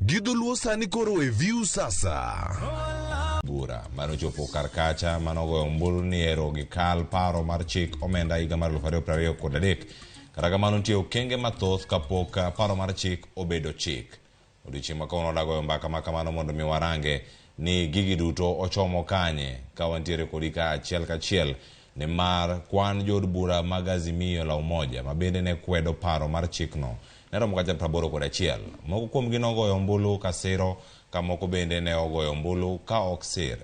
Gidoluo sani koro e view sasa. Bura mano chopo karkacha mano goyo ombulu ni ero gi kal paro mar chik omenda higa mar 2023 kata kamano nitie okenge mathoth kapok paro mar chik obedo chik. Odiochieng' ma kawuono dagoyo mbaka ma kamano mondo mi warange ni gigi duto ochomo kanye ka wantiere kodi ka achiel kachiel ne mar kwan jod bura mag Azimio la Umoja ma bende ne kwedo paro mar chikno ne romo ka 81. Moko kuomgi nogoyo ombulu ka siro ka moko bende ne ogoyo ombulu ka ok sir.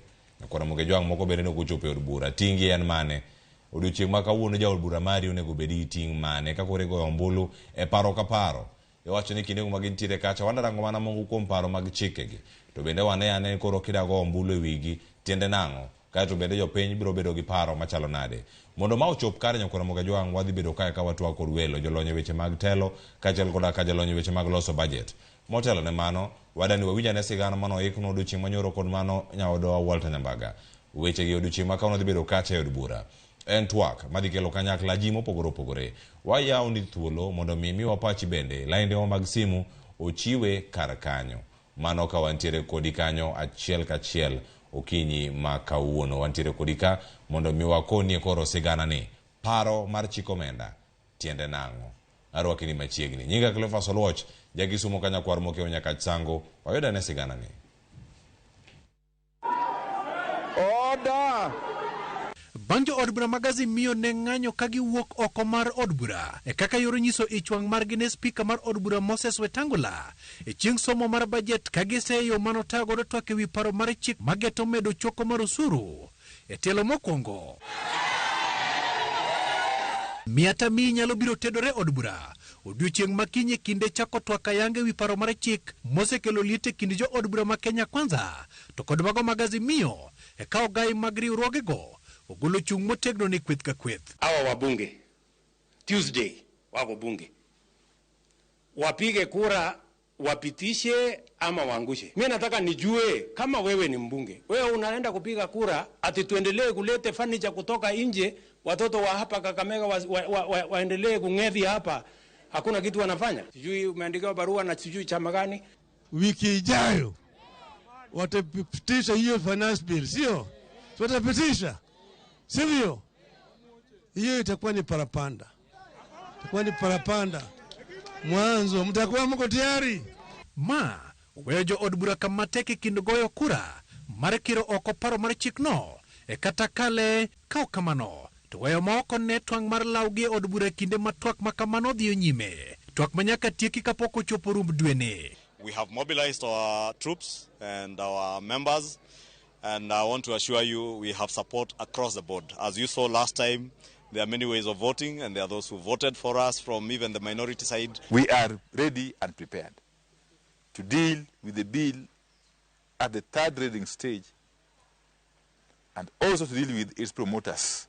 Ramogi jwang' moko bende ne ochopo e od bura. Tingi en mane? Odiochieng' ma kawuono jaod bura mari onego bedi ting' mane ka kore goyo ombulu e paro ka paro. Iwacho ni kinde ma gintiere kacha wanarango mana moko kuom paro mag chikegi. To bende wane koro kidago ombulu e wigi tiende nang'o? Kaeto bende jopiny biro bedo gi paro machalo nade. Mondo ma ochop kare Ramogi jwang' wadhi bedo kae ka watwak kod welo jolony weche mag telo kaachiel koda ka jolony weche mag loso budget. Motelo ne mano wadani wawinjane sigana mano ikno odiochieng' manyoro kod mano nyaodowa Walter Nyambaga. Weche gi odiochieng' ma kawuono dhi bedo kacha e od bura. En twak madhi kelo kanyakla ji mopogore opogore. Wayawo ni thuolo mondo miwa pachi bende lainde mag simu ochiwe kar kanyo. Mano ka wantiere kodi kanyo achiel kachiel okinyi ma kawuono wantiere kodi ka mondo miwa konie koro sigana ni paro mar chik omenda tiende nang'o. Arwakini machiegni. Nyinga Cleophas Oluoch jagisumo kanyakwar mokeo nyaka sango wayudane sigana ni. Order! Banjo od bura mag Azimio ne ng'anyo ka giwuok oko mar od bura e kaka yoro nyiso ichwang' margi ne spika mar od bura Moses Wetangula e chieng' somo mar budget ka giseyo manotayo godo twak ewi paro mar chik mageto medo choko mar osuru e tielo mokwongo. Miata mi nyalo biro tedore od bura odiochieng' makinye kinde chako twak ayanga ewi paro mar chik mosekelo liet e kind jo od bura ma Kenya Kwanza to kod mago mag Azimio e ka ogai mag riwruogego ogolo chung' motegno ni kweth ka kweth. Hawa wabunge Tuesday wako bunge wapige kura wapitishe ama waangushe. Mimi nataka nijue kama wewe ni mbunge, wewe unaenda kupiga kura ati tuendelee kulete furniture kutoka nje, watoto wa hapa Kakamega waendelee kung'ethi hapa, hakuna kitu wanafanya. Sijui umeandikiwa barua na sijui chama gani. Wiki ijayo watapitisha hiyo finance bill, sio? Watapitisha, sivyo? Hiyo itakuwa ni parapanda. Itakuwa ni parapanda. Mwanzo mtakuwa mko tayari? Ma wejo od bura kamateke kind goyo kura mar kiro oko paro mar chikno e kata kale kao kamano to weyo moko ne twang' mar lawgi od bura kinde matwak makamano dhiyo nyime twak manyaka tieki kapok ochopo rum dwene. We have mobilized our troops and our members, and I want to assure you we have support across the board. As you saw last time, there are many ways of voting, and there are those who voted for us from even the minority side. We are ready and prepared to deal with the bill at the third reading stage and also to deal with its promoters,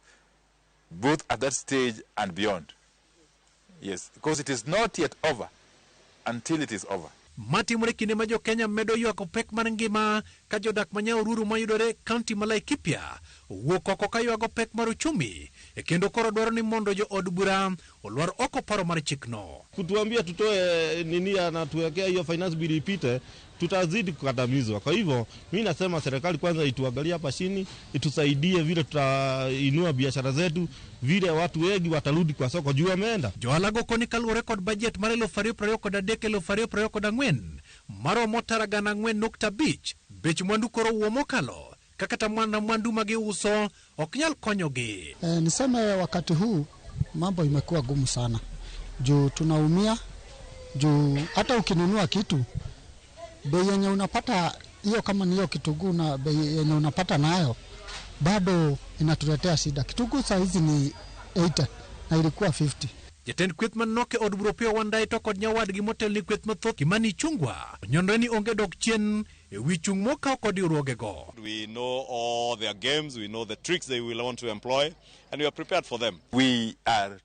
both at that stage and beyond. Yes, because it is not yet over until it is over. Matimore kinde ma jo Kenya medo ywak pek mar ngima ka jodak manya Ururu mayudore kaunti ma Laikipia wuok oko ka ywago pek mar uchumi e kendo koro dwaro ni mondo jo od bura olwar oko paro mar chikno. Kutuambia tutoe nini na tuwekea hiyo finance bill ipite, tutazidi kukandamizwa. Kwa hivyo mimi nasema serikali kwanza ituangalie hapa chini, itusaidie vile tutainua biashara zetu, vile watu wengi watarudi kwa soko juu wameenda. Joalago koni kaluwore record budget mar 2023-2024 maro motaragana 4.5 bech mwandu koro wuo mokalo kakata mwandu magiuso ok nyal konyogi. Niseme wakati huu mambo imekuwa gumu sana. Juu tunaumia, juu hata ukinunua kitu bei yenye unapata hiyo kama ni hiyo kitunguu na bei yenye unapata nayo bado inatuletea shida. Kitunguu saa hizi ni 80 na ilikuwa 50. Jatend kweth manoke od bura pio wandae to kod nyawadgi motel ni kweth mathoth Kimani Chungwa nyondre ni onge dok chien e wi chung' mokaw kod riwruogego. We know all their games, we know the tricks they will want to employ, and we are prepared for them. We are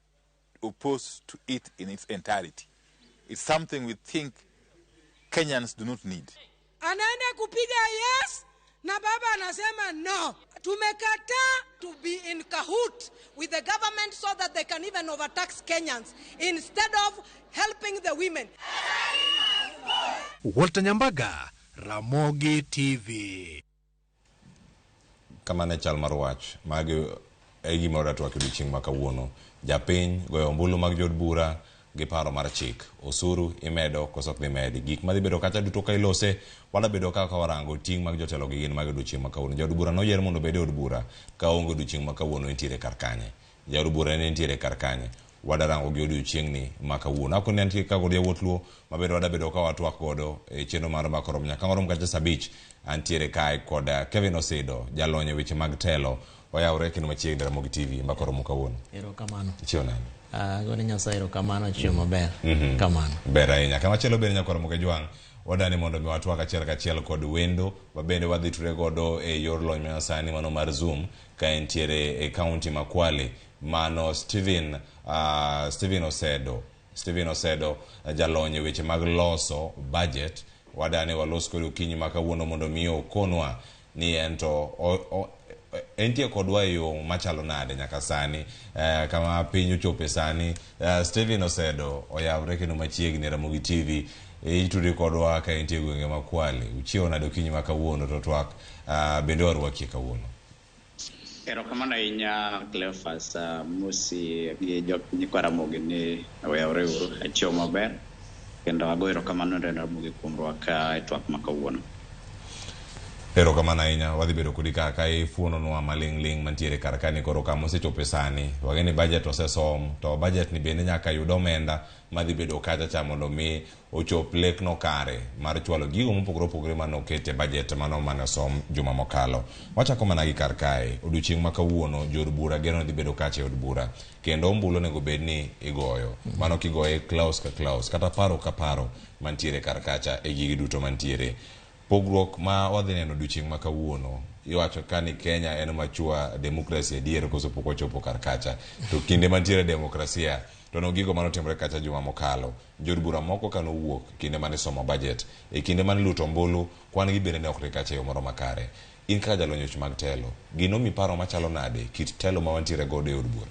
opposed to it in its entirety. It's something we think Kenyans do not need. Anaenda kupiga yes na baba anasema no. Tumekataa to be in cahoot with the government so that they can even overtax Kenyans instead of helping the women. Walter Nyambaga, Ramogi TV. Kamane chal mar wach magi gima oratwak odiochieng' ma kawuono. Japiny goyo ombulu mag jod bura gi paro mar chik. Osuru imedo koso ok dhi medi. Gik madhi bedo kacha duto ka ilose wala bedo kaka warango ting' mag jotelo gi gin mag odiochieng' ma kawuono. Jod bura noyier mondo bed od bura ka onge odiochieng' ma kawuono nitiere kar kanye. Jod bura ne nitiere kar kanye. Wadarango gi odiochieng' ni ma kawuono. Ako ne nitiere ka godia wotluo mabedo wadabedo ka watwak godo chenro mar makorom nyaka ngorom kacha sabich antiere kai kod Kevin Osido jalonye weche mag telo oyawre kendo machiegni Ramogi TV makorom kawuono. Erokamano. Chiwo nani? Gone Nyasaye erokamano chiwo maber. Kamano. Ber ahinya. Kama chielo ber nyaka Ramogi Jwang. Wadani mondo mi watwak achiel kod wendo wabende wadhi ture godo e yor lony manyasani mano mar Zoom ka entiere e kaunti ma Kwale mano Steven Osedo jalonye weche mag loso budget wadane walos kod okinyi ma kawuono mondo miyo konwa ni ento entie kodwa yo machalo nade nyaka sani kama piny ochope sani. Steven Osedo oyawre kendo machiegni Ramogi TV itudi kodwa ka entie gwenge ma Kwale uchiewo nade okinyi ma kawuono to twak bende warwaki kawuono. Erokamano ahinya Cleophas Musi gi jopiny kwa Ramogi ni oyawre uru achiewo maber kendo ago erokamano ne Ramogi kuom rwaka e twak ma kawuono. Erokamano ahinya wadhi bedo kodi kaka ifuono nwa maling' mantiere kar kani koro kama osechope sani wageni budget osesom to budget ni bende nyaka yud omenda madhi bedo kacha cha mondo mi ochop lekno kare mar chwalo gigo mopogore manokete budget mano manosom juma mokalo. Wachako mana gi kar kae odiochieng' ma kawuono jod bura geno dhi bedo kacha od bura kendo ombulu nego bed ni igoyo mano kigoye klaus ka klaus kata paro ka paro mantiere kar kacha e gigi duto mantiere. Pogruok ma wadhi neno odiochieng' ma kawuono iwacho ka ni Kenya en machua demokrasia diere koso pok ochopo kar kacha to kinde mantiere demokrasia to no gigo manotimore kacha juma mokalo jod bura moko kano wuok kinde mane somo budget e kinde mane luto ombulu kwan gi bende ne ok kacha yo moro makare. In kaka jalony weche mag telo gino mi paro machalo nade kit telo ma wantiere godo e od bura?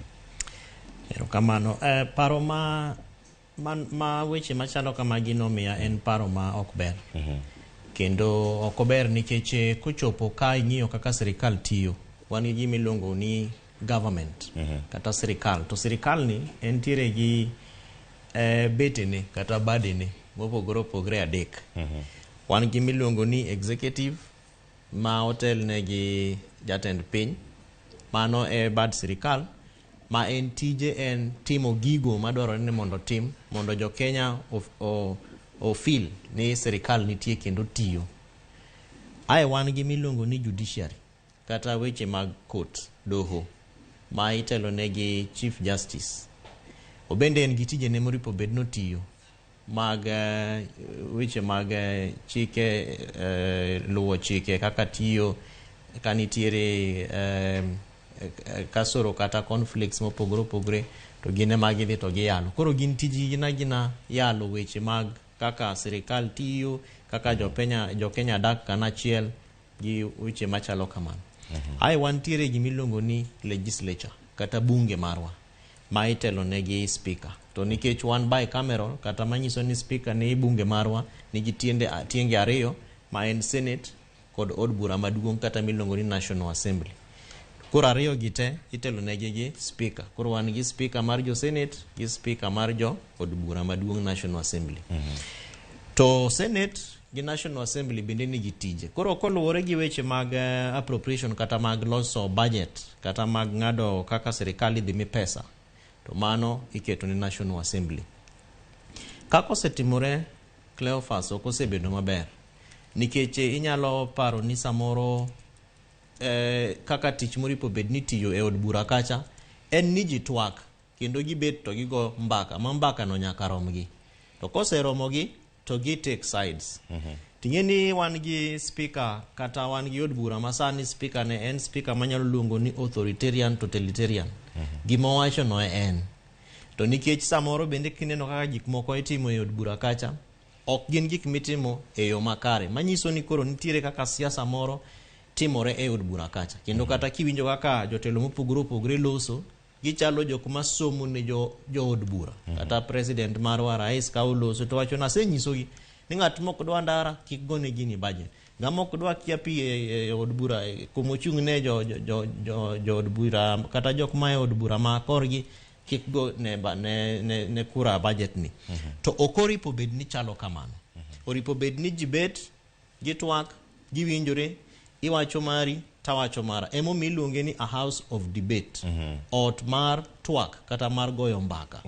Erokamano. Paro ma weche machalo kama gino miya en paro ma ok ber. Kendo ok ober nikech kochopo ka ing'iyo kaka sirikal tiyo wan gi gima iluongo ni government kata sirikal to sirikal ni entiere gi betene kata badene mopogore opogore adek. Wan gima iluongo ni executive ma otel ne gi jatend piny mano e bad sirikal ma en tije en timo gigo madwarore ni mondo tim mondo jo Kenya o feel ni sirikal nitie kendo tiyo. Ae wan gi milongo ni judiciary kata weche mag court doho ma itelo negi chief justice obende en gi tije ne moripo bed no tiyo mag weche mag chike luwo chike kaka tiyo kanitiere kasoro kata conflicts mopogore opogore to gine magidhi to giyalo. Koro gin tiji gina yalo weche mag kaka sirikal tiyo kaka jo Kenya dak kanachiel gi weche machalo kamano. Ai wantiere gi milongo ni legislature kata bunge marwa ma itelo negi speaker to nikech wan bicameral kata manyiso ni speaker ne bunge marwa nigi tienge ariyo ma en senate kod od bura maduong' kata milongo ni national assembly. Koro ariyo gite itelo negi gi speaker. Koro wan gi speaker mar jo senate gi speaker mar jo od bura maduong' national assembly. To senate gi national assembly bende nigi tije. Koro koluwore gi weche mag appropriation kata mag loso budget kata mag ng'ado kaka sirikal idhi mi pesa to mano iketo ni national assembly. Kako setimore Cleophas ok osebedo maber nikech inyalo paro ni samoro kaka tich moripo bed ni tiyo e od bura kacha en ni ji twak kendo gibet to gigo mbaka ma mbaka no nyaka romgi to koseromogi to gi take sides. Tingeni wan gi speaker kata wan gi od bura masani speaker ne en speaker manyalo luongo ni authoritarian totalitarian. Gima wacho no en to nikech samoro bende kineno kaka gik moko itimo e od bura kacha ok gin gik mitimo e yo makare manyiso ni koro nitiere kaka siasa moro timore e od bura kacha kendo kata kiwinjo kaka jotelo mopogore opogore loso gichalo jok masomo ne jo od bura kata president marwa rais ka oloso to wacho na senyisogi ni ng'at mok dwa ndara kik gone gini budget, ng'ama ok dwa kia pi e od bura kumochung' ne jo od bura kata jok ma e od bura ma korgi kik go ne kura budget ni. To okoripo bed ni chalo kamano. Oripo bed ni jibet gitwak giwinjore iwacho mari tawacho mara. Emo miluonge ni a house of debate. Ot mar twak kata mar goyo mbaka.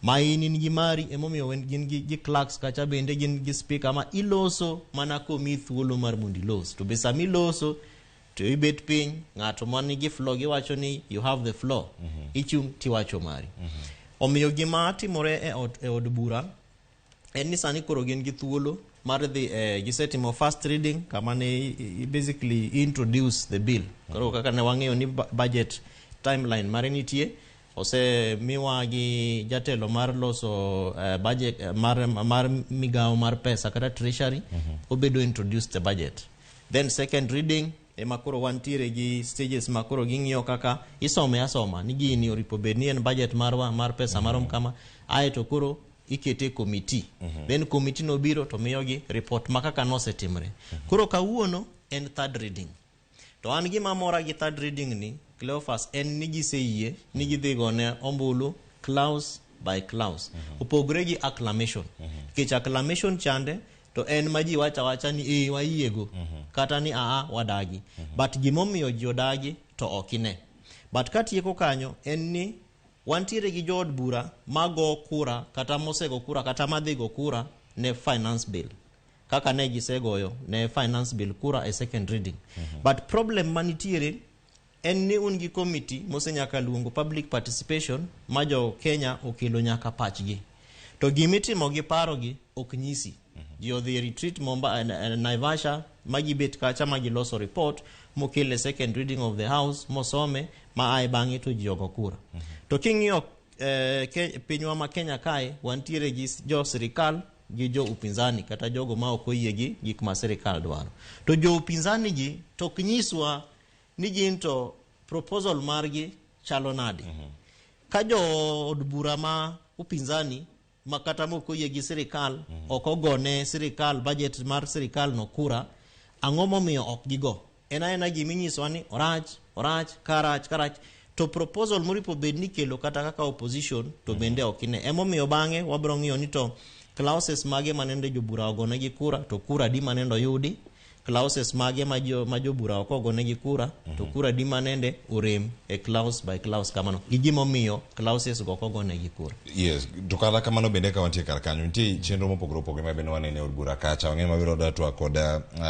Ma in gi mari emo miyo gin gi clerks kacha bende gin gi speaker ma iloso mana komi thuolo mar mondo ilos. To be sami loso to ibet piny ng'ato man gi floor giwacho ni you have the floor. Ichung' tiwacho mari. Omiyo gima timore e od bura en ni sani koro gin gi thuolo mar dhi gisetimo first reading kama ne basically introduce the bill. Koro kaka ne wang'eyo ni budget timeline mare nitie, ose miwa gi jatelo mar loso budget mar migawo mar pesa kata treasury obedo introduce the budget. Then second reading ema koro wantiere gi stages ma koro ging'iyo kaka isome asoma ni gini oripo bed ni en budget mar pesa marom kama, aeto koro ikete committee. Then committee no biro to miyogi report makaka nosetimre. Koro kawuono en third reading. To an gima mora gi third reading ni Cleophas en ni giseyie ni gidhi gone ombulu clause by clause. Upogre gi acclamation. Kech acclamation chande to en maji wacha ni wayiego kata ni wadagi. But gimomiyo ji odagi to okine. But katieko kanyo en ni wantiere gi jood bura mago kura kata mosego kura kata madhigo kura ne finance bill kaka ne gisegoyo ne finance bill kura e second reading. But problem manitiere en ni un gi committee mosenyaka luongo public participation ma jo Kenya okelo nyaka pachgi. To gimitimo gi paro gi ok nyisi. Ji odhi retreat Naivasha magibet kacha magiloso report mokele second reading of the house mosome ma ai bang'e to ji ogo kura. To king'iyo pinywa ma Kenya kae wantiere gi jo sirikal gi jo upinzani kata jogo ma ok oyie gi gik ma sirikal dwaro. To jo upinzani gi to ok nyiswa ni gin to proposal margi chalo nade. Ka jo od bura ma upinzani makata moko oyie gi sirikal ok ogone sirikal budget mar sirikal no kura, ang'o momiyo ok gigo? Ena giminyiso ni orach karach to proposal moripo bed ni kelo kata kaka opposition to bende okine. Emomiyo bang'e wabro ng'iyo ni to clauses mage manende jobura ogone gi kura to kura di manendo yudi, clauses mage ma jobura ok ogone gi kura to kura di manende urem e clause by clause kamano. Gimomiyo clauses go ok ogone gi kura. Yes, to kala kamano bende ka wantie kar kanyo nitie chenro mopogore opogore ma bende wanene od bura kacha. Wang'e mabiro datwa kod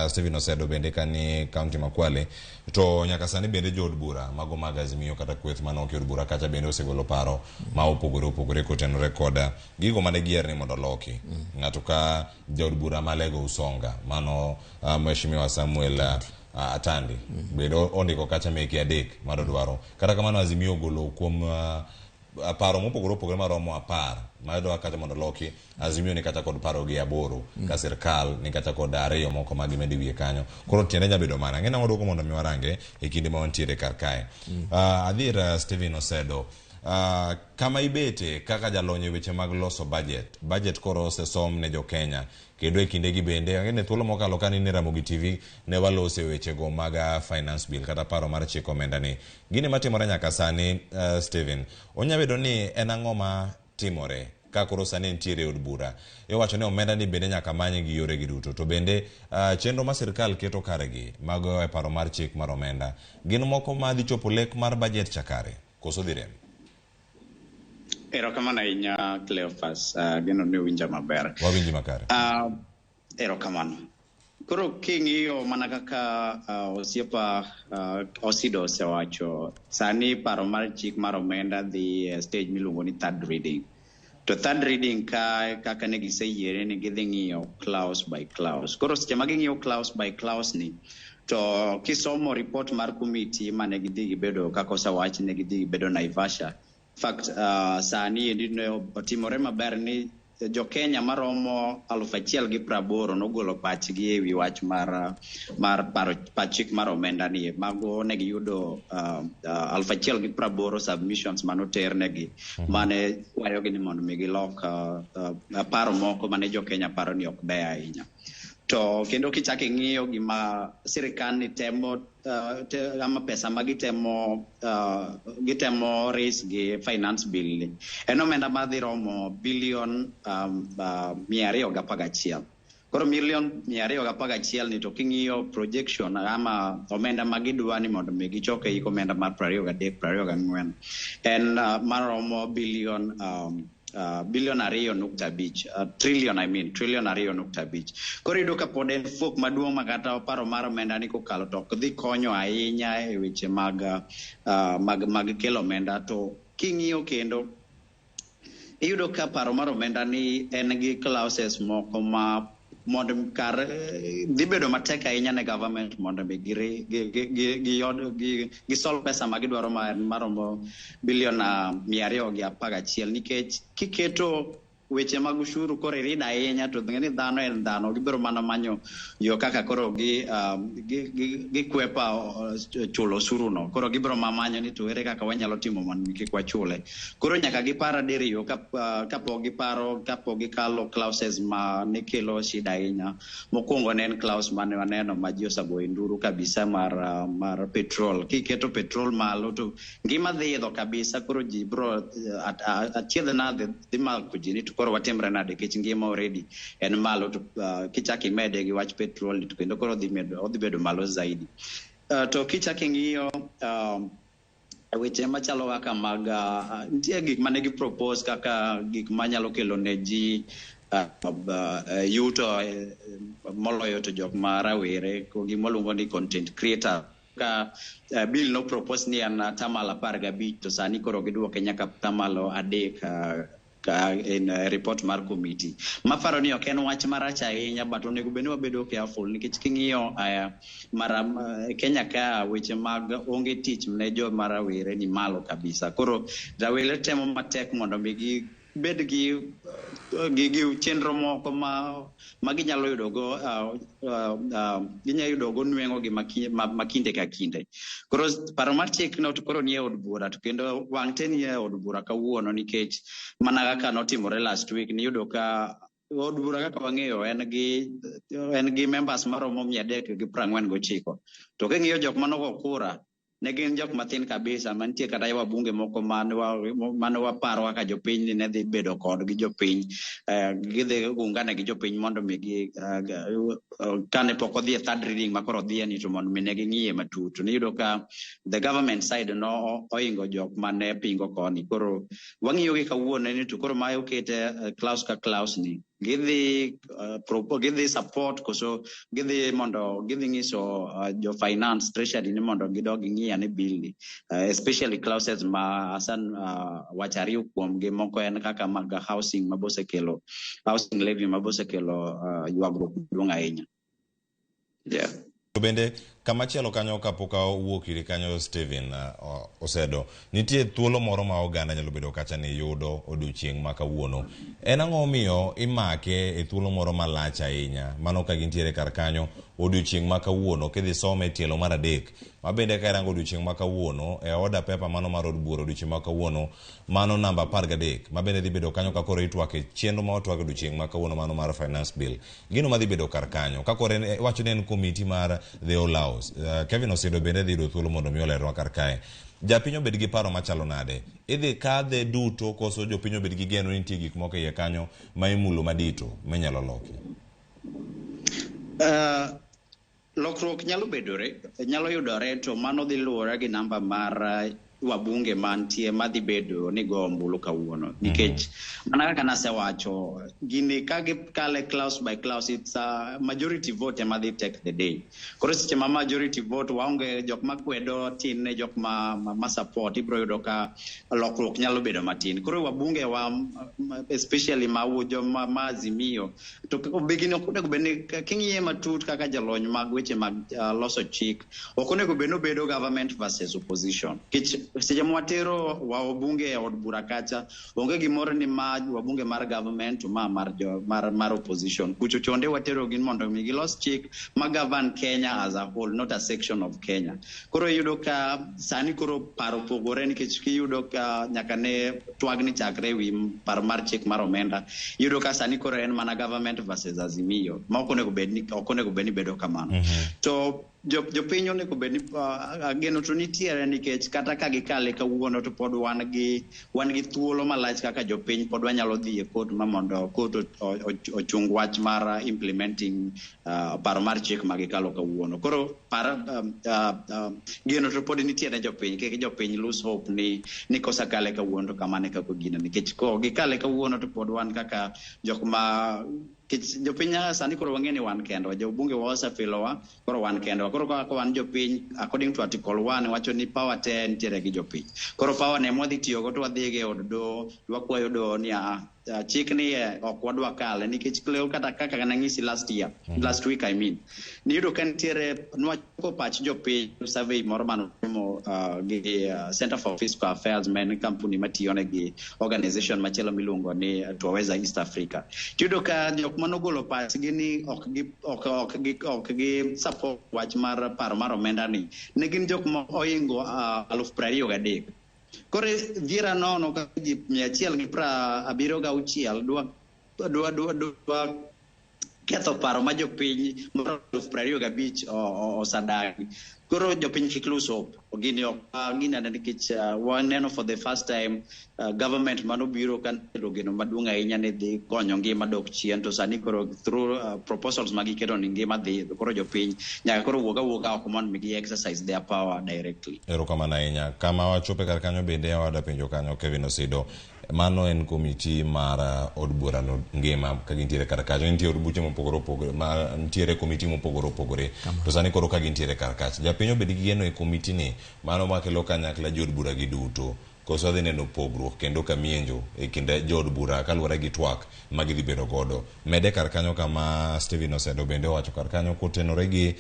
Stephen Osedo bende kani county Makwale. To nyaka sani bende jo od bura mago mag Azimio kata kweth manoke od bura kacha bende osegolo paro ma opogore kotenore koda gigo mane gier ni mondo loki. Ng'ato ka jo od bura malego Usonga mano Mheshimiwa Samuel Atandi bedo ondiko kacha meke adek mar dwaro. Kata kamano Azimio golo kuom paro mopogore opogore maromo 10 mayudo kata mondo loki. Azimio ni kata kod paro gi 8 ka sirkal ni kata kod 2 moko magi mendi wiye kanyo. Koro tiende nyabedo mana ng'ena wadoko mondo mi warange e kinde ma wantiere kar kae. Adhir Stephen Osedo, kama ibete kaka jalonye weche mag loso budget koro osesom ne jo Kenya kendo e kinde gi bende ng'ene thuolo mokalo kani ni Ramogi TV ne walose weche go mag finance bill kata paro mar chik omenda ni. Gini matimore nyaka sani Stephen, onyabedo ni en ang'o ma timore ka koro sani ntiere od bura iwacho ni omenda ni bende nyaka manye gi yore gi duto to bende chenro ma sirkal keto karegi mag paro mar chik mar omenda gin moko ma dhi chopo lek mar budget chakare koso dhi rem? Erokamano ahinya Cleophas, gino ni winja maber. Wawinji makare. Erokamano. Koro king'iyo mana kaka osiepa Osido osewacho, sani paro mar chik mar omenda dhi stage miluongo ni third reading. To third reading kaka ne giseyiere ni gidhi ng'iyo clause by clause. Koro seche ma ging'iyo clause by clause ni to kisomo report mar committee mane gidhi gibedo kaka osewach ne gidhi gibedo Naivasha. In fact, sani otimore maber ni jo Kenya maromo 1,180 nogolo pachgi e wi wach mar pachik mar omenda ni mago ne giyudo 1,180 submissions manoter negi mane kwayogi ni mondo mi gilok paro moko mane jo Kenya paro ni ok ber ahinya. To kendo kichake ng'iyo gima sirikal ni temo ama pesa ma gitemo raise gi finance bill ni en omenda madhi romo bilion 211. Koro milion 211 ni to king'iyo projection ama omenda magidwa ni mondo mi gichoke iko omenda mar 23-24 en maromo bilion 2.5 trillion trillion 2.5. Koro iyudo ka pod en fuok maduong' ma kata paro mar omenda ni kokalo to ok dhi konyo ahinya e weche mag kelo omenda. To king'iyo kendo iyudo ka paro mar omenda ni en gi clauses moko ma mondo kar dhi bedo matek ahinya ne government mondo gisol pesa ma gidwaro maromo bilion 211 nikech kiketo weche mag ushuru koro irida ahinya to ng'eni dhano en dhano gibiro mana manyo yo kaka koro gikwepa chulo ushuru no. Koro gibiro manyo ni to ere kaka wanyalo timo mondo kik wachule. Koro nyaka gipara diriyo kapo gikalo clauses ma ne kelo shida ahinya. Mokwongo ne en clause mane waneno ma ji osago nduru kabisa mar petrol. Kiketo petrol malo to ngima dhi idho kabisa. Koro ji bro achiedh nade dhi mal kujini to koro watimre nade kech ngima already en malo to kichaki mede gi wach petrol to kendo koro odhi bedo malo zaidi. To kichaki ng'iyo weche machalo kaka mag nitie gik mane gi propose kaka gik manyalo kelo ne ji yuto moloyo to jok marawere ko gimoluongo ni content creator ka bill no propose ni an tamalo 15 to sani koro giduoke nyaka tamalo 3 in report mar committee. Mafaro ni ok en wach marach ahinya but onego bed ni wabedo careful nikech king'iyo Kenya ka weche mag onge tich ne jo marawere ni malo kabisa. Koro rawere temo matek mondo mi bed gi chenro moko ma ginyalo yudogo nweng'o gi makinde ka kinde. Koro paro mar chik no to koro nie od bura to kendo wang' te nie od bura kawuono nikech mana kaka notimore last week niyudo ka od bura kaka wang'eyo en gi members maromo 349 to king'iyo jok manogo kura ne gin jok mathin kabisa mantie kata wabunge moko mane waparo kaka jopiny ne dhi bedo kod gi jopiny gidhi ungane gi jopiny mondo mi kane pok odhi e third reading ma koro odhiye ni to mondo mi ne ging'iye matut. Niyudo ka the government side no oingo jok mane pingo koni. Koro wang'iyo gi kawuono ni to koro ma okete clause ka clause ni gidhi support koso gidhi ngiso jo finance treasury ni mondo gidog ng'iya ne bill ni especially clauses ma asan wachariyo kuom gi moko en kaka mag housing mabosekelo housing levy mabosekelo ywagruok duong' ahinya. Yeah. To bende kamachielo kanyo kapok wuok iri kanyo Steven Osedo nitie thuolo moro ma oganda nyalo bedo kacha ni yudo odiochieng' ma kawuono. En ang'o miyo imake e thuolo moro malach ahinya mano ka gintiere kar kanyo odiochieng' ma kawuono kidhi some tielo mar 3 ma bende ka irango odiochieng' ma kawuono e order paper mano mar od bura odiochieng' ma kawuono mano namba 13 ma bende dhi bedo kanyo ka koro itwake chenro ma otwake odiochieng' ma kawuono mano mar finance bill. Gino ma dhi bedo kar kanyo ka koro wacho ni en committee mar the All House. Kevin Osedo bende dhi do thuolo mondo mi olerwa kar kae. Japiny obed gi paro machalo nade? Idhi kadhe duto koso jopiny obed gi geno ni nitie gik moko iye kanyo ma imulo madito menyalo loki? Lokruok nyalo yudore to mano dhi luwore gi namba mar wabunge mantie madhi bedo ni go ombulu kawuono nikech mana kaka nasewacho gini ka gikale clause by clause it's a majority vote madhi take the day. Koro seche ma majority vote waonge jok makwedo tin ne jok ma support ibro yudo ka lokruok nyalo bedo matin. Koro wabunge wa especially mawujo ma Azimio to begini okunego beni king'iye matut kaka jalony mag weche mag loso chik okunego bedo government versus opposition. Kich seche mwatero wa wabunge od bura kacha onge gimoro ni ma wabunge mar government mar opposition kucho chonde watero gin mondo mi gilos chik ma govern Kenya as a whole, not a section of Kenya. Koro yudo ka sani koro paro pogore nikech kiyudo ka nyaka ne twagni chakre wi paro mar chik mar omenda yudo ka sani koro en mana government versus Azimio ma okonego bedni bedo kamano. To jopiny onego bed ni ageno to nitiere nikech kata ka gikale kawuono to pod wan gi thuolo malach kaka jopiny pod wanyalo dhi e court ma mondo court ochung wach mar implementing paro mar chik ma gikalo kawuono. Koro geno to pod nitiere jopiny keke jopiny lose hope ni kosakale kawuono kamane kako gino nikech ko gikale kawuono to pod wan kaka jok ma jopiny sani koro wang'eni wan kendwa jobunge wasefilowa koro wan kendwa koro ka wan jopiny according to article 1 wacho ni power 10 nitiere gi jopiny koro power ne mwadhi tiyogo to wadhi e od do wakwayo do ni chik ni ok wadwa kale nikech kleo kata kaka nang'isi last week I mean niyudo ka nitiere nwachoko pach jopiny survey moro manotimo gi Center for Fiscal Affairs men kampuni matiyo gi organization machielo miluongo ni Tuwaweza East Africa. Tiyudo ka jok manogolo pach gini ok gi support wach mar paro mar omenda ni ne gin jok ma oingo 23,000. Koro dhiera nono ka ji 176 dwa ketho paro ma jopiny mar 25,000 osadagi. Koro jopiny kik lose hope. Gini nikech waneno for the first time government manobiro kan gino maduong' ahinya ne dhi konyo ngima dok chien to sani koro through proposals magiketo ni ngima dhi koro jopiny nyaka koro wuoga ok mondo mi exercise their power directly. Erokamano ahinya. Kama wachope kar kanyo bende awada penjo kanyo Kevin Osido. Mano en komiti mar od bura no ngima ka gintiere kar kacha nitiere od buche mopogore opogore ma nitiere komiti mopogore opogore to sani koro ka gintiere kar kacha japinyo bed gi geno e komiti ni mano makelo kanyakla jod bura gi duto koso dhi neno pogruok kendo kamienjo e kind jod bura kaluwore gi twak ma gidhi bedo godo mede kar kanyo kama Steven Osedo bende owacho kar kanyo kotenore gi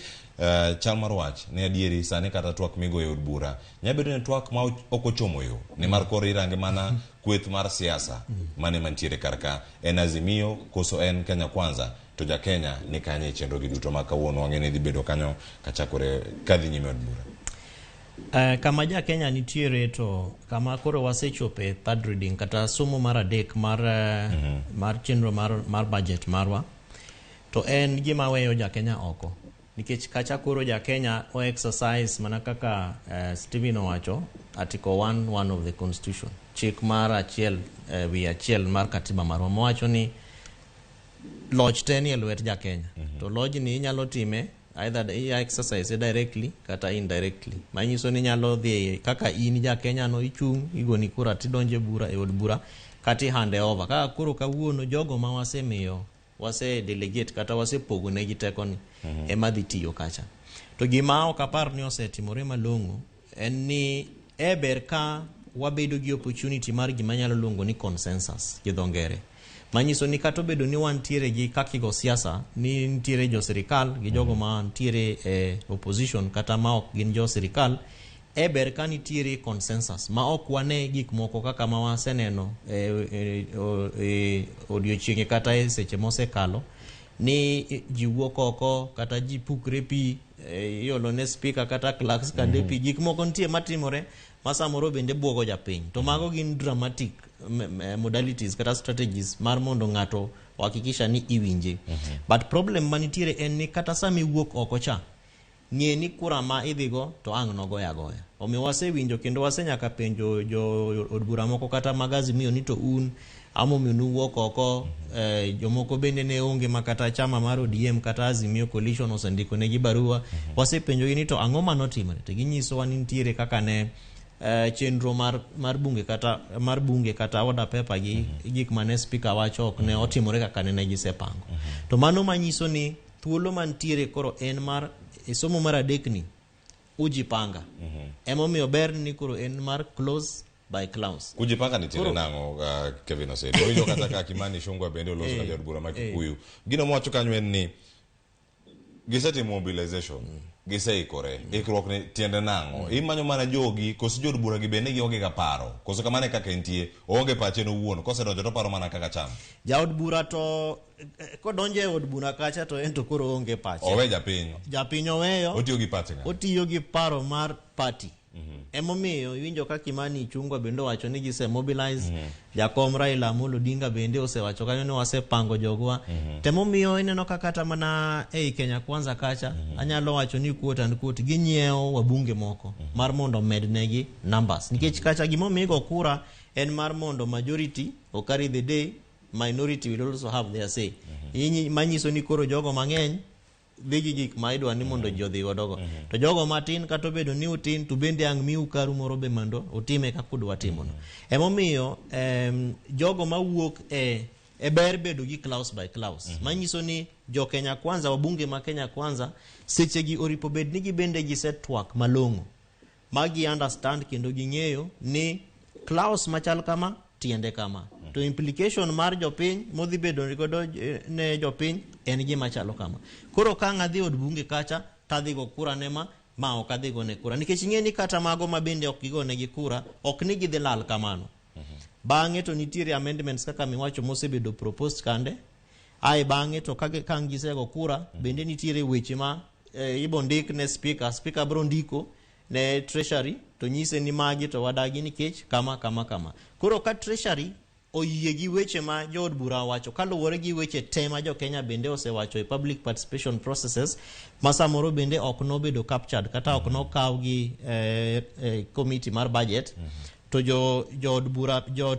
chal mar wach ne adieri sani kata twak migoyo od bura nyabedo ne twak ma ok ochomo yo ni mar koro irange mana kweth mar siasa mane mantiere karka en Azimio koso en Kenya Kwanza to ja Kenya ni kanye chenro gi duto ma kawuono wang'eni dhi bedo kanyo kachakore kadhi nyime od bura. Kama ja Kenya nitiere to kama koro wasechope third reading kata somo mar adek mar chenro mar budget marwa to en gima weyo ja Kenya oko nikech kacha koro ja Kenya o exercise mana kaka Steven owacho article 1 of the constitution chik mar achiel mar katiba marwa mowacho ni loch ten e lwet ja Kenya to loj ni inyalo time either exercise directly kata indirectly manyiso ni nyalo dhi kaka in ja Kenya no ichung igoni kura tidonje bura e od bura kati hande over kaka koro kawuono jogo ma wasemiyo wase delegate kata wase pogo ne giteko ni ema dhi tiyo kacha to gima ok apar ni osetimore malong'o en ni eber ka wabedo gi opportunity mar gima nyalo luongo ni consensus gi dhongere manyiso ni kato bedo ni wantiere gi kakigo siasa ni nitiere jo sirikal gi jogo ma nitiere opposition kata ma ok gin jo sirikal eber ka nitiere consensus ma ok wane gik moko kaka ma waseneno odiochienge kata e seche mosekalo ni ji wuok oko kata ji pukre pi iolo ne speaker kata clerks kande pi gik moko nitie matimore masamoro bende buogo japiny to mago gin dramatic modalities kata strategies mar mondo ng'ato hakikisha ni iwinje but problem manitiere en ni kata sami wuok oko cha ng'e ni kura ma idhigo to ang' nogoya goya omiyo wasewinjo kendo wasenyaka penjo jo od bura moko kata magazi miyo ni to un amomiyo nuwuok oko jomoko bende ne onge makata chama mar ODM kata Azimio coalition osendiko ne gi barua wasepenjo ni to ang'o manotimore to ginyiso wa ni nitiere kaka ne chenro mar bunge kata order paper gi gik mane speaker wacho ok ne otimore kaka ne gisepango to mano manyiso ni thuolo mantiere koro en mar somo mar adek ni ujipanga emomiyo ber ni koro en mar close by clause kujipanga nitiere nang'o Kevin Osedo oyo kata ka Kimani Ichung'wah bende oloso ka jod bura ma Kikuyu gino mowacho kanyo en ni giseti mobilization gise ikore ikruok ne tiende nango imanyo mana jogi kosi jod bura gi bende gi onge ga paro koso kamane kaka entie onge pache no wuon kose donjo to paro mana kaka cham jaod bura to kodonje od bura kacha to ento koro onge pache owe japiny oweyo otiyo gi paro mar party emomiyo iwinjo ka Kimani Ichung'wa bende wacho ni gise mobilize Jakom Raila Amolo Odinga bende osewacho kanyo ni wasepango jogwa temomiyo ineno ka kata mana Kenya Kwanza kacha anyalo wacho ni quote and quote ginyiewo wabunge moko mar mondo mednegi numbers nikech kacha gimomigo kura en mar mondo majority o carry the day, minority will also have their say. Manyiso ni koro jogo mang'eny dhigi gik ma idwa ni mondo jodhi godogo. To jogo matin kata bedo ni utin to bende ang' miu karu moro be mondo utime kaka udwa timono. Emomiyo jogo mawuok e ber bedo gi clause by clause. Manyiso ni jo Kenya Kwanza, wabunge ma Kenya Kwanza sechegi oripo bed ni gibende gisetwak malong'o. Magi understand kendo ging'eyo ni clause machal kama tiende kama. To implication mar jopiny modhi bedo godo ne jopiny en gima chalo kama. Koro ka ng'adhi od bunge kacha tadhi go kura nema ma ok adhi go ne kura nikech ing'e ni kata mago ma bende ok gigo ne gi kura ok ni gidhi lal kamano. Bang'e to nitiere amendments kaka miwacho mosebedo proposed kande. Ai bang'e to ka gisego kura bende nitiere weche ma ibo ndik ne speaker bro ndiko ne treasury to nyise ni magi to wadagi nikech kama. Koro ka treasury oyie gi weche ma jood bura wacho kaluwore gi weche tema jo Kenya bende osewacho e public participation processes masamoro bende ok no bedo captured kata ok no kaw gi committee mar budget to jood bura jo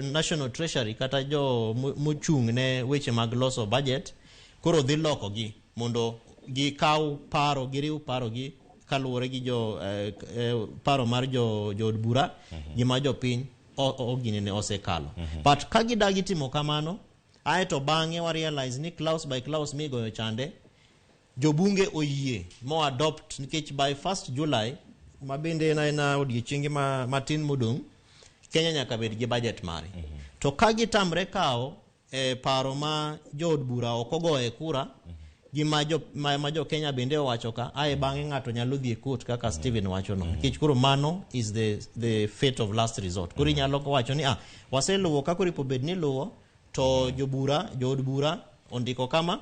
national treasury kata jo mochung' ne weche mag loso budget koro dhi loko gi mondo gi kaw paro giriw paro gi kaluwore gi paro mar jood bura gi ma jopiny ogine ne osekalo. But ka gidagi timo kamano aeto bang'e wa realize ni clause by clause migoyo chande jobunge oyie mo adopt nikech by 1st July mabende na odiechienge matin modong' Kenya nyaka bed gi budget mare. To ka gitamre kawo paro ma jood bura ok ogoye kura gi ma jo Kenya bende owacho ka ae bang'e ng'ato nyalo dhi e court kaka Steven wacho no nikech koro mano is the fate of last resort. Koro nyalo wacho ni waseluwo kako ripo bed ni luwo to jood bura ondiko kama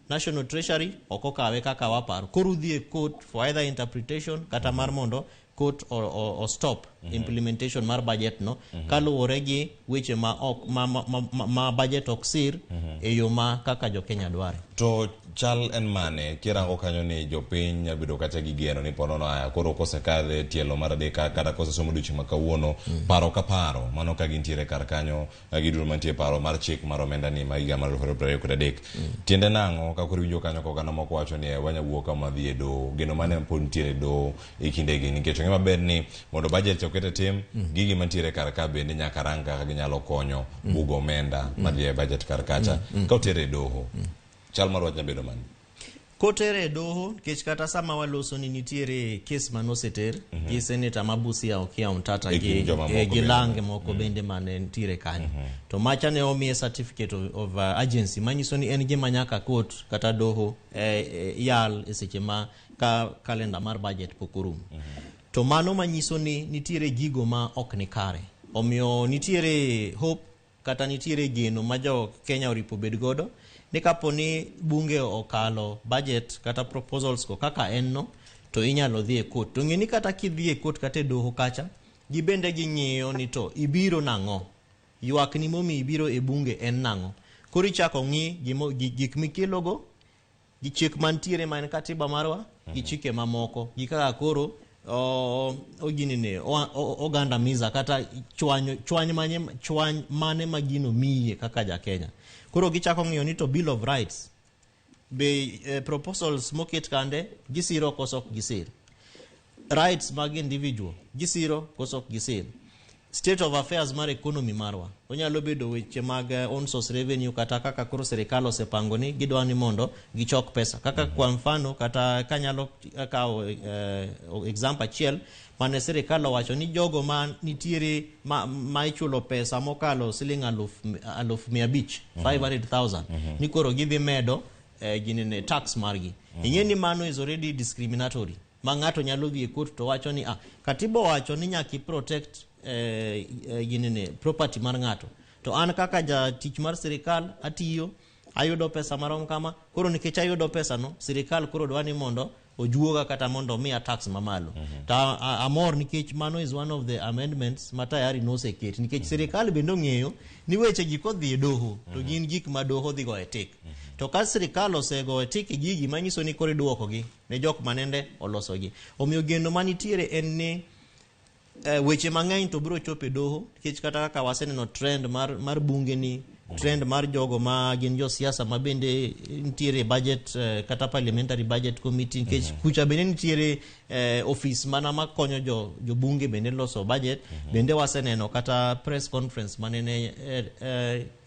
National Treasury ok okawe kaka waparo. Koro dhi e court for either interpretation kata mar mondo court or stop implementation mar budget no kaluwore gi weche ma budget ok sir e yo ma kaka jo Kenya dware. To chal en mane kirango kanyo ni jopiny nyabido kata gigeno ni ponono aya koro kosekadhe tielo mar adek kata kosesomo duchi makawuono paro ka paro mano ka gintiere kar kanyo gidulo mantie paro mar chik mar omenda ni maiga mar 2023 tiende nang'o ka koro winjo kanyo kogana moko wacho ni wanyawuok kama dhi e do geno mane pod ntiere do e kindegi nikech ng'e maber ni mondo budget okete tim gigi mantiere kar ka bende nyaka rang kaka ginyalo konyo bugo omenda madhi e budget kar kacha ka otere doho chal mar wach nyabedo mani kotere doho kech kata sama waloso ni nitiere kes manoseter gi senator Mabusia Okia Mtata gi lange moko bende mane nitiere kanyo to macha ne omiye certificate of agency manyiso ni en gima nyaka court kata doho yal e seche ma ka kalenda mar budget pokorum to mano manyiso ni nitiere gigo ma ok ni kare omiyo nitiere hope kata nitiere geno ma jo Kenya oripo bed godo ni kaponi bunge okalo budget kata proposals ko kaka enno to inyalo dhi e court. To ng'eni kata kidhi e court kata doho kacha gibende ging'iyo ni to ibiro nang'o ywak ni momi ibiro e bunge en nang'o koro ichako ng'i gik mikielogo gi chik mantiere man katiba marwa gi chike mamoko gi kaka koro oginine oganda miza kata chwany mane magino miye kaka ja Kenya. Koro gichako ng'iyo ni to Bill of Rights be proposals moket kande gisiro koso gisir rights mag individual gisiro koso gisir state of affairs mar economy marwa onyalo bedo weche mag on source revenue kata kaka koro serikal osepango ni gidwa ni mondo gichok pesa kaka kwa mfano kata kanyalo kawo example achiel mane serikal owacho ni jogo ma nitiere ma ichulo pesa mokalo siling 500,000 ni koro gidhi medo ginene tax margi. Ingeni mano is already discriminatory. Mangato nyalo dhi e court to wacho ni katiba wacho ni nyaki protect ginene property mar ngato. To an kaka ja tich mar sirikal atiyo ayudo pesa marom kama koro nikech ayudo pesa no sirikal koro dwani mondo ojuoga kata mondo miya tax mamalo. Ta amor nikech mano is one of the amendments matayari no seket nikech sirikal bendo ng'eyo ni weche gi kodhi e doho to gin gik ma doho dhi go e tik. To ka sirikal osego e tik gigi manyiso ni koro duoko gi ne jok manende oloso gi. Omiyo geno manitiere en ni weche mang'eny to biro chope doho nikech kata kaka waseneno trend mar bunge ni trend mar jogo ma gin jo siasa ma bende nitiere budget kata parliamentary budget committee nikech kucha bende nitiere office mana makonyo jo bunge bende loso budget bende waseneno kata press conference manene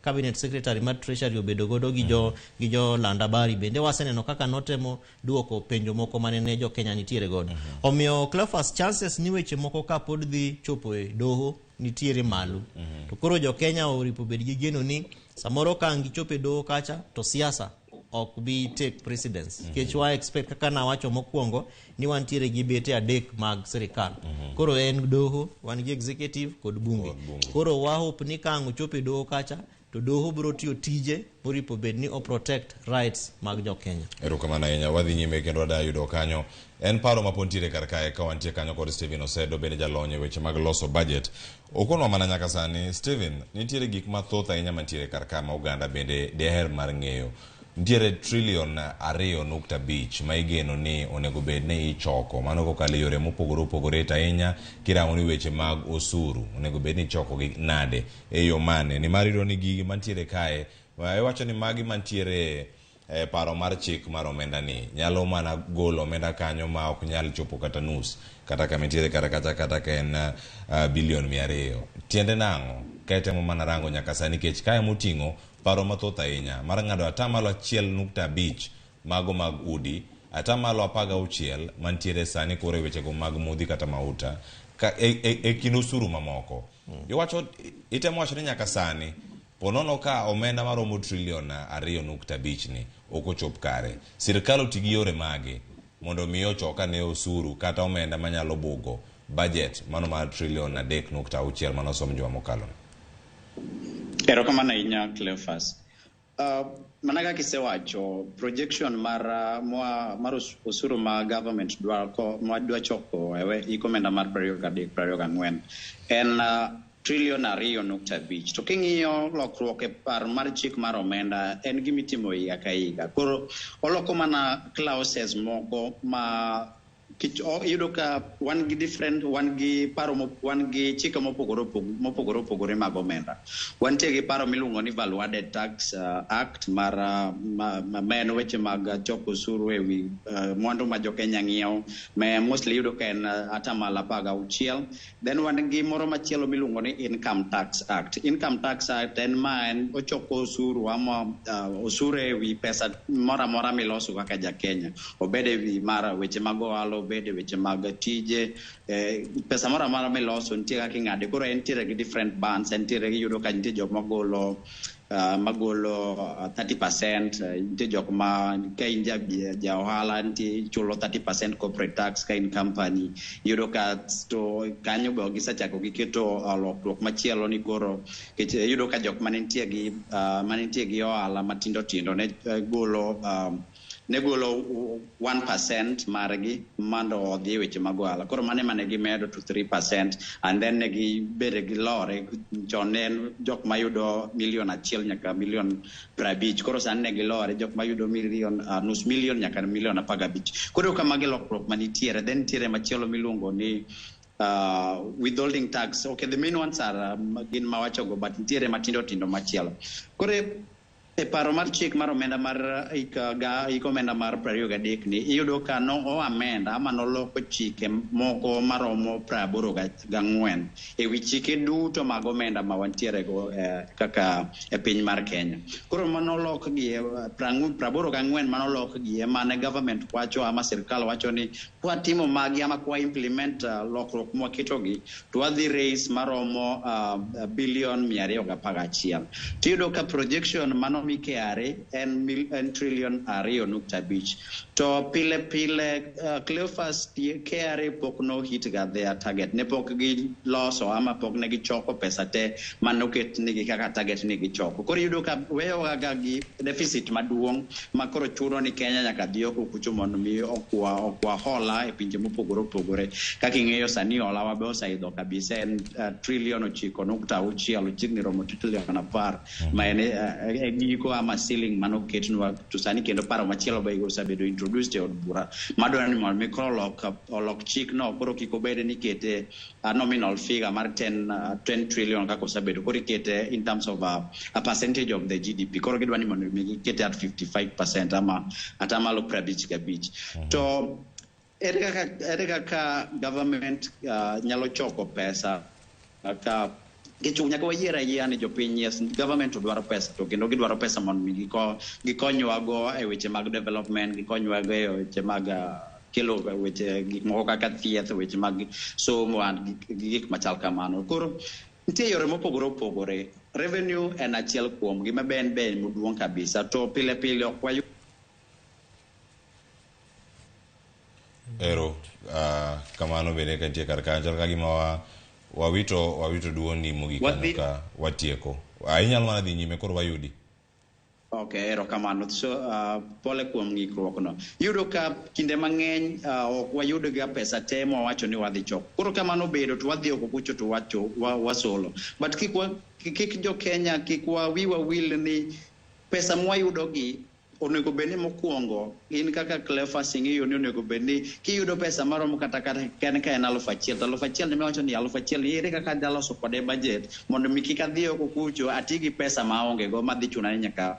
cabinet secretary mar treasury obedo godo gi jo landabari bende waseneno kaka notemo duoko penjo moko manene jo Kenya nitiere godo. Omiyo Cleophas chances ni weche moko ka pod dhi chopo e doho nitiere malu. To koro jo Kenya oripo bed gi geno ni samoro ka ngichope doho kacha to siasa ok bi take precedence. Kech wa expect kaka na wacho mokwongo ni wantiere gi bete adek mag sirikal. Koro en doho, wan gi executive kod bunge. Koro wa hope ni ka ngichope doho kacha to doho biro tiyo tije moripo bed ni o protect rights mag jo Kenya. Erokamano ahinya wadhi nyime kendo wada yudo kanyo en paro mapontiere kar kae ka wantie kanyo kod Stephen Osedo bende jalony weche mag loso budget. Okonwa mana nyaka sani Stephen nitiere gik mathoth ahinya mantiere kar ka ma Uganda bende deher mar ng'eyo. Nitiere trilion 2.5 ma igeno ni onego bed ni ichoko mano kokalo yore mopogore opogore ahinya kirango ni weche mag osuru onego bed ni ichoko gi nade e yo mane ni mariro ni gigi mantiere kae wacho ni magi mantiere paro mar chik mar omenda ni nyalo mana golo omenda kanyo ma ok nyal chopo kata nus kata kamantiere kata ka en bilion 200 tiende nango kaitemo mana rango nyaka sani kech kae moting'o paro mathoth ahinya mar ng'ado atamalo 1.5 mago mag udi atamalo 16 mantiere sani kore weche go mag modhi kata mauta ka kinusuru mamoko iwacho itemo wacho ni nyaka sani ponono ka omenda maromo trilion 2.5 ni okochop kare sirikal otigi yore mage mondo miyo choka ne osuru kata omenda manyalo bugo budget mano mar trilion 3.6 mano som jwa mokalo. Erokamano ahinya Cleophas. Mana kaka isewacho projection mar osuru ma government dwa choko ikomenda mar 24 en trilion 2.5 to king'iyo lokruok e par mar chik mar omenda en gimitimo higa ka higa koro oloko mana clauses moko ma yudo ka wan gi paro wan gi chike mopogore opogore mag omenda. Wantie gi paro miluongo ni Value Added Tax Act mar men weche mag choko osuru ewi mwandu ma jo Kenya ng'iewo mostly yudo ka en atamalo 16. Then wan gi moro machielo miluongo ni Income Tax Act. Income Tax Act en ochoko osuru ama osuru ewi pesa mora miloso kaka ja Kenya obede ewi mar weche mag ohala bede weche mag tije pesa mara miloso nitie kaka ing'ade koro entiere gi different bands entiere gi yudo ka nitie jok magolo 30%, nitie jok ma ka in ja ohala nitie chulo 30% corporate tax ka in company yudo ka to kanyo go gisachako giketo lokruok machielo ni koro yudo ka jok mantie gi ohala matindo ne golo 1% margi mondo odhi weche mag ohala koro mane gimedo to 3% and then negi bede gi lore chonen jok mayudo $1,000,000 nyaka $1,50,000 koro sani negi lore jok mayudo nus million nyaka $1,15,000 koro kamagi lokruok manitiere then nitiere machielo miluongo ni withholding tax. Okay, the main ones are gin mawachogo but nitiere matindo machielo koro e paro mar chik mar omenda mar omenda mar 23 ni iyudo ka amenda ama noloko chike moko maromo 84 ewi chike duto mag omenda ma wantiere go kaka e piny mar Kenya. Koro manolok gi 84 manolok gi mane government wacho ama sirkal wacho ni kwa timo magi ama kwa implement lokruok mwaketo gi to wadhi raise maromo bilion 211. Tiyudo ka projection mi KRA en trillion 2.5 to pile Cleophas KRA pok no hit ga their target ne pok gi loso ama pok ne gi choko pesa te manoket ni gi kaka target ni gi choko koro yudo ka weyo ga gi deficit maduong makoro chuno ni Kenya nyaka dio ko kucho mondo mi okwa hola e pinje mopogore kaka ing'eyo sani hola wa be osaido kabisa en trillion 9.6 chigni romo trillion 10 ma en e giko ama ceiling manoket nwa to sani kendo paro machielo be osebedo introduced e od bura madwaro ni mondo mi olok chik no koro kiko bede ni kete nominal figure mar 10 trillion kaka osebedo koro ikete in terms of a percentage of the GDP koro gidwa ni mondo mi kete at 55% ama atamalo 55 to ere kaka government nyalo choko pesa ka gichunya ko yiera yani jopiny yes government dwaro pesa to kendo gidwaro pesa mondo mi gikonywa go e weche mag development gikonywa go e weche mag kelo weche gik moko kaka thieth weche mag somo and gik machal kamano koro nitie yore mopogore revenue en achiel kuom gima ben moduong kabisa to pile ok ero kamano bende katie karkanjal kagima wawito duoni mogikano ka watieko inyalo mana dhi nyime koro wayudi Okay, ero kamano. So, pole kuom ng'ikruok no. Yudo ka kinde mang'eny ok wayudo ga pesa te mwawacho ni wadhi choko. Koro kamano bedo to wadhi oko kucho to wacho wasolo. But kik jo Kenya kik wiwa wil ni pesa mwayudo gi onego beni mokuongo in kaka Cleophas ing'eyo ni onego beni kiyudo pesa maromo kata ka en 1,000 ne wacho ni 1,000 ere kaka daloso kode budget mondo mi kik adhi oko kucho atigi pesa maonge go madhi chuna ni nyaka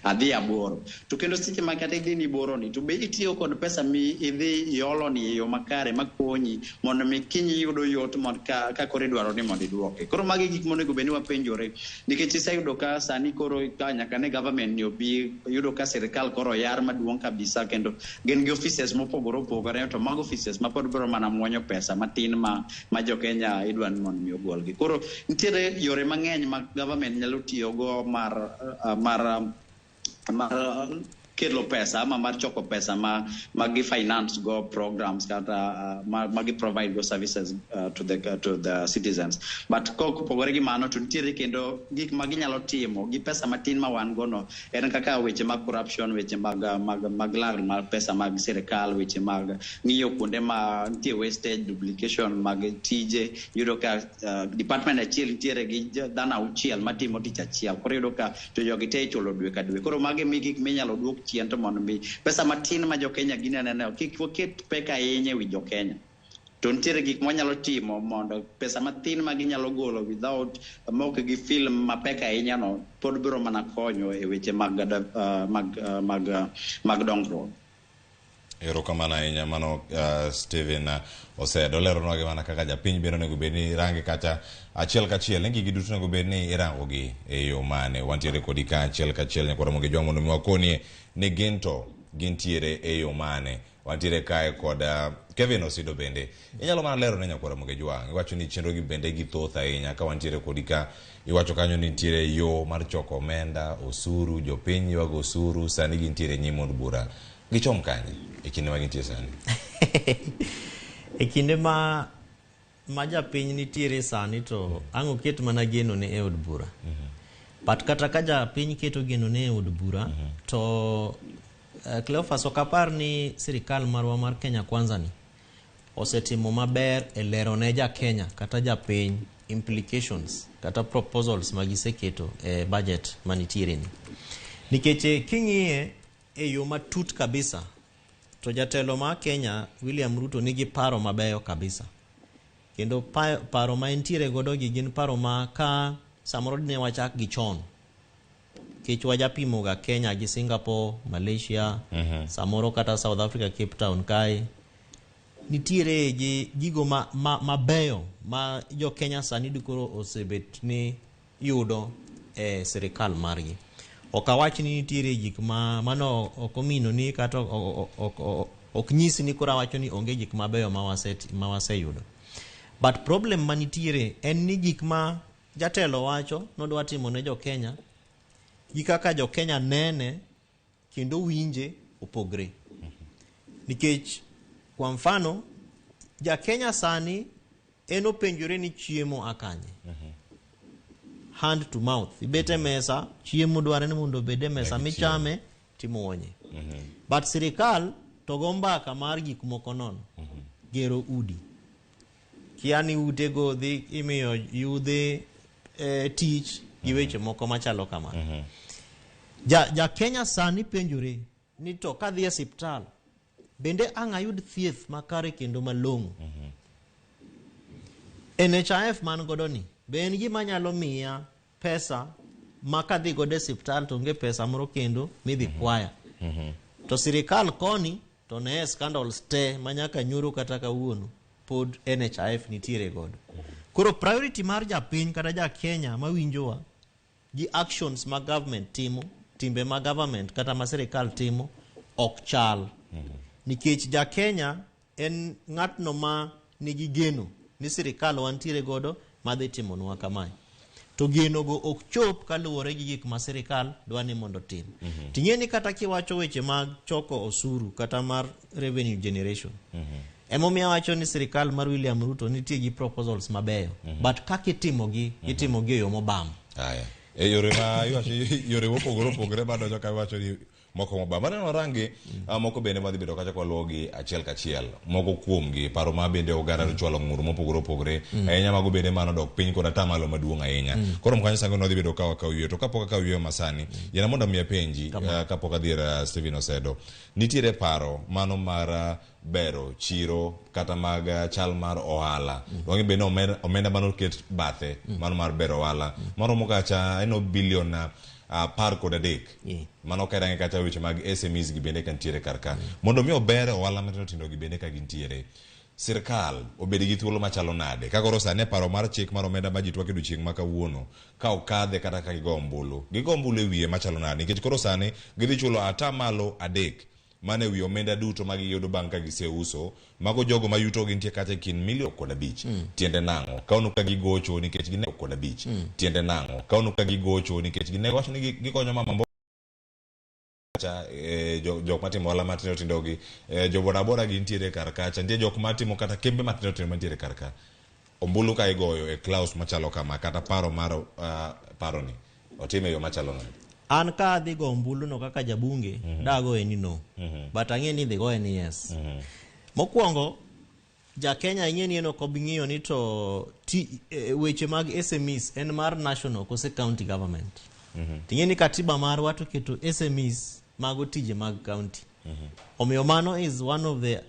adhi aboro to kendo seche ma kata idhi ni boro ni to be itiyo kod pesa mi idhi iolo ni yo makare makonyi mondo mi kinyi yudo yot mondo ka kore dwaro ni mondo iduoke koro magi gik monego beni wapenjore nikech iseyudo ka sani koro ka nyaka ne government ni obi yudo ka serikal koro yar maduong kabisa kendo gin gi offices mopogore to mag offices ma pod biro mana muonyo pesa matin ma jo Kenya idwa ni mondo mi ogolgi koro nitiere yore mang'eny ma government nyalo tiyo go mar kelo pesa ama mar choko pesa magi finance go programs kata magi provide go services to the citizens but kopogore gi mano to nitiere kendo gik magi nyalo timo gi pesa matin ma wan go no en kaka weche mag corruption weche mag lar mar pesa mag sirikal weche mag ng'iyo kuonde ma nitie wastage duplication mag tije yudo ka department achiel nitiere gi dhana auchiel matimo tich achiel koro yudo ka to jogi te ichulo dwe ka dwe koro magi gik minyalo duok chien to mondo mi pesa matin ma jo Kenya ginene kik waket pek ahinya e wi jo Kenya to nitiere gik mwanyalo timo mondo pesa matin ma ginyalo golo without mok gi film mapek ahinya no pod biro mana konyo e weche mag dongruok. Erokamano ahinya mano Steven osedo leronwa gi mana kaka japiny biro nego bed ni range kata achiel kachiel nengi giduto nego bed ni irango gi e yo mane wantiere kodi ka achiel kachiel nyakora mondo jong mondo miwakonie ne gento gintiere e yo mane wantiere kae kod Kevin Osido bende inyalo mana lero ne nyakora mondo jwang iwacho ni chenro gi bende githoth ahinya ka wantiere kodi ka iwacho kanyo ni nitiere yo mar choko omenda osuru jopiny ywago osuru sani gintiere nyimod bura gichom kanye e kinde ma gintie sani e kinde ma japiny nitiere sani to ang'o ket mana geno ne e od bura but kata ka japiny keto geno ne e od bura to Cleophas okapar ni sirikal marwa mar Kenya Kwanza ni osetimo maber e lero ne ja Kenya kata japiny implications kata proposals magiseketo e budget manitiere ni nikech king'iye e yo matut kabisa to jatelo ma Kenya William Ruto nigi paro mabeyo kabisa kendo paro ma entiere godo gi gin paro ma ka samoro ne wachak gi chon kech wajapimo ga Kenya gi Singapore Malaysia samoro kata South Africa Cape Town kai nitiere gi gigo mabeyo ma jo Kenya sani dukoro osebet ni yudo e serikal margi okawach ni nitiere gik mano okomino ni kata ok nyisi ni kora wacho ni onge gik mabeyo ma waseyudo but problem manitiere en ni gik ma jatelo wacho nodwa timo ne jo Kenya gi kaka jo Kenya nene kendo winje opogre. Nikech kwa mfano ja Kenya sani eno penjore ni chiemo akanye. Hand to mouth. Ibete mesa, chiemo dware ni mundo bede mesa michame timuonye. But sirikal togomba kamar gik moko non. Gero udi. Kiani ute go dhi imiyo yudhe tich gi weche moko machalo kama. Ja Kenya sani penjore ni to kadhi e hospital bende ang'ayud thieth makare kendo malong'o. NHIF man godo ni be en gima nyalo miya pesa makadhi godo e hospital to nge pesa moro kendo midhi kwaya. To sirikal koni to ne scandals te manyaka nyoro kata kawuono pod NHIF nitiere godo. Koro priority mar japiny kata ja Kenya mawinjowa gi actions ma government timo, timbe ma government kata ma sirikal timo ok chal. Nikech ja Kenya en ng'atno ma nigi geno ni sirikal wantiere godo madhi timonwa kamae. To geno go ok chop kaluwore gi gik ma sirikal dwani mondo tim. Ting'eni kata kiwacho weche mag choko osuru kata mar revenue generation. Emomiyo wacho ni sirikal mar William Ruto nitie gi proposals mabeyo. But kaka itimogi e yo mobam. Aya. Yore mopogore madonjo ka wacho ni moko mobam. Maneno rangi moko bende madhi bedo kacha kwa logi achiel kachiel. Moko kuomgi paro ma bende ogara chwalo ng'uru mopogore. Ahinya mago bende mano dok piny kod atamalo maduong' ahinya. Koro mkanyo sango nodhi bedo kawa kawiyo. To kapok kawiyo masani, yana mondo miya penji kapok adhiera Steven Osedo. Nitiere paro mano mar bero chiro kata mag chal mar ohala. Wangi bende omenda mano ket bathe mano mar bero ohala. Maro mokacha eno bilion par kod adek. Mano kairange kata weche mag SMEs gi bende kantiere karka. Mondo mi ober ohala matindo tindo gi bende ka gintiere. Sirkal obedi gi thuolo machalo nade. Kakoro sane paro mar chik mar omenda ma ji twake chieng' ma kawuono ka okadhe kata ka gigo ombulu. Gigo ombulu e wiye machalo nade. Nikech koro sane gidhi chulo atamalo adek mane wi omenda duto magi yudo bang' ka giseuso. Mago jogo ma yuto gintie kata kin milion kod 5. Tiende nang'o? Kaunu ka gigocho nikech gine kod 5. Tiende nang'o? Kaunu ka gigocho nikech gine wacho ni gikonyo mama mbo jok matimo ohala matindo tindo gi jo boda gi ntiere karkacha. Nitie jok matimo kata kembe matindo tindo mantiere karka. Ombulu ka igoyo e klaus machalo kama kata paro mar paroni otime yo machalo nade. An ka adhi go ombulu no kaka jabunge dago eni no. But ang'e ni dhi go eni yes. Mokwongo ja Kenya ing'e ni eno kobing'iyo ni to weche mag SMEs en mar national kose county government. Ting'e ni katiba mar watu keto SMEs mago tije mag county. Omiyo mano is one of the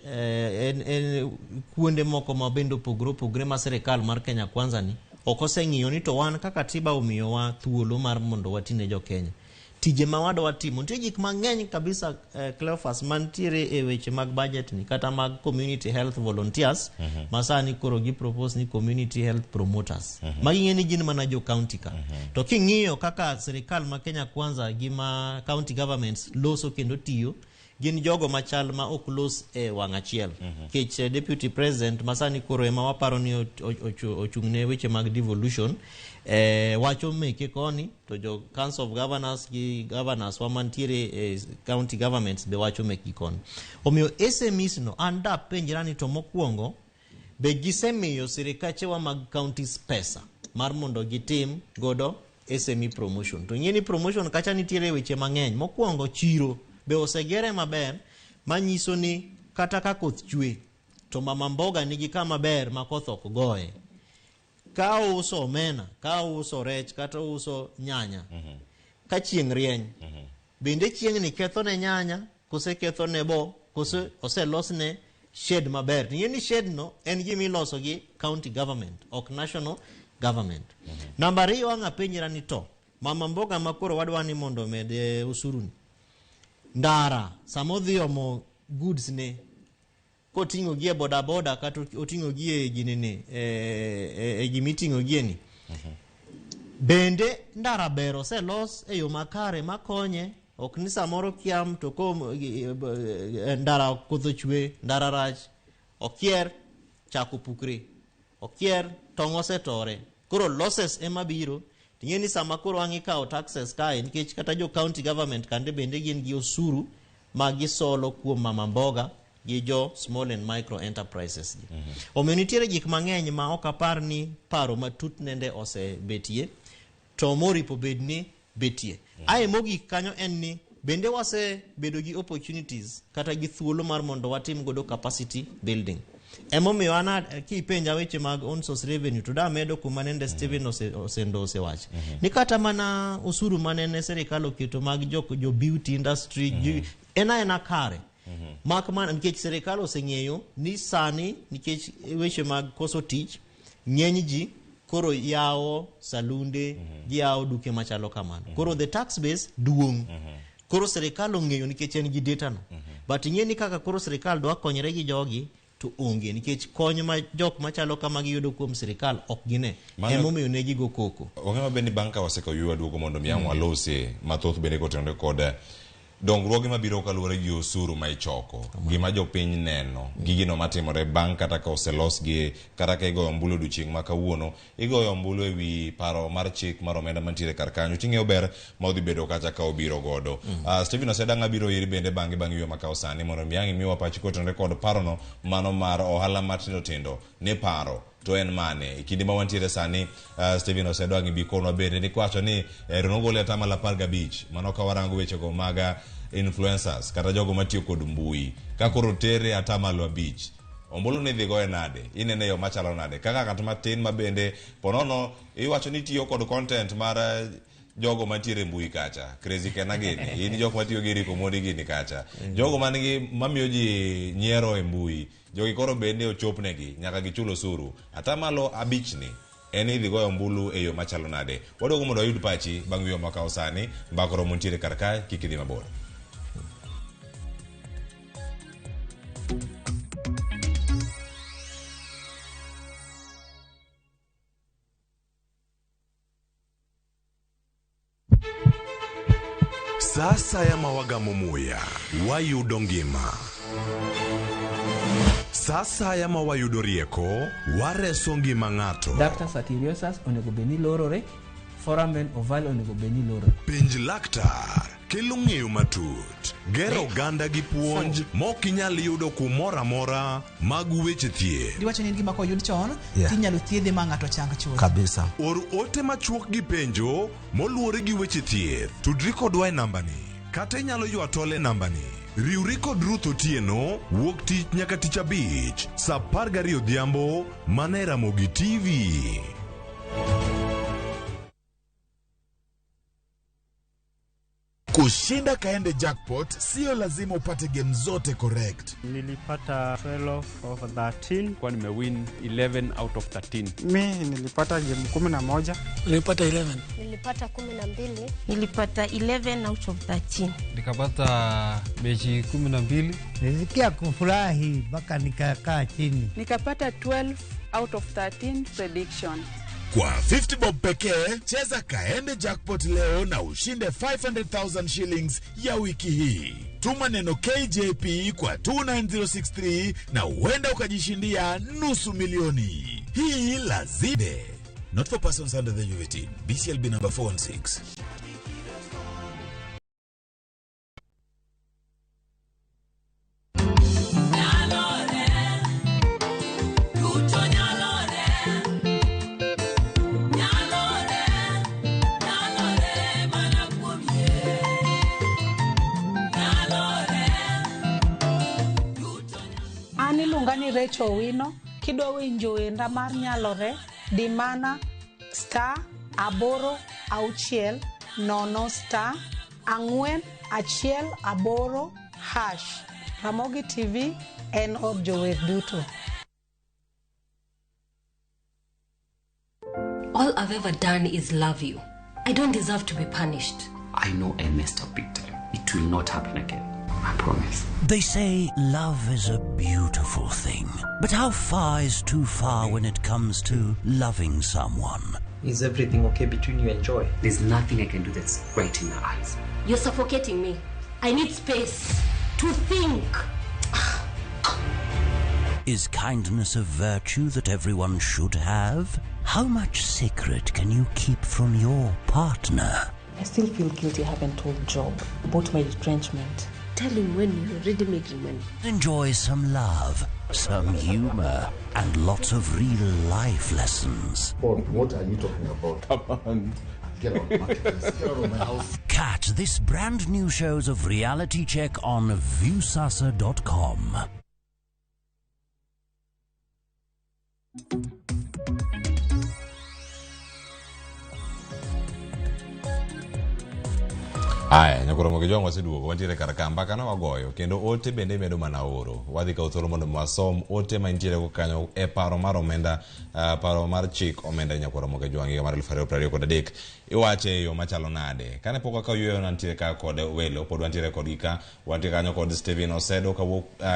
kuonde moko ma bendo pogre ma sirikal mar Kenya kwanza ni okose ng'iyo ni to wan kaka katiba omiyo wa thuolo mar mondo watine jo Kenya. Tije ma wadwa timo nitie gik mang'eny kabisa Cleophas mantiere e weche mag budget ni kata mag community health volunteers masani koro gi propose ni community health promoters maging'e ni gin mana jo county ka. To king'iyo kaka sirikal ma Kenya kwanza gi ma county governments loso kendo tiyo gin jogo machal ma ok los e wang' achiel. Kech deputy president masani koro ema waparo ni ochung'ne weche mag devolution wacho meke koni to jo council of governors gi governors wamantiere county governments be wacho meke koni. Omiyo SMEs no anda penjrani to mokwongo be gisemiyo sirikachewa mag counties pesa mar mondo gitim godo SME promotion. To ng'eni promotion kacha nitiere weche mang'eny. Mokwongo chiro be osegere maber manyiso ni kata ka koth chwe to mama mboga nigi kama ber ma koth ok goye. Ka uso omena, ka uso rech kata uso nyanya. Ka chieng' rieny. Bende chieng' ni ketho ne nyanya, kose ketho ne bo, kose oselosne shed maber. Ni shed no en gimi loso gi county government ok national government. Namba 2 wang'a penjira ni to mama mboga makoro wadwani mondo mede usuruni. Ndara samodhi omo goods ne koting'o gie boda kata oting'o gie ginene gimiting'o gie ni. Bende ndara bero se los e yo makare makonye ok ni samoro kiam to ko ndara kodho chwe ndara rach okier chako pukre okier tongo se tore koro losses ema biro Tingeni sama koro wangi kao taxes kae nikech kata jo county government kande bende gin gi osuru magi solo kuom mama mboga gi jo small and micro enterprises gi. Omiyo nitiere gik mang'eny ma ok apar ni paro matut nende ose betie to moripo bedni betie. Ae mogik kanyo en ni bende wase bedo gi opportunities kata gi thuolo mar mondo watim godo capacity building. Emomiyo ana kipenja weche mag on source revenue to da medo kuma nende Steven osendose wache. Ni kata mana usuru manene serikal oketo mag jo beauty industry ena kare. Mak mana nikech serikal oseng'eyo ni sani nikech weche mag koso tich ng'eny ji koro yawo salunde yawo duke machalo kamano. Koro the tax base duong'. Koro serikal ong'eyo nikech en gi data no. But ng'eni kaka koro serikal dwa konyre gi jogi to onge nikech kony ma jok machalo kama giyudo kuom serikal ok gine. Emomiyo ne gigo koko. Ong'ema bende banka waseko yuwa duogo mondo miang walose mathoth bende kotenore kod dongruoge mabiro kaluwore gi osuru ma ichoko. Gima jopiny neno gigino matimore bang' kata ka oselos gi kata ka igoyo ombulu odiochieng' ma kawuono igoyo ombulu ewi paro mar chik mar omenda mantiere kar kanyo ting'eyo ber ma odhi bedo kata ka obiro godo. Steven Osedanga biro iri bende bang' yweyo makao sani mondo miang imiwa pachi kotenore kod parono mano mar ohala matindo tindo ni paro to en mane kinde ma wantiere sani. Steven Osedanga bikonwa bende ni kwacho ni ronogole atamalo 15 mano ka warango weche go maga influencers kata jogo matiyo kod mbui kakoro tere atamalo 5 ombulu ni dhi goye nade inene yo machalo nade kaka kata matin mabende ponono iwacho ni tiyo kod content mar jogo mantiere mbui kacha crazy kena gini in jogo matiyo gi riko modi gini kacha jogo manigi mamiyo ji nyiero e mbui jogi koro bende ochopnegi nyaka gichulo osuru atamalo 5 ni en idhi goyo ombulu e yo machalo nade. Wadogo mondo ayud pachi bang' yweyo makao sani mbakoro montiere kar kae kik idhi mabor. Sasa ya mawagamo muya wayudo ngima. Sasa ya mawayudo rieko wareso ngima ng'ato. Dr. Satiriosus onego beni lorore, foramen oval onego beni lorore. Penj laktar kelo ng'eyo matut gero ganda gi puonj mok inyal yudo kumoro amora mag weche thieth. Diwacho ni gima koyud chon tinyalo thiedhe ma ng'ato chang chuth kabisa. Or ote machuok gi penjo moluwore gi weche thieth tudri kodwa e nambani kata inyalo ywa tole nambani. Riwri kod Ruth Otieno wuok tich nyaka tich abich saa 12 odhiambo mana e Ramogi TV. Kushinda kaende jackpot sio lazima upate game zote correct. Nilipata 12 of 13 kwa nimewin 11 out of 13. Mimi nilipata game 11. Nilipata 11. Nilipata 12. Nilipata 11 out of 13. Nikapata mechi 12. Nilisikia kufurahi mpaka nikakaa chini. Nikapata 12 out of 13 prediction. Kwa 50 bob pekee, cheza kaende jackpot leo na ushinde 500,000 shillings ya wiki hii. Tuma neno KJP kwa 29063 na uenda ukajishindia nusu milioni. Hii lazide. Not for persons under the age of 18. BCLB number 416. Ngani Rachel Wino kidwa winjo wenda mar nyalore di mana star 860 star 418 hash. Ramogi TV en od jower duto. All I've ever done is love you. I don't deserve to be punished. I know I messed up big time. It will not happen again. I promise. They say love is a beautiful thing. But how far is too far when it comes to loving someone? Is everything okay between you and Joy? There's nothing I can do that's right in her eyes. You're suffocating me. I need space to think. Is kindness a virtue that everyone should have? How much secret can you keep from your partner? I still feel guilty I haven't told Job about my retrenchment. Tell him when you're already making money. Enjoy some love, some humor, and lots of real life lessons. What are you talking about? Come on. Get out, Marcus. Get out of my house. Catch this brand new shows of Reality Check on viewsasa.com. Aya, nyakoromo ke jongwa seduogo wantiere kar kamba kana wagoyo kendo ote bende medo mana oro. Wadhi ka thuolo mondo wasom ote mantiere go kanyo e paro mar omenda, paro mar chik omenda nyakoromo ke jwangi mar 2023. Iwache yo machalo nade. Kane poko ka yueyo nantiere ka kod welo pod wantiere kod gika wantiere kanyo kod Steven Osedo ka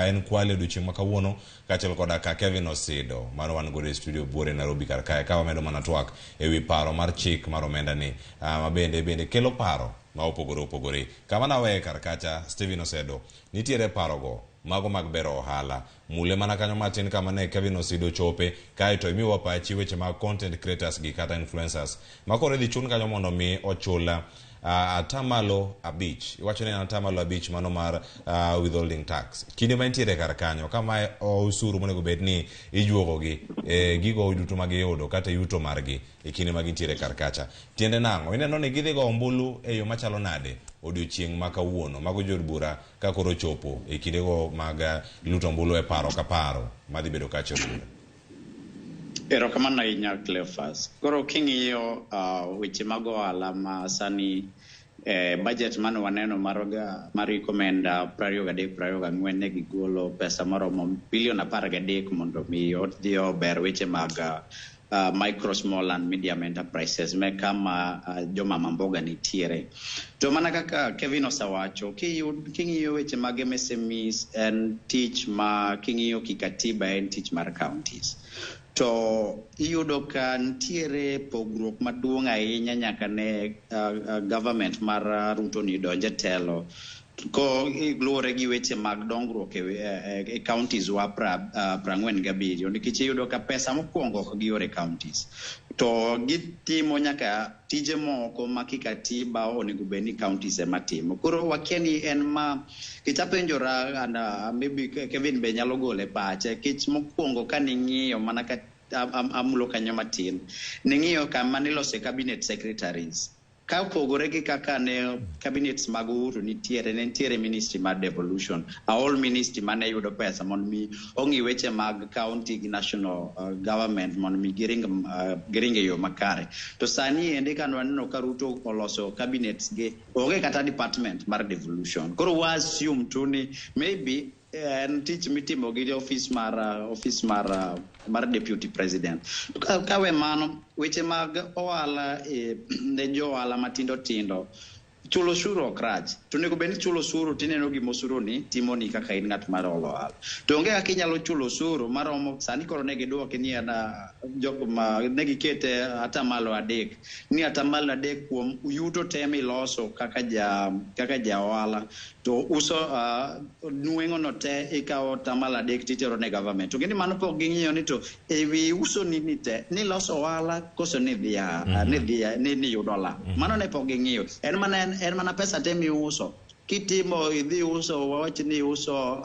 en kwale odiochieng' ma kawuono kaachiel koda ka Kevin Osido mano wan godo e studio buore Nairobi kar kae ka wamedo mana twak ewi paro mar chik mar omenda ni mabende kelo paro ma opogore. Kama na we kar kacha Steven Osedo nitiere parogo mago mag bero ohala mule mana kanyo matin kama ne Kevin Osido chope kae to imiwa pachi weche mag content creators gi kata influencers makore dhi chun kanyo mondo mi ochula atamalo abich. Iwacho ni atamalo abich mano mar withholding tax. Kinde mantiere kar kanyo kama usuru monego bed ni ijuogo gi gigo duto magiyudo kata yuto margi e kinde magintiere kar kacha. Tiende nang'o ineno ni gidhi go ombulu e yo machalo nade odiochieng' ma kawuono mago jod bura ka koro chopo e kinde go mag luto ombulu e paro ka paro madhi bedo kacho bura. Erokamano ahinya Cleophas. Koro king'iyo weche mag ohala ma sani budget mane waneno mar omenda 23-24 ne gigolo pesa maromo bilion 13 mondo mi odhi ober weche mag micro, small and medium enterprises me kama joma mamboga nitiere. To mana kaka Kevin osawacho, king'iyo weche mag MSMEs en tich ma king'iyo kikatiba en tich mar counties. To iyudo ka ntiere pogruok maduong' ahinya nyaka ne government mar Ruto ni donje telo ko luore gi weche mag dongruok e counties wa 47 nikech iyudo ka pesa mokwongo ok giore counties to gitimo nyaka tije moko ma kikatiba onego bed ni counties ema timo. Koro wakia ni en ma kichapenjora and maybe Kevin be nyalo gole pache kich mokwongo ka ning'iyo mana ka amulo kanyo matin ning'iyo kama nilose cabinet secretaries ka pogore gi kaka ne cabinets mag Uhuru nitiere ministry mar devolution all ministry mane yudo pesa mondo mi ongi weche mag county gi national government mondo mi giringe yo makare. To sani ende kan waneno ka Ruto oloso cabinets ge onge kata department mar devolution. Koro wa assume to ni maybe and teach mitimo gi office mar deputy president. Kawe mano weche mag ohala ne jo ohala matindo chulo shuru okraj to nego beni chulo shuru tineno gi mosuru ni timoni kaka in ngat mar ohala to onge kaka inyalo chulo shuru maromo sani koro ne giduoke ni na jogo ma ne gikete atamalo 3 ni atamalo 3 kuom yuto temi loso kaka ja ohala to uso nuengo no te ikawo atamalo 3 titero ne government to gini mano pok ging'iyo ni to ewi uso ni te ni loso ohala koso ni dhia ni yudo la mano ne pok ging'iyo en mana pesa temi uso kitimo idhi uso wawach ni uso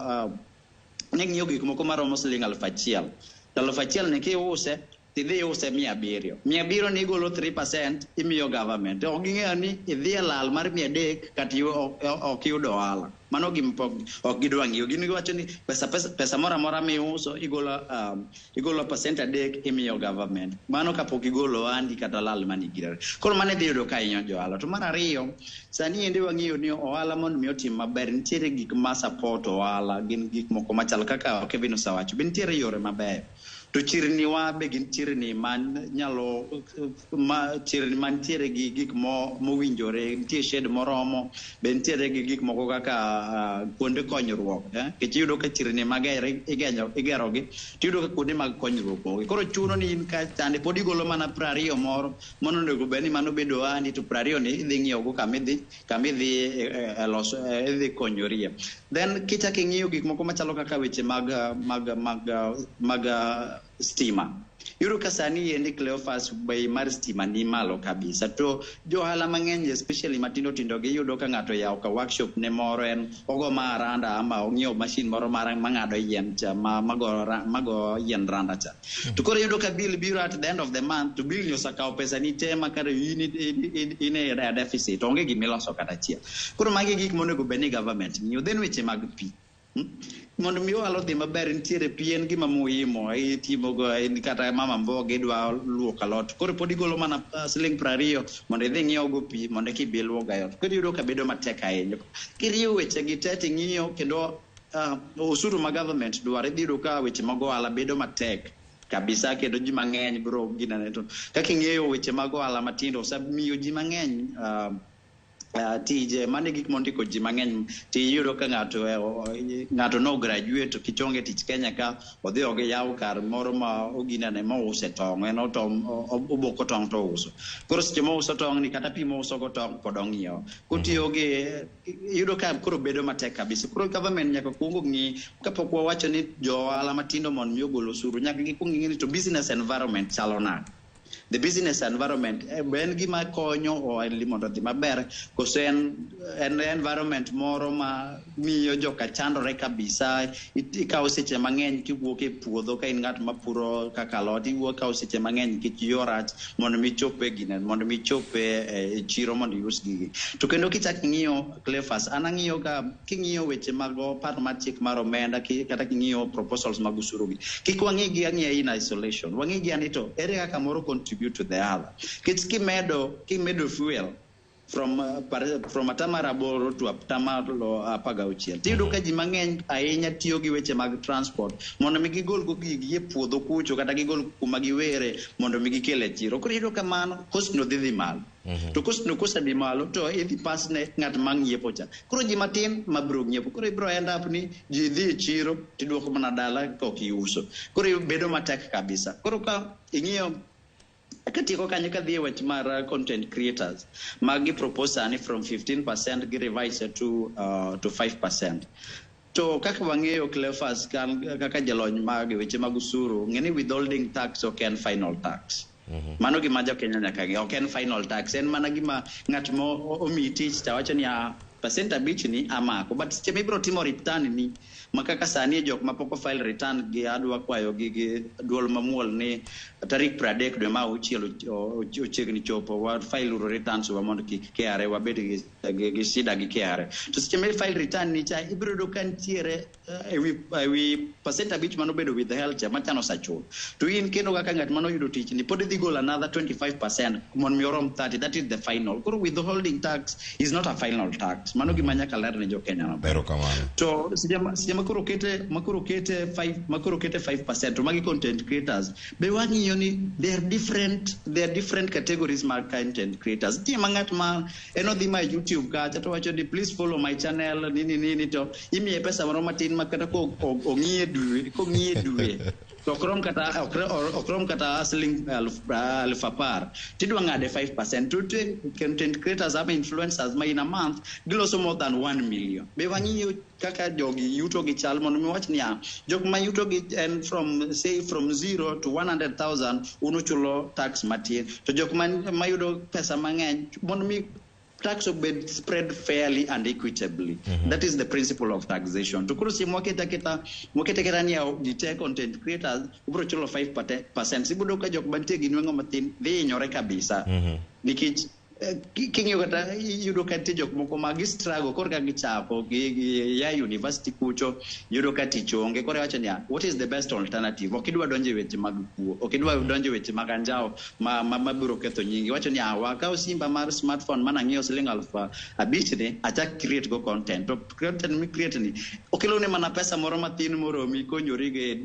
ng'iyo gik moko maromo siling 1,000 ne kiuse tidhi use 700 ni golo 3% imiyo government to ging'eyo ni idhi lal mar 300 kati ok yudo ohala mano gimpok ok gidwa ng'iyo gini giwacho ni pesa mora miuso igolo percent 3 imiyo government mano kapok igolo andi kata lal mani girere. Koro mane dhi yudo ka inyo jo ohala. To mar ariyo sani ende wang'iyo ni ohala mondo mi otim maber nitiere gik ma support ohala gin gik moko machal kaka Kevin osawacho be nitiere yore maber to chirni wa be gin chirni man nyalo chirni man tiere gi gik mowinjore nitie shed moromo be nitiere gi gik moko kaka kuonde konyruok ke yudo ka chirni magere igero gi tiyudo ka kuonde mag konyruok koro chuno ni in ka tande pod igolo mana 20 moro mono nego beni mano bedo andi to 20 ni idhi ng'iyo go kamidhi loso idhi konyorie. Then kichak ing'iyo gik moko machalo kaka weche mag stima. Yuru kasani yendi Cleophas bei mar stima ni malo kabisa. To johala mang'eny especially matindo tindo gi yudo ka ng'ato yawo ka workshop ne moro en ogo maranda ama ong'iewo machine moro mang'ado yien cha mago yien randa cha. To koro yudo ka bill biro at the end of the month to bill nyosakawo pesa ni te makare in a deficit onge gimiloso kata chiel. Koro magi gik monego bed ni government ng'iyo then weche mag pi. Mondo mi walo dhi maber nitiere pien gima muhimo itimo go kata mama mboge dwa luoko alot koro pod igolo mana siling 20 mondo idhi ng'iewo go pi mondo kibiluo ga yot koro yudo ka bedo matek ahinya kiriwo weche gi tete ng'iyo kendo osuru ma government dwaro idhi yudo ka weche mag ohala bedo matek kabisa kendo ji mang'eny bro ginane to kaka ing'eyo weche mag ohala matindo osemiyo ji mang'eny tije mane gik mondiko ji mang'eny tiyudo ka ng'ato no graduate kichonge tich Kenya ka odhi yawo kar moro ma oginane mouse tong' en oboko tong' to uso koro seche mouso tong' ni kata pi mouso go tong' pod ong'iewo kotiyo gi yudo ka koro bedo matek kabisa koro government nyaka kuongo ng'i kapok wawacho ni jo ohala matindo mondo mi ogol osuru nyaka gikwong ng'i ni to business environment chalo nade. The business environment en gima konyo ohelni mondo dhi maber koso en environment moro ma miyo joka chandore kabisa ikawo seche mang'eny kiwuok e puodho ka in ng'at mapuro kaka alot iwuok kawo seche mang'eny nikech yorach mondo mi chope gine mondo mi chope e chiro mondo ius gigi to kendo kichak ng'iyo Cleophas an ang'iyo ka king'iyo weche mag paro mar chik mar omenda kata king'iyo proposals mag usuru gi kik wang'igi ang'iya in isolation wang'igi anito ere kaka moro contribute to the other. Kimedo fuel from atamara boro to atamaro apaga uchiel. Tiyudo ka ji mang'eny ahinya tiyo gi weche mag transport mondo mi gigol go gigi e puodho kucho kata gigol kuma giwere mondo mi gikele chiro. Koro iyudo ka mano cost no dhi malo. To cost no dhi malo to idhi pas ne ng'at mang'iepo cha. Koro ji matin mabro ng'iepo. Koro ibro end up ni ji dhi e chiro tiduoko mana dala kok iuso. Koro bedo matek kabisa. Koro ka ing'iyo katieko kanyo ka dhi e wach mar content creators magi propose ani from 15% gi revise to 5%. To kaka wang'eyo Cleophas kaka jalony mag weche mag usuru ng'eni withholding tax ok en final tax. Mano gima jo Kenya nyaka ng'e ok en final tax en mana gima ng'at mo omi tich tawacho ni percent abich ni amako but seche mibro timo return ni makaka sani jok mapoko file return gi adwa kwayo gi duol mamuol ni tarik 30 dwe ma ochiegni chopo wa file returns wa mondo kik KRA wabed gi shida gi KRA to seche me file return ni cha ibro do kan tiere ewi percent abich mano bedo with the health machano sachul to in kendo kaka ng'at mano yudo tich ni pod dhi gol another 25% mon miorom 30 that is the final koro withholding tax is not a final tax mano gima nyaka ler ne jo Kenya no pero kamano to sija makoro kete 5% to magi content creators be wang'iyo ni they are different categories mag content creators ti mangat ma enodhi ma YouTube ka to wacho ni please follow my channel nini to imiye pesa moro matin makata ko ong'ie dwe to okrom kata siling 10,000 tidwa ng'ade 5% to content creators ama influencers ma in a month giloso more than 1 million be wang'iyo kaka jogi yuto gi chal mondo mi wach niya jok ma yuto gi en from 0 to 100,000 uno chulo tax matin to jok ma yudo pesa mang'eny mondo mi tax obed spread fairly and equitably. That is the principle of taxation. To kursi mwaketa keta ni jite content creators ubro chulo 5%. Sibudo ka jok bante ginwengo matin dhi nyore kabisa. Nikech king'yo kata yudo ka tijok moko magi struggle korka gichako ya university kucho yudo ka tich onge kore wacho niya what is the best alternative okidwa donje weche mag kuo okidwa donje weche mag anjao mabiro ketho nyingi wacho niya wakaw simba mar smartphone mana ng'iewo siling 5,000 ni achak create go content to content mi create ni okilone mana pesa moro matin moro mi konyori ge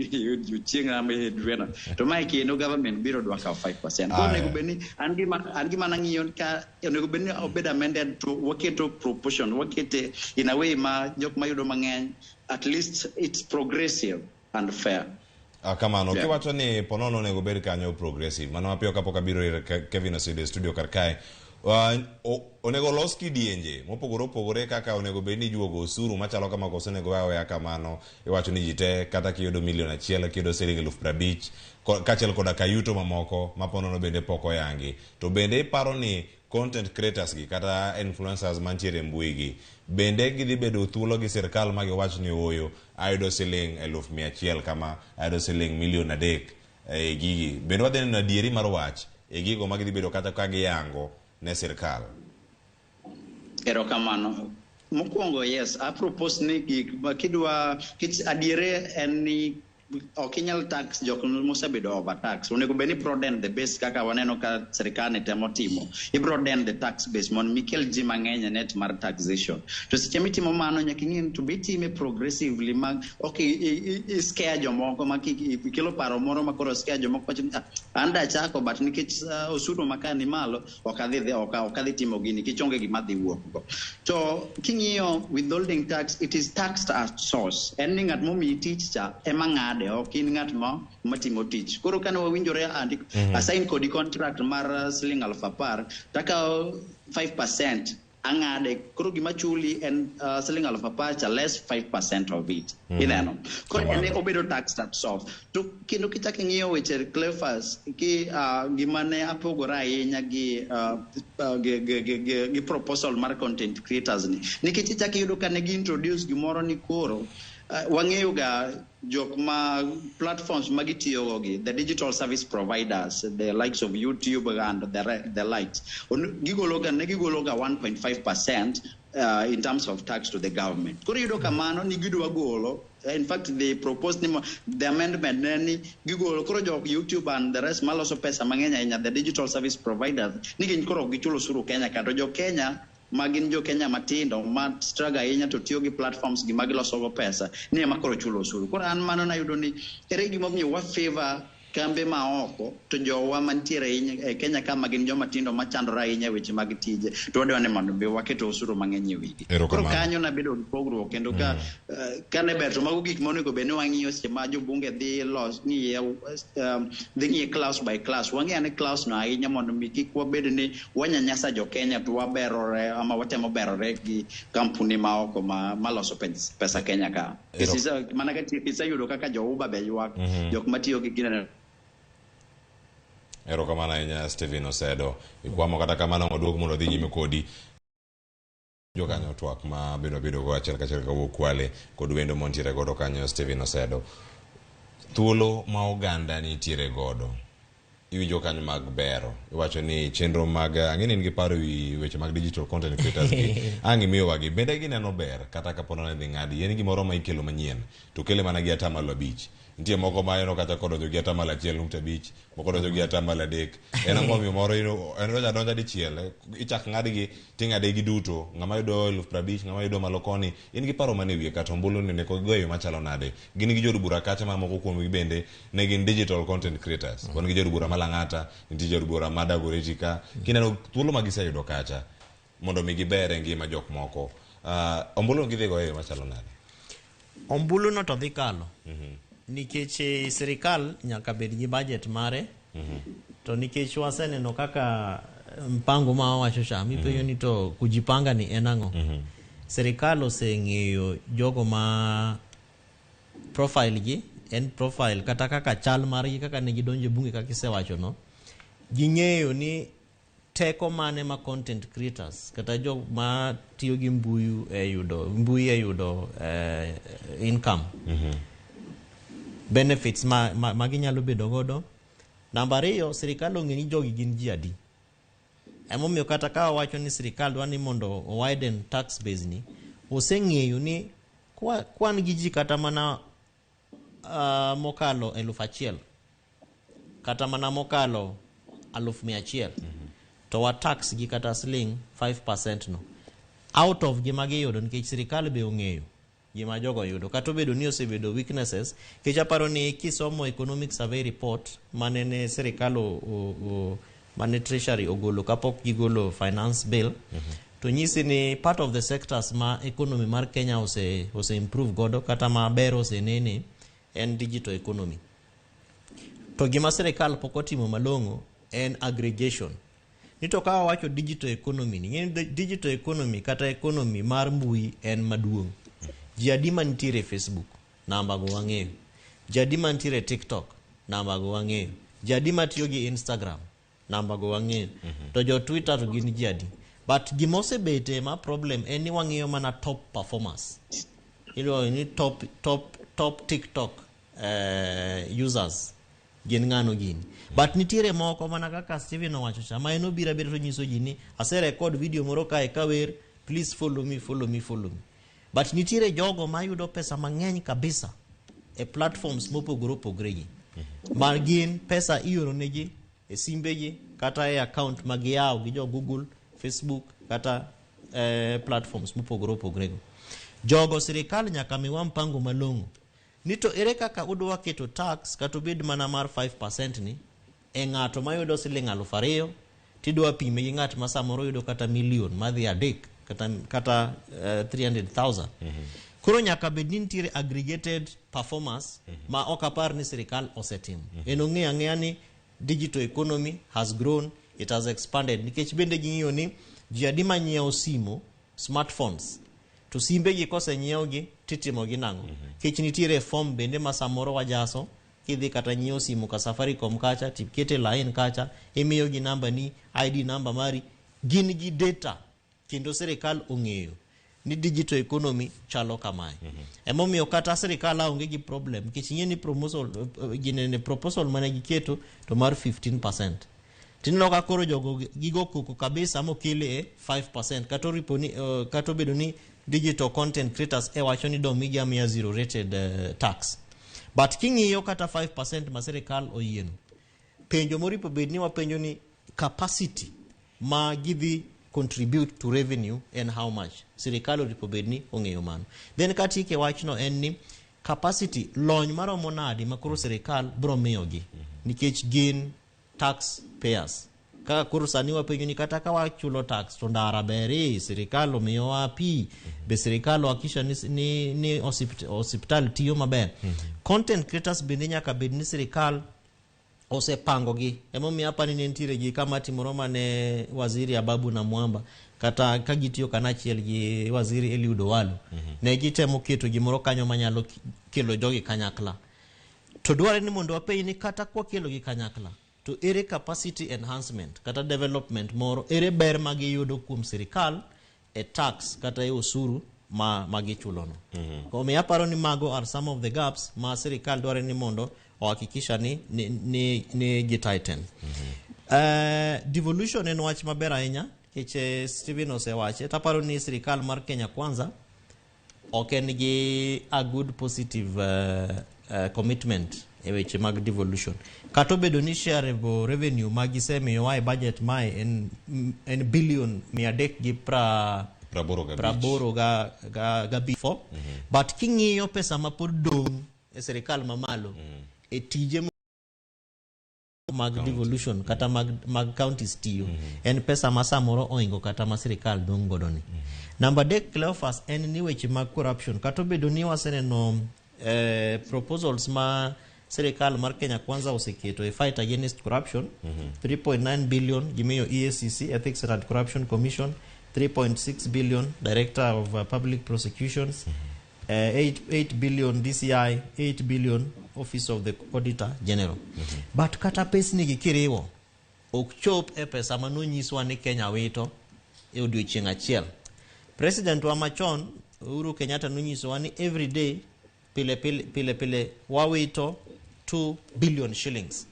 chieng' ame dwena to mai kendo government biro dwa kaw 5% ko nego beni an gima nang'iyo ka onego bedni obed amended to waketo proportion wakete in a way ma jok mayudo mang'eny at least it's progressive and fair. Kamano kiwacho ni ponono nego bed kanyo progressive mano mapio kapok abiro ir Kevin Oside studio karkae onego los kidienje mopogore opogore kaka onego bed ni juogo osuru machalo kama koso onego wawe kamano iwacho ni jite kata kiyudo $1,000,000 kiyudo $50,000 kachiel koda kayuto mamoko maponono bende poko yangi to bende iparo ni content creators gi kata influencers mantiere mbui gi bende gidhi bedo thuolo gi sirkal ma giwach ni oyo ayudo $100,000 kama ayudo $3,000,000 e gigi bende wadhi neno adieri mar wach e gigo ma gidhi bedo kata ka giyango ne sirkal. Erokamano. Mokwongo yes, apropos ni kidwa adiere en ni okinyal tax jok mosebedo overtax. Onego beni broaden the base kaka waneno ka sirkal ne temo timo. Ibroaden the tax base mon mikel ji mang'eny net mar taxation. To seche mitimo mano nyaka ing'e to be time progressively mag scare jomoko ma kelo paro moro ma koro scare jomoko anda chako but nikech osuru makani malo okadhi timo gini kichonge gima dhi wuok go. To king'iyo withholding tax, it is taxed at source. En ni ng'at momiyi tich cha ema ng'ade ok in ng'at matimo tich. Koro kane wawinjore assign kodi contract mar $10,000 taka 5% ang'ade koro gima chuli en $10,000 cha less 5% of it. Ineno. Koro ene obedo taxed at source. To kendo kichak ing'iyo weche clefers gima ne apogore ahinya gi proposal mar content creators ni. Nikech ichak iyudo ka ne gi introduce gimoro ni koro wang'eyo ga jok ma platforms magitiyogo gi the digital service providers, the likes of YouTube and the likes, gigolo ga 1.5% in terms of tax to the government. Koro yudo kamano ni gidwa golo. In fact, they proposed the amendment ni gigolo koro jok YouTube and the rest maloso pesa mang'eny ahinya, the digital service providers nigin koro gichulo suru Kenya kato jo Kenya magin jo Kenya matindo ma struggle ahinya to tiyo gi platforms gi magiloso pesa ni ema koro chulo osuru. Koro an mano nayudo ni ere gimomiyo wa favor kambe ma oko to jowa mantiere e Kenya ka magin joma tindo machandore ahinya weche mag tije to wadwa ni mondo be waketo osuru mang'eny e wigi. Koro kanyo nabedo gi pogruok kendo kane ber to mago gik monego bed ni wang'iyo seche ma jobunge dhi ng'iye class by class. Wang'iyo ne class no ahinya mondo mi kik wabed ni wanyanyasa jo Kenya to waberore ama watemo berore gi kampuni ma oko maloso pesa Kenya ka. Mana ka iseyudo kaka jo Uber be ywak jok matiyo gi gine. Erokamano ahinya Stephen Osedo. Ikwamo kata kamano maduong' mondo dhi nyime kodi jokanyo twak ma bedo go achiel kachiel kawuok Kwale kod wendo montiere godo kanyo Stephen Osedo. Thuolo ma oganda nitiere godo iwinjo kanyo mag bero iwacho ni chenro mag ang'eni nigi paro wi weche mag digital content creators gi ang' imiyowa gi bende gineno ber kata kapono ne dhi ng'adi en gimoro ma ikelo manyien to kele mana gi 5%. Nitie moko ma eno kata kodonjo gi 1.5%, moko donjo gi 3%. En ang'o miyo moro en donja dichiel ichak ng'adgi ting'ade gi duto ng'ama yudo 50,000 ng'ama yudo malo koni in gi paro mane wiye kata ombulu ne ko goyo machalo nade. Gin gi jod bura kacha ma moko kuom gi bende ne gin digital content creators. Wan gi jod bura malang'ata, nitie jod bura madagoretika. Kineno thuolo ma giseyudo kacha mondo mi gibere ngima jok moko. Ombulu gidhi goyo machalo nade. Ombulu no to dhi kalo. Nikech sirikal nyaka bed gi budget mare to nikech waseneno kaka mpango ma wacho cha mipenyo ni to kujipanga ni enang'o. Sirikal oseng'eyo jogo ma profile gi en profile kata kaka chal margi kaka ne gidonjo bunge kaka isewacho no ging'eyo ni teko mane ma content creators kata jok ma tiyo gi mbui e yudo income benefits ma ginyalo bedo godo. Namba 2, sirikal ong'e ni jogi gin ji adi. Emomiyo kata ka wacho ni sirikal dwa ni mondo widen tax base ni oseng'eyo ni kwan gi ji kata mana mokalo 1,000 kata mana mokalo 100,000 to wa tax gi kata siling 5% no out of gima giyudo nikech sirikal be ong'eyo gima jogo yudo kata obedo ni osebedo weaknesses. Kech aparo ni kisomo economic survey report manene sirikal mane treasury ogolo kapok gigolo finance bill to nyisi ni part of the sectors ma economy mar Kenya ose improve godo kata ma bero ose nene en digital economy. To gima sirikal pok otimo malong'o en aggregation. Nito ka wacho digital economy ni digital economy kata economy mar mbui en maduong'. Ji adi mantiere Facebook, namba go wang'eyo. Ji adi mantiere TikTok, namba go wang'eyo. Ji adi matiyo gi Instagram, namba go wang'eyo. To jo Twitter to gin ji adi. But gimose bete ma problem en ni wang'eyo mana top performers. Ilo ni top TikTok users gin ng'ano gini. But nitiere moko mana kaka Steven owacho cha ma eno bira to nyiso ji ni ase record video moro kae kawer, please follow me. But nitiere jogo ma yudo pesa mang'eny kabisa e platforms mopogore opogore gi. Mar gin pesa ioro neji e simbe gi kata e account magiyaw gi jo Google, Facebook kata platforms mopogore opogore go. Jogo sirikal nyaka miwa mpango malong'o. Nito ere kaka udwa keto tax kata bed mana mar 5% ni e ng'ato mayudo siling 2,000 tidwa pime gi ng'at ma samoro yudo kata million madhi adek kata 300,000. Koro nyaka bed ni nitiere aggregated performance ma ok apar ni sirikal osetim. En ong'eya ni digital economy has grown, it has expanded. Nikech bende ging'iyo ni ji adi manyiewo simo, smartphones, to simbe gi kose nyiewo gi titimo gi nang'o. Kech nitiere form bende ma samoro wajaso, kidhi kata nyiewo simu ka Safaricom kacha, tikete line kacha, imiyo gi namba ni, ID namba mari, gin gi data, kendo sirikal ong'eyo ni digital economy chalo kamae. Emomiyo kata sirikal aonge gi problem, kech ing'e ni proposal mane giketo to mar 15%. Tinno ka koro jogo gigo koko kabisa mokele 5%, kato bedo ni digital content creators wacho ni domiga mia zero rated tax. But king'iyo kata 5% ma sirikal oyieno. Penjo moripo bed ni wapenjo ni capacity ma gidhi contribute to revenue and how much. Sirikal oripo bed ni ong'eyo mano. Then katike wachno en ni capacity lony maromo nadi ma koro sirikal bro miyogi. Nikech gin tax payers. Kaka koro sani wapenjo ni kata ka wachulo tax to ndara bere sirikal omiyo wapi, be sirikal wakisha ni hospital tiyo maber. Content creators bende nyaka bed ni sirikal osepango gi. Emomiyo hapa ni nentiere gi kama timoro mane waziri Ababu na Mwamba kata kagitiyo kanachiel gi waziri Eliud Owalo. Ne gitemo keto gimoro kanyo manyalo kelo jogi kanyakla. To dware ni mondo wapenj ni kata kwa kelo gi kanyakla, to ere capacity enhancement kata development moro, ere ber magiyudo kuom sirikal e tax kata e osuru magichulono. Kwa mi aparo ni mago are some of the gaps ma sirikal dware ni mondo ohakikisha ni gitighten. Devolution en wach maber ahinya, keche Steven osewache. Taparo ni sirikal mar Kenya Kwanza ok en gi a good positive commitment e weche mag devolution. Kato bedo ni shareable revenue magisemiyo wa e budget mae en billion 380 ga before. But king'iyo pesa ma pod dong e sirikal mamalo e tije mag devolution kata mag counties tiyo, en pesa ma samoro oingo kata ma sirikal dong godo ni. Number 3 Cleophas en ni weche mag corruption. Kato bedo ni waseneno proposals ma serikal mar Kenya Kwanza oseketo a fight against corruption, 3.9 billion gimiyo EACC, Ethics and Corruption Commission, 3.6 billion Director of Public Prosecutions, 8 billion DCI, 8 billion Office of the Auditor General. But kata pes ni gikiriwo ok chop e pesa manonyiswa ni Kenya wito e odiochieng' achiel. President wa machon Uhuru Kenyatta nonyiswa ni every day pile wawito 2 billion shillings.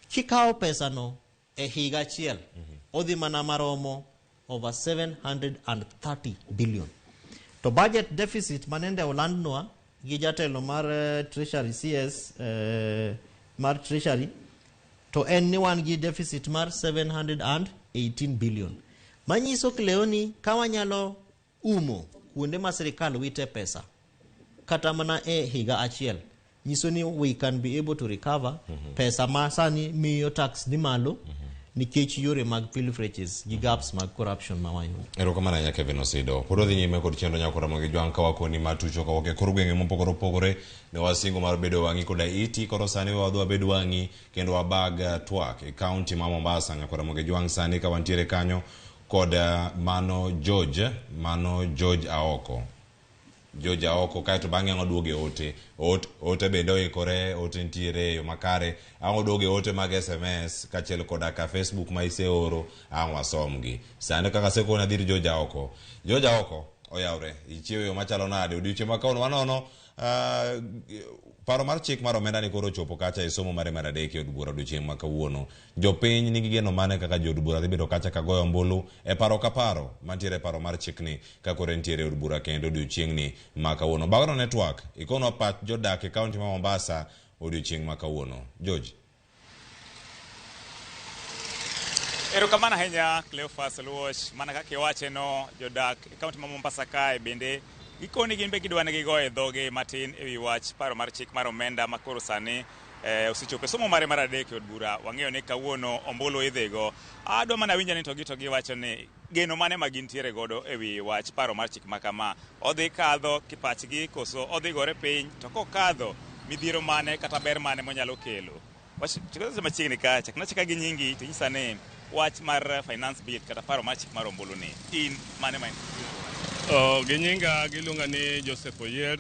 Kikao pesa no e higa achiel, odhi mana maromo over 730 billion. To budget deficit manende olandnwa gi jatelo mar Treasury CS mar Treasury, to en ni wan gi deficit mar 718 billion. Manyiso Cleoni kawanyalo umo kuonde ma sirikal wite pesa kata mana e higa achiel, nyiso ni we can be able to recover pesa ma sani miyo tax ni malo nikech yore mag pilfrages gi gaps mag corruption ma wayudo. Erokamano nyaka Kevin Osido. Pod odhi nyime kod chenro nyako Ramogi Jwang ka wakoni matucho ka wake kor gwenge mopogore opogore ne wasingo mar bedo wang'i koda iti koro sani wadwa bedo wang'i kendo wabag twak e kaunti ma Mombasa. Nyako Ramogi Jwang sani ka wantiere kanyo kod mano George Aoko. George Aoko kaeto bang'e ang' oduoge ote bende oikore, ote ntiere yo makare, ang' oduoge ote mag SMS kachiel koda ka Facebook ma iseoro ang' wasomgi. Sani kaka sekona dhir George Aoko. George Aoko oyawre, ichiewo yo machalo nade odiochieng' ma kauno wanono paro mar chik mar omenda ni koro chopo kacha e somo mare mar adek e od bura odiochieng' ma kawuono. Jopiny nigi geno mane kaka jo od bura dhi bedo kacha ka goyo ombulu e paro ka paro mantiere paro mar chik ni ka koro entiere od bura kendo odiochieng' ni ma kawuono. Bagno Network ikono pach jodak e kaunti ma Mombasa odiochieng' ma kawuono. George. Erokamano ahinya Cleophas Luoch, mana kaka iwache no jodak e kaunti ma Mombasa kae bende gikoni gin be gidwane gigo e dhoge matin e wi wach paro mar chik mar omenda ma koro sani osechopo e somo mare mar adek e od bura. Wang'eyo ni kawuono ombulu idhigo. Adwa mana winjo ni to giwacho ni geno mane ma gintiere godo e wi wach paro mar chik ma kama. Odhi kadho kipachgi koso odhi gore piny, to kokadho midhiero mane kata ber mane monyalo kelo. Chikoza machiegni kacha knachaka gi nyingi to nyisa ni wach mar finance bill kata paro mar chik mar ombulu ni in mane main. Ginyinga giluonga ni Joseph Oyer,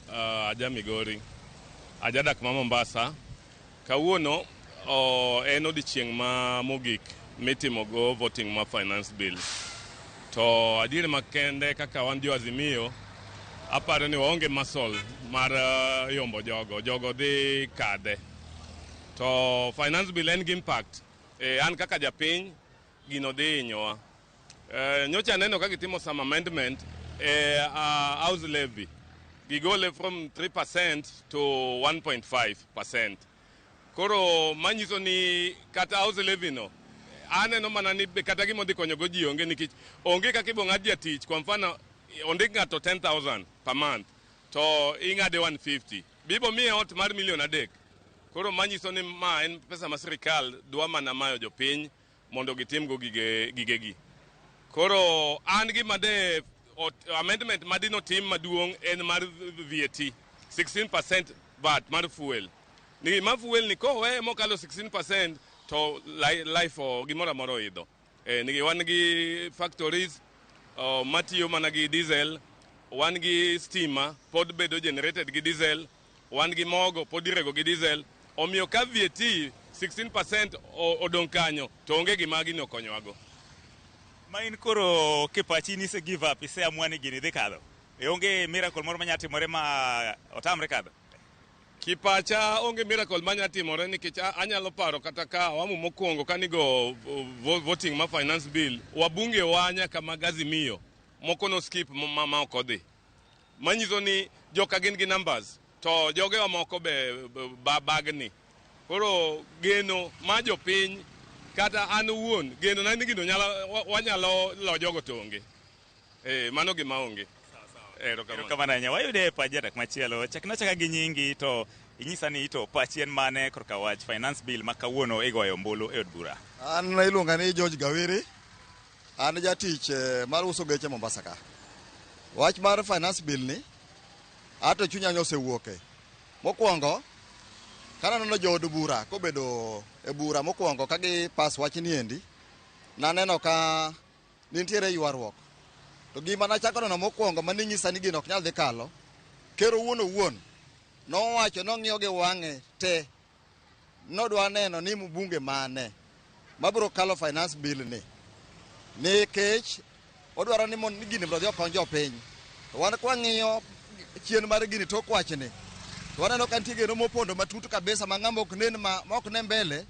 aja Migori, aja dak ma Mombasa. Kawuono en odiochieng' ma mogik mitimogo voting ma finance bill. To adier makende kaka wan jo Azimio, aparo ni waonge masol mar yombo jogo dhi kade. To finance bill en gi impact. An kaka japiny gino dhi hinyowa. Nyocha neno ka gitimo some amendment house levy. Gigole from 3% to 1.5%. Koro manyiso ni kata house levy no aneno mana ni kata gimo dhi konyo go ji onge nikech onge kaka ibo ng'ad jatich. Kwa mfano ondik ng'ato 10,000 per month to ing'ade 150. Bibo miye ot mar $1 million. Koro manyiso ni ma en pesa ma sirikal dwa mana mayo jopiny mondo gitimgo gigegi. Koro an gi made amendment madino tim maduong' en mar VAT 16% VAT mar fuel. Ni ma fuel ni kowe mokalo 16% to life o gimoro moro idho. Ni wan gi factories matiyo mana gi diesel, wan gi stima pod bedo generated gi diesel, wan gi mogo pod irego gi diesel. Omiyo ka VAT 16% odong' kanyo to onge gima gino konyowago. Ma in koro kipachi ni se give up ise amwani gini dhi kadho. Onge miracle moro manya timore ma otamre kadho. Kipacha onge miracle manya timore nikech anyalo paro kata ka awamu mokwongo kanigo voting ma finance bill wabunge wanya kama Azimio moko no skip ma ok odhi. Manyiso ni joka gin gi numbers to joge moko be bagni. Koro geno ma jopiny kata an wuon geno na ni gino wanyalo lo jogo tonge. Mano gima onge. Erokamano ahinya. Wayude pajadak machielo. Chaknachaka gi nyingi to inyisa ni to pachien mane korka wach finance bill ma kawuono igoyo ombulu e od bura. An iluonga ni George Gawiri. An jatich mar uso geche Mombasa ka. Wach mar finance bill ni ato chunya osewuoke. Mokwongo kana nono jo od bura kobedo e bura mokwongo ka gi pas wach ni endi naneno ka nitiere ywaruok. To gima nachako nono mokwongo maninyisa ni gino ok nyal dhi kalo. Kero wuon nowacho nong'iyo gi wang'e te nodwa neno ni mbunge mane mabiro kalo finance bill ni nikech odwaro ni mon gini bro dhi okony jopiny. To wan kwang'iyo chien mar gini tok wachni to waneno ka nitie geno mopondo matut kabisa ma ng'ama ok nen ma ok ne mbele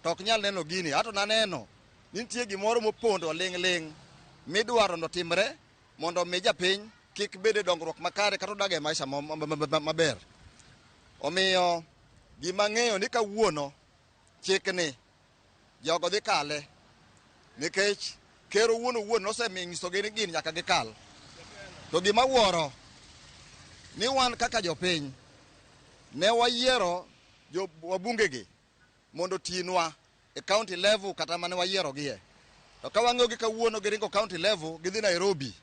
to ok nyal neno gini. Ato naneno nitie gimoro mopondo ling' midwaro notimre mondo mi japiny kik bede dongruok makare kata odage maisha maber. Omiyo gima ng'eyo ni kawuono chikni jogo dhi kale nikech kero wuon nosenyisogi ni gini nyaka gikal. To gima wuoro ni wan kaka jopiny ne wayiero wabungegi mondo tinwa e county level kata mane wayiero gie. To ka wang'o gi kawuono giringo county level gidhi Nairobi.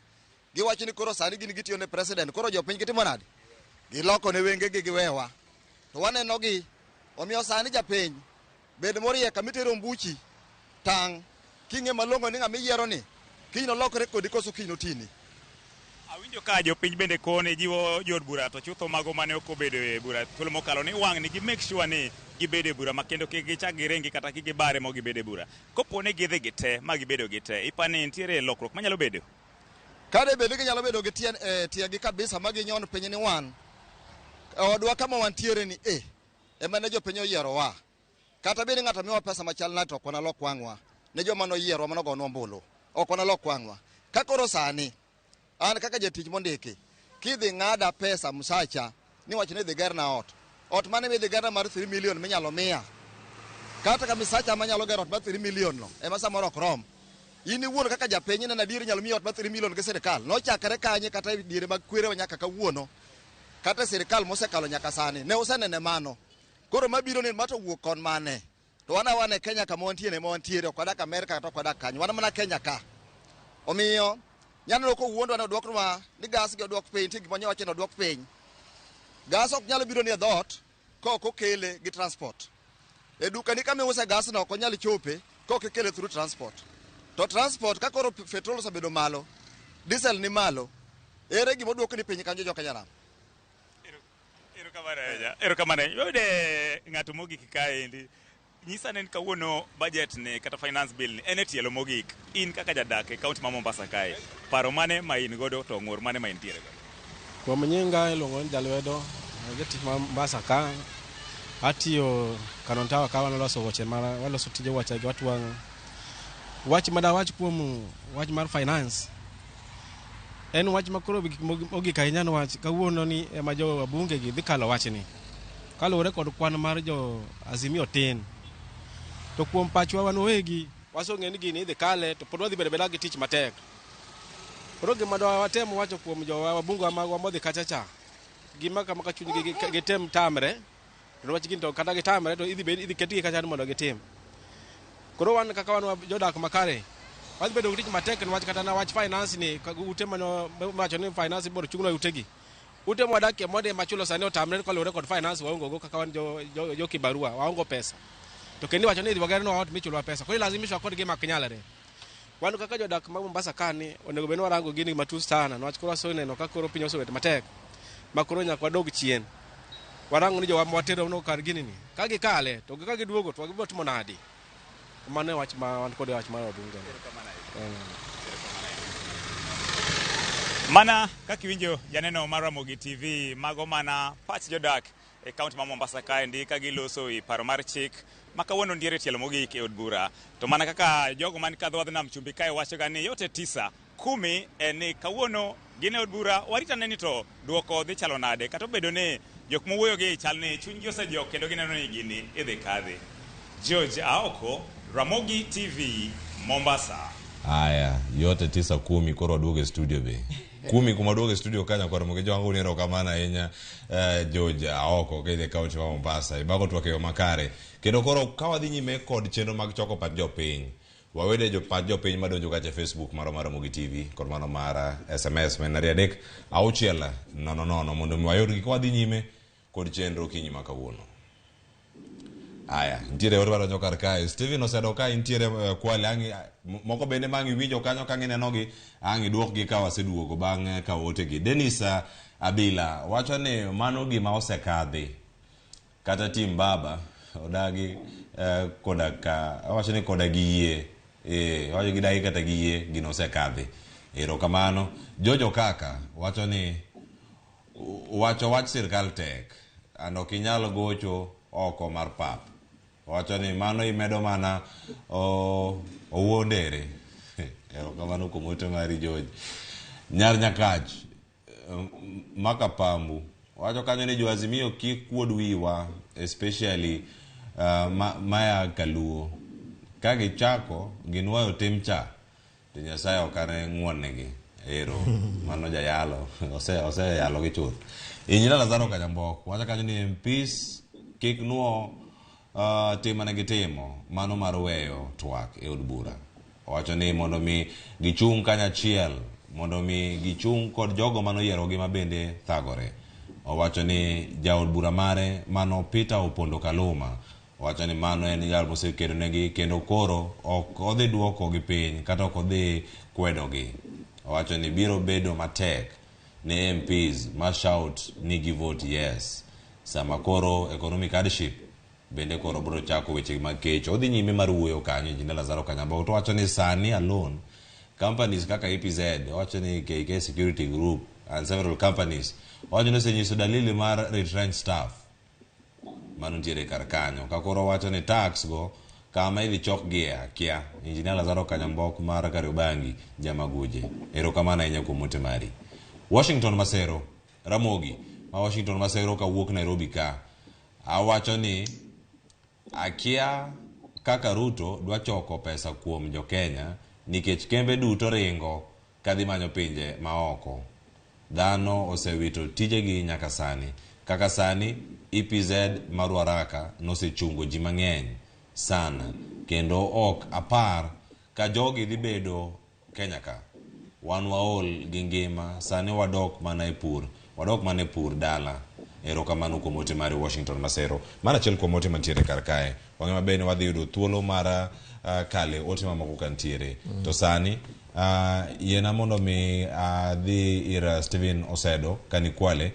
Giwacho ni koro sani gin gitiyo ne president, koro jopiny gitimo nade? Giloko ne wenge gi giwewa. To waneno gi omiyo sani japiny bed morie kamitero mbuchi tang kinge malongo ni ng'ama yiero ni kiny lokore kodi koso kiny otini. Awinjo ka jopiny bende kone jiwo jod bura to chutho mago mane ok obedo e bura thuolo mokalo ni wang' ni gi make sure ni gibedo e bura makendo kik gichak girengi kata kik gibare mo gibedo e bura. Kopone gidhi gite ma gibedo gite, ipani nitiere lokruok manyalo bedo? Kade bende ginyalo bedo gi tiegi kabisa ma ginyon piny ni wan. Odwa kama wantiere ni ema ne jopiny oyiero wa. Kata bende ng'ato miwa pesa machal na to ok wanalok wang'wa. Ne joma noyiero manogonwa ombulu. Ok wanalok wang'wa. Ka koro sani an kaka jatich mondiki kidhi ng'ada pesa msacha ni wacho ni dhi gerna ot mane midhi gerna mar 3 million minyalo miya kata ka msacha manyalo gero ot mar 3 million no ema samoro ok rom. In iwuon kaka japiny na adier nyalo miya ot mar 3 million gi sirikal nochakre kanye kata diere mag kwere nyaka kawuono kata sirikal mosekalo nyaka sani ne usenene mano. Koro mabiro ni mato wuok kon mane to wane Kenya kama wantiere ma wantiere ok wadak Amerika kata ok wadak kanyo wan mana Kenya ka. Omiyo nyalo ko wuondo na dwoknwa ni gas gi odwok piny tigi manyo wacho no dwok piny. Gas ok nyalo biro ni dhot ko ok okele gi transport. E duka ni kama use gas no ok nyalo chope ko ok okele through transport. To transport ka koro petrol osebedo malo, diesel ni malo, ere gima dwoko ni piny kanyo joka Nyaram. Ero kamane yode ng'ato mogik kaendi nyisa nen kawuono budget ne kata finance bill ni en tielo mogik in kaka jadak e kaunti ma Mombasa kae paro mane ma in godo to ng'ur mane ma intiere godo? Kuom nyinga iluongo ni Jalwedo jatich ma Mombasa ka atiyo Kanontawa ka waloso woche waloso tije wacha gi watwang' wach mada wach kuom wach mar finance en wach makoro ogik ahinya no wach kawuono ni ema jo wabunge gi dhi kalo wach ni kaluwore kod kwan mar jo Azimio tin to kuom pachwa wan wegi wasong'e ni gini idhi kale to pod wadhi bedo gi tich matek. Koro gima dwa watemo wacho kuom jo wabunge magwa modhi kachacha gima kama ka chuny gi tem tamre to wach gin to kata gitamre to idhi ketgi kacha mondo gitim. Koro wan kaka wan jodak makare wadhi bedo gi tich matek wach kata na wach finance ni ute mano macho ni finance bor chungno utegi ute mwadake mode machulo sani otamre kolure kod finance waongo go kaka wan jo kibarua waongo pesa to kendi wacho ni wagere no ot michulo pesa koro lazimishwa kod gima kinyalare. Wan kaka jodak ma Mombasa kani onego beno warango gini matus sana wach koro so neno ka koro piny osewet matek makoro nyaka dog chien warango ni jo watero no kar gini ni ka gikale to ka giduogo to gibot monadi mane wach ma wan kod wach mar wabunge mana kakiwinjo janeno mar Ramogi TV mago mana pach jodak e kaunti ma Mombasa kaendi ka giloso i paro mar chik makawuono ndiere tielo mogik e od bura to mana kaka jogo man kadho wadhi nam chumbi kae wacho ga ni yote 9 10 ni kawuono gin e od bura warita neni to duoko dhi chalo nade kata obedo ni jok mowuoyo gi chal ni chunygi osejok kendo gineno ni gini idhi kadhi. George Aoko, Ramogi TV, Mombasa. Aya, yote 9 10 koro waduoge studio be. 10 kuma duoge studio kanya kwa Ramogi wangu ni rokamana enya George Aoko kede kaunti wa Mombasa. Ibago tuwake makare. Kendo koro kawa dhi nyime kod chenro mag choko pat jopiny. Wawede jo pat jopiny madonjo kache Facebook maro Ramogi TV kod mano mara SMS menari adek auchiela no mondo miwayod gi kwa dhi nyime kod chenro kinyi makawuono. Aya, ntiere orwaro nyokar kae. Steven osedo ka ntiere kwale angi moko bende mangi winjo kanyo kangine nogi angi duok gi ka waseduogo bang' ka ote gi. Dennis Abila wacho ni mano gima osekadhi kata tim baba odagi kodaka wacho ni kodagi yie wacho gidagi kata gi yie gino osekadhi. Erokamano. Jojo kaka wacho ni wacho wach sirkal tek ando kinyalo gocho oko mar pap. Wacho ni mano imedo mana owuondere. Erokamano kuom ote mari George. Nyar Nyakach Makapambu wacho kanyo ni jo Azimio kik kuod wiwa especially maya Kaluo ka gichako ginwayo timcha to Nyasaye okane ng'wonegi. Ero mano jayalo ose yalo gi chuth. Inyira Lazaro Kanyambok wacho kanyo ni MPs kik nuo tim mane gitimo mano mar weyo twak e od bura. Owacho ni mondo mi gichung' kanyachiel, mondo mi gichung' kod jogo manoyierogi ma bende thagore. Owacho ni jaod bura mare mano Peter Opondo Kaluma, owacho ni mano en jal mosekedo negi kendo koro ok odhi duoko gi piny kata ok odhi kwedo gi. Owacho ni biro bedo matek ne MPs ma shout ni gi vote yes. Sama koro economic hardship bende koro bro chako weche mag kech. Odhi nyime mar wuoyo kanyo Injinia Lazaro Kanyambo. To wacho ni sani alone companies kaka EPZ, wacho ni KK Security Group and several companies wacho ni osenyiso dalili mar retrench staff mano ntiere kar kanyo. Ka koro wacho ni tax go kama idhi chok gi akia. Injinia Lazaro Kanyambok mar Kariobangi Jamaguje. Erokamano ahinya kuom mote mari. Washington Masero Ramogi ma Washington Masero kawuok Nairobi ka awacho ni akia kaka Ruto dwa choko pesa kuom jo Kenya nikech kembe duto ringo kadhi manyo pinje maoko. Dhano osewito tijegi nyaka sani. Kaka sani EPZ Maruaraka nosechungo ji mang'eny sana kendo ok apar ka jogi dhi bedo Kenya ka. Wan waol gi ngima sani wadok mana e pur dala. Erokamano kuom ote mari Washington Masero. Mana achiel kuom ote mantiere kar kae. Wang'e maber ni wadhi yudo thuolo mar kale ote mamoko kantiere. To sani yena mondo mi dhi ir Steven Osedo kani Kwale.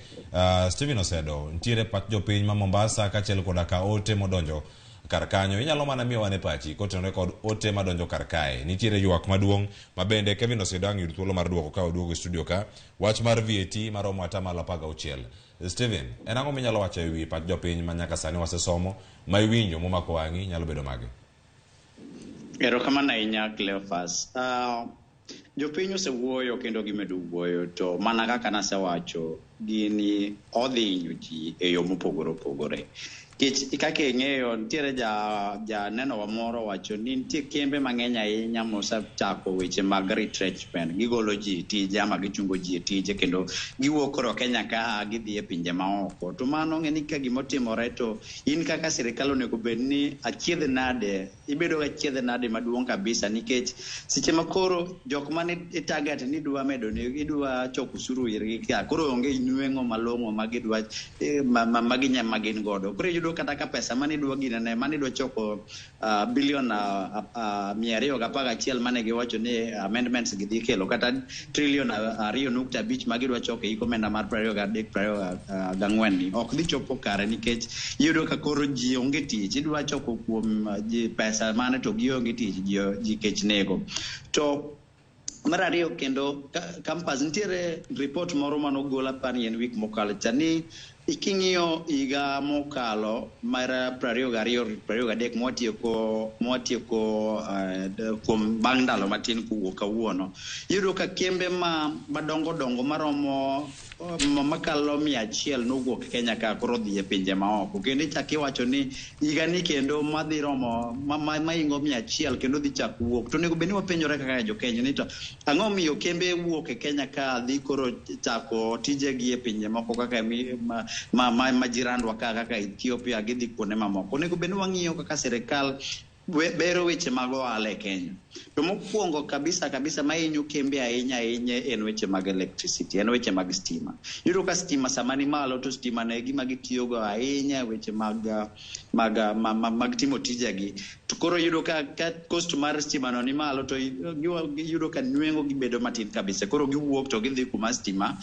Steven Osedo ntiere pach jopiny ma Mombasa kachiel koda ka ote modonjo kar kanyo. Inyalo mana miyo wane pachi kotenore kod ote madonjo kar kae. Nitiere ywak maduong' ma bende Kevin Osedo ang' yudo thuolo mar duoko ka oduogo e studio ka. Wach mar VAT maromo atamalo 16. Steven, en ang'o minyalo wacho e wi pach jopiny ma nyaka sani wasesomo ma iwinjo momako wang'i nyalo bedo mage? Erokamano ahinya Cleophas. Jopiny osewuoyo kendo gimedo wuoyo, to mana kaka nasewacho gini odhi hinyo ji e yo mopogore opogore. Kaka ing'eyo nitiere ja neno wa moro wacho ni nitie kembe mang'eny ahinya mosechako weche mag retrenchment. Gigolo ji tije ama gichungo ji tije kendo giwuok koro Kenya ka gidhi e pinje maoko. To mano ng'e ni ka gimotimore to in kaka sirikal onego bed ni achiedh nade, ibedo achiedh nade maduong' kabisa nikech seche ma koro jok mane target ni dwa medo ne gidwa choko usuru irgi ka koro onge inwengo malong'o magidwa magin godo. Koro yudo kata ka pesa mane dwa ginene mane dwa choko bilion 211 mane giwacho ni amendments gidhi kelo kata trilion 2.5 magidwa choko iko omenda mar 23-24 ni ok dhi chopo kare nikech yudo ka koro ji onge tich. Idwa choko kuom ji pesa mane to gionge tich ji kech nego. To mar ariyo kendo campus nitiere report moro manogol apani en week mokalo chani iking'iyo higa mokalo mar 22-23 mwatieko kuom bang' ndalo matin kuwuok kawuono, yudo ka kembe madongo maromo makalo 100 nowuok Kenya ka koro dhi e pinje maoko. Kendo ichako iwacho ni higa ni kendo madhi romo maingo 100 kendo dhi chako wuok. To nego bed ni wapenjore kaka jo Kenya ni to ang'o miyo kembe wuok e Kenya ka dhi koro chako tijegi e pinje moko kaka majirandwa kaka Ethiopia gidhi kuonde mamoko. Nego bed ni wang'iyo kaka sirikal bero weche mag ohala e Kenya. To mokwongo kabisa ma hinyo kembe ahinya en weche mag electricity, en weche mag stima. Yudo ka stima sama ni malo to stima ne gima gitiyogo ahinya weche mag timo tijegi. To koro yudo ka cost mar stima no ni malo to yudo ka nwengo gibedo matin kabisa. Koro giwuok to gidhi kuma stima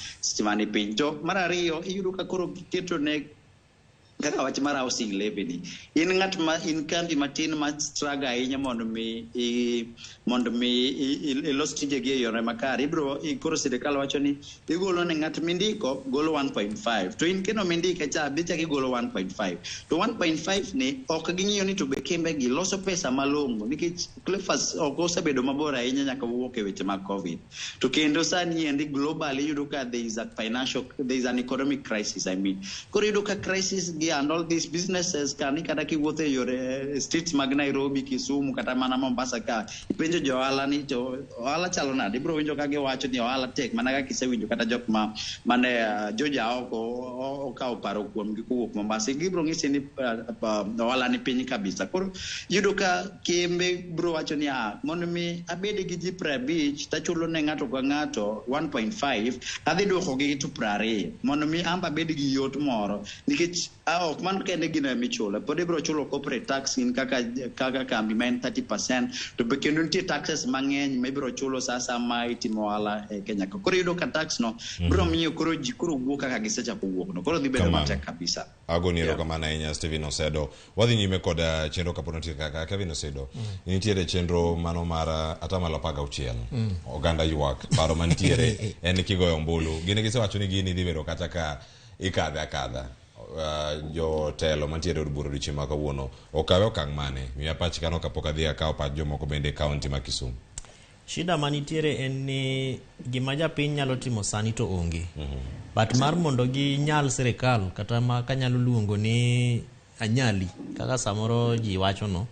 ni piny. To mar ariyo iyudo ka koro giketo ne kaka wach mar housing levy ni. In kambi matin ma struggle ahinya mondo mi ilos tijegi e yore makare. Koro sirikal wacho ni igolo ne ng'at mindiko golo 1.5. To in keno mindike cha bicha gigolo 1.5. To 1.5 ni ok ging'iyo ni to be kembe gi loso pesa malong'o nikech Cleophas ok osebedo mabor ahinya nyaka wuok e weche mag Covid. To kendo sani endi globally yudo ka there is an economic crisis. Koro yudo ka crisis gi taxi and all these businesses kani kata kiwuotho e yore streets mag Nairobi, Kisumu kata mana Mombasa ka ipenjo jo ohala ni to ohala chalo nade, ibro winjo ka giwacho ni ohala tek mana ka kisewinjo kata jok mane joja oko okawo paro kuom gi kuwuok Mombasa, gibro ng'isi ni ohala ni piny kabisa. Koro yudo ka kembe bro wacho ni mondo mi abede gi ji 50 tachulo ne ng'ato ka ng'ato 1.5 adhi duoko gi to 20 mondo mi amba bed gi yot moro, nikech ok man kende gino michulo, pod ibro chulo corporate tax in kaka kambi main 30%, to be kendo nitie taxes mang'eny ma ibro chulo sasa ma itimo ohala e Kenya. Koro yudo ka tax no bro miyo koro ji koro wuok kaka gisechako wuok no, koro dhi bedo matek kabisa. Agoni erokamano ahinya Stephen Osedo. Wadhi nyime kod chenro kapod nitie kaka Kevin Osedo. Nitiere chenro mano mar atamalo 16 oganda ywak paro mantiere en kigoyo ombulu. Gini gisewacho ni gini dhi bedo kata ka ikadhe akadha. Jo telo mantiere od bura dichieng' ma kawuono okawe okang' mane miya pach kano kapok adhi akawo pach jomoko bende kaunti ma Kisumu. Shida manitiere en ni gima japiny nyalo timo sani to onge. But mar mondo gi nyal sirikal kata ma kanyalo luongo ni anyali kaka samoro ji wacho no,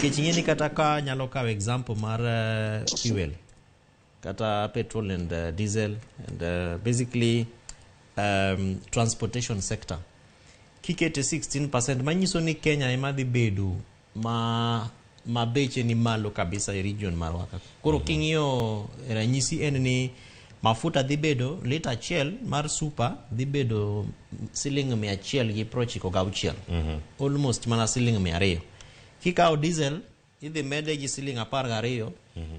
kech ng'eni kata ka nyalo kawo example mar fuel kata petrol and diesel and basically transportation sector kikete 16% manyiso ni Kenya ema dhi bedo ma beche ni malo kabisa e region marwa. Koro king'iyo ranyisi en ni mafuta dhi bedo lita achiel mar super dhi bedo siling 196 almost mana siling 200. Kikawo diesel idhi mede gi siling 12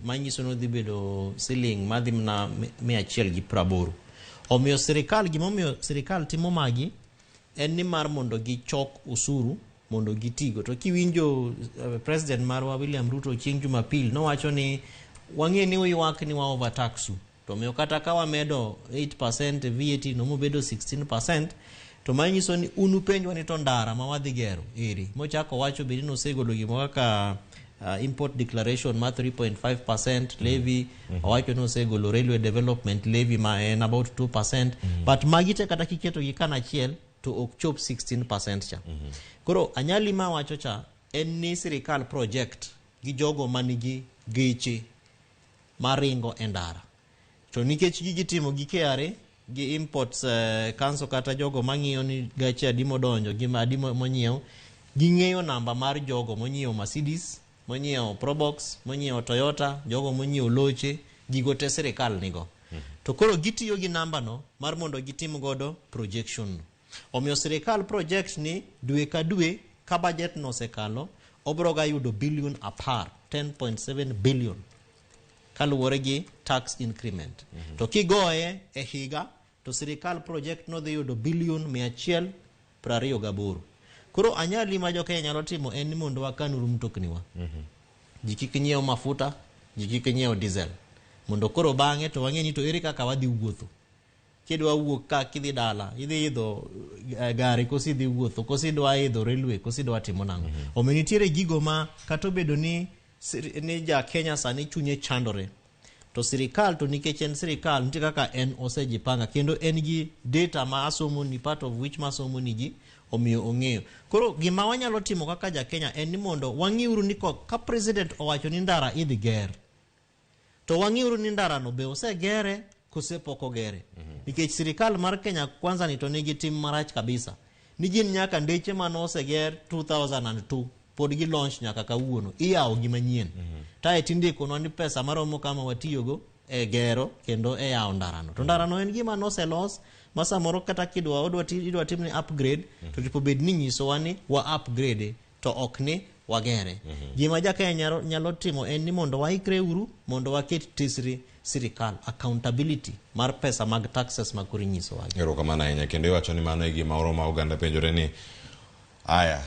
manyiso no dhi bedo siling madhi na 180. Omiyo sirikal gimomiyo sirikal timo magi en ni mar mondo gi chok usuru mondo gitigo. To kiwinjo president marwa William Ruto chieng' Jumapil no wacho ni wang'e ni uywak ni wa overtaxu, to miyo kata ka wamedo 8% VAT no mobedo 16%, to manyiso ni unupenjwa ni to ndara ma wadhi gero iri mochako wacho bedi no segolo gimo kaka import declaration ma 3.5% levy, wacho no segolo railway development levy ma en about 2%, but magite kata kiketo gi kana chiel to ok chop 16% cha. Koro anyali ma wacho cha en ni sirikal project gi jogo manigi geche maringo endara, to nikech gitimo gi KRA gi imports council kata jogo mang'iyo ni gache adimo donjo gi adimo monyiew, ging'eyo namba mar jogo monyiew Mercedes, monyiew Probox, monyiew Toyota, jogo monyiew loche, gigo te sirikal nigo. To koro gitiyo gi namba no mar mondo gitim godo projection. Omiyo sirikal project ni dwe ka dwe ka budget no sekalo obro ga yudo billion apar 10.7 billion kaluwore gi tax increment. To kigoye e higa to sirikal project no dhi yudo billion 128. Koro anyali ma jo Kenya nyalo timo en ni mondo wakanuru mtokni wa. Ji kik nyiew mafuta, ji kik nyiew diesel. Mondo koro bang'e to wang'e ni to ere kaka wadhi wuotho. Kidwa wuok ka kidhi dala, idhi idho gari kosi dhi wuotho, kosi dwa idho railway, kosi dwa timo nang'o. Omenitiere gigo ma kata bedo ni ja Kenya sani chunye chandore. To sirikal to nikech en sirikal nitie kaka en osejipanga kendo en gi data ma asomo ni part of which masomo ni gi omiyo ong'eyo. Koro gima wanyalo timo kaka ja Kenya en ni mondo wang'iuru ni ka president owacho ni ndara idhi ger, to wang'iuru ni ndara no be osegere kose pok ogere. Nikech sirikal mar Kenya kwanza ni to nigi tim marach kabisa. Ni gin nyaka ndeche mano oseger 2002 pod gi launch nyaka kawuono iyawo gi manyien. Tae tindiko no ni pesa maromo kama watiyogo e gero kendo e yawo ndarano. To ndarano en gima no selos masa moro kata idwa timni upgrade to tipo bed ni nyiso wani wa upgrade to ok ni wagere. Gima ja Kenya nyalo timo en ni mondo waikre uru mondo waket tisri sirikal accountability mar pesa mag taxes makuri nyiso wagi. Erokamano ahinya kendo iwacho ni mano e gima oro ma oganda penjore ni aya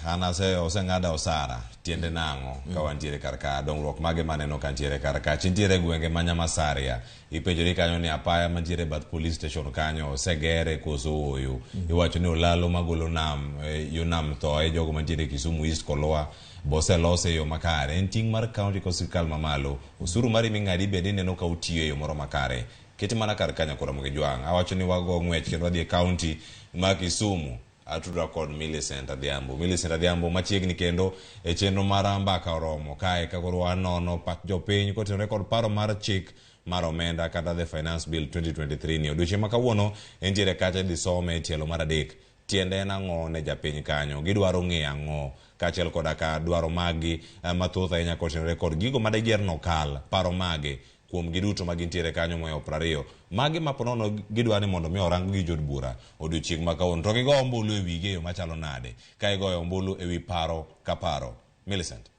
oseng'ada osara tiende nang'o ka wantiere karka dongruok mage maneno kantiere karka chintiere gwenge manya Masaria ipenjori kanyo ni apaya mantiere bath police station kanyo osegere koso oyo. Iwacho ni olalo magolo nam yo nam thoe jogo mantiere Kisumu East Koloa bose lose yo makare en ting mar county sirikal mamalo usuru mari ming'adi bende neno ka utiyo yo moro makare keti mana kar Kenya kora Mogejwang'. Awacho ni wago ng'wech kendo wadhi e county ma Kisumu atudra kod Millicent Adhiambo machiegni kendo e chenro mar mbaka oromo kae kagoro anono pat jopiny kotenore kod paro mar chik mar omenda kata the finance bill 2023 ni odiochieng' ma kawuono entiere kacha dhi some tielo mar adek. Tiende en ang'o ne japiny kanyo, gidwaro ng'eyo ang'o kaachiel koda ka dwaro magi mathoth ahinya kotenore kod gigo madiger nokal paro mage kuom giduto magintiere kanyo moyo 20 magi maponono gidwa ni mondo mi orang gi jod bura odiochieng' ma kawuono to gigo ombulu e wige yo machalo nade ka igoyo ombulu e wi paro ka paro. Millicent.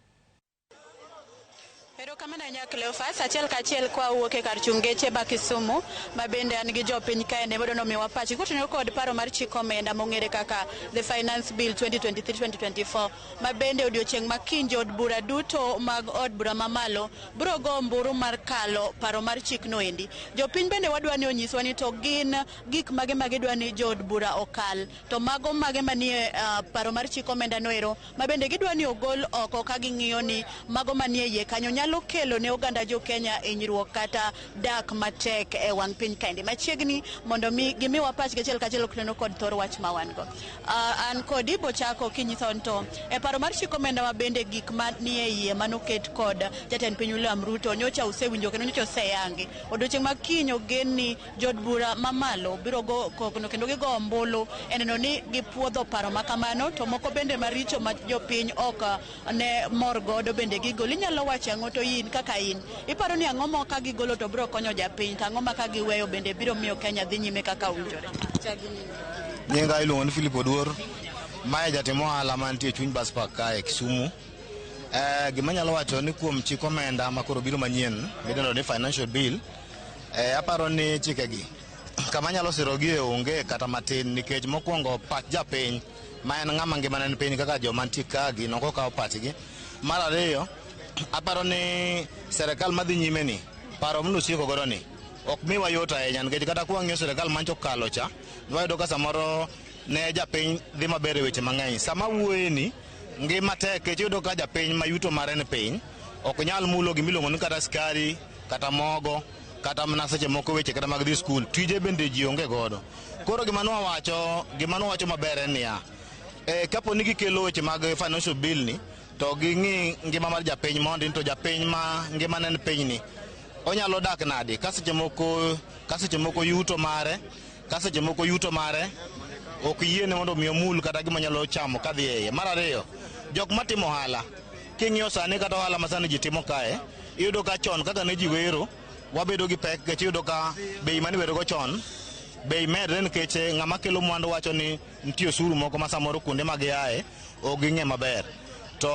Kamana Cleophas achiel kachiel kwa wuok e kar chung geche ba Kisumu ma bende an gi jopiny kae ne bodo no miwa pachi kotenore kod paro mar chik omenda mong'ere kaka the finance bill 2023-2024 ma bende odiochieng' ma kiny od bura duto mag od bura mamalo biro go omburu mar kalo paro mar chik no endi. Jopiny bende wadwa ni onyiswa ni to gin gik mage magidwa ni jod bura okal to mago mage manie paro mar chik omenda no ero ma bende gidwa ni ogol oko ka ging'iyo ni mago manie iye kanyo nyalo kelo ne oganda jo Kenya inyruok kata dak matek e wang piny kaende machiegni mondo mi gimiwa pach gachiel kachiel kendo kod thor wach ma wan go. An kod ibo chako kinyiso nto e paro mar chik omenda ma bende gik manie iye manoket kod jatend piny William Ruto nyocha usewinjo kendo nyocha oseyangi odiochieng' ma kiny ogen ni jod bura mamalo biro go kono kendo gigo ombulu eneno ni gipuodho paro makamano to moko bende maricho ma jopiny ok ne mor godo bende gigolo. Inyalo wacho ang'o to in kaka in iparo ni ang'o ma ka gigolo to biro konyo japiny to ang'o ma ka giweyo bende biro miyo Kenya dhi nyime kaka owinjore? Nyinga iluongo ni Philip Oduor mae jatimo ohala mantie chuny bus park kae Kisumu. Gima nyalo wacho ni kuom chik omenda makoro biro manyien midendo ni financial bill aparo ni chikegi kama nyalo sirogi e onge kata matin nikech mokwongo pach japiny ma en ng'ama ngimane ni piny kaka joma nitie kagi noko kawo pachgi. Mar ariyo aparo ni serikal madhi nyime ni paro mnusiko godo ni ok miwa yot ahinya nikech kata kwa ng'iyo serikal mancho kalo cha nwayudo ka samoro ne japiny dhi maber e weche mang'eny sama wuoye ni ngima tek kech yudo ka japiny mayuto mare ni piny ok nyal mulo gimiluongo ni kata skari kata mogo kata mana seche moko weche kata mag dhi skul tije bende ji onge godo. Koro gima nwawacho maber en niya kapo ni gikelo weche mag financial bill ni to ging'i ngima mar japiny mondi to japiny ma ngima ne piny ni onyalo dak nadi ka seche moko yuto mare ok yiene mondo mi omul kata gima nyalo chamo kadhi iye. Mar ariyo jok matimo ohala king'iyo sani kata ohala ma sani ji timo kae iyudo ka chon kaka ne ji wero wabedo gi pek kech iyudo ka bei mani wero go chon bei medre nikech ng'ama kelo mwandu wacho ni nitie osuru moko ma samoro kuonde ma giaye ok ging'e maber to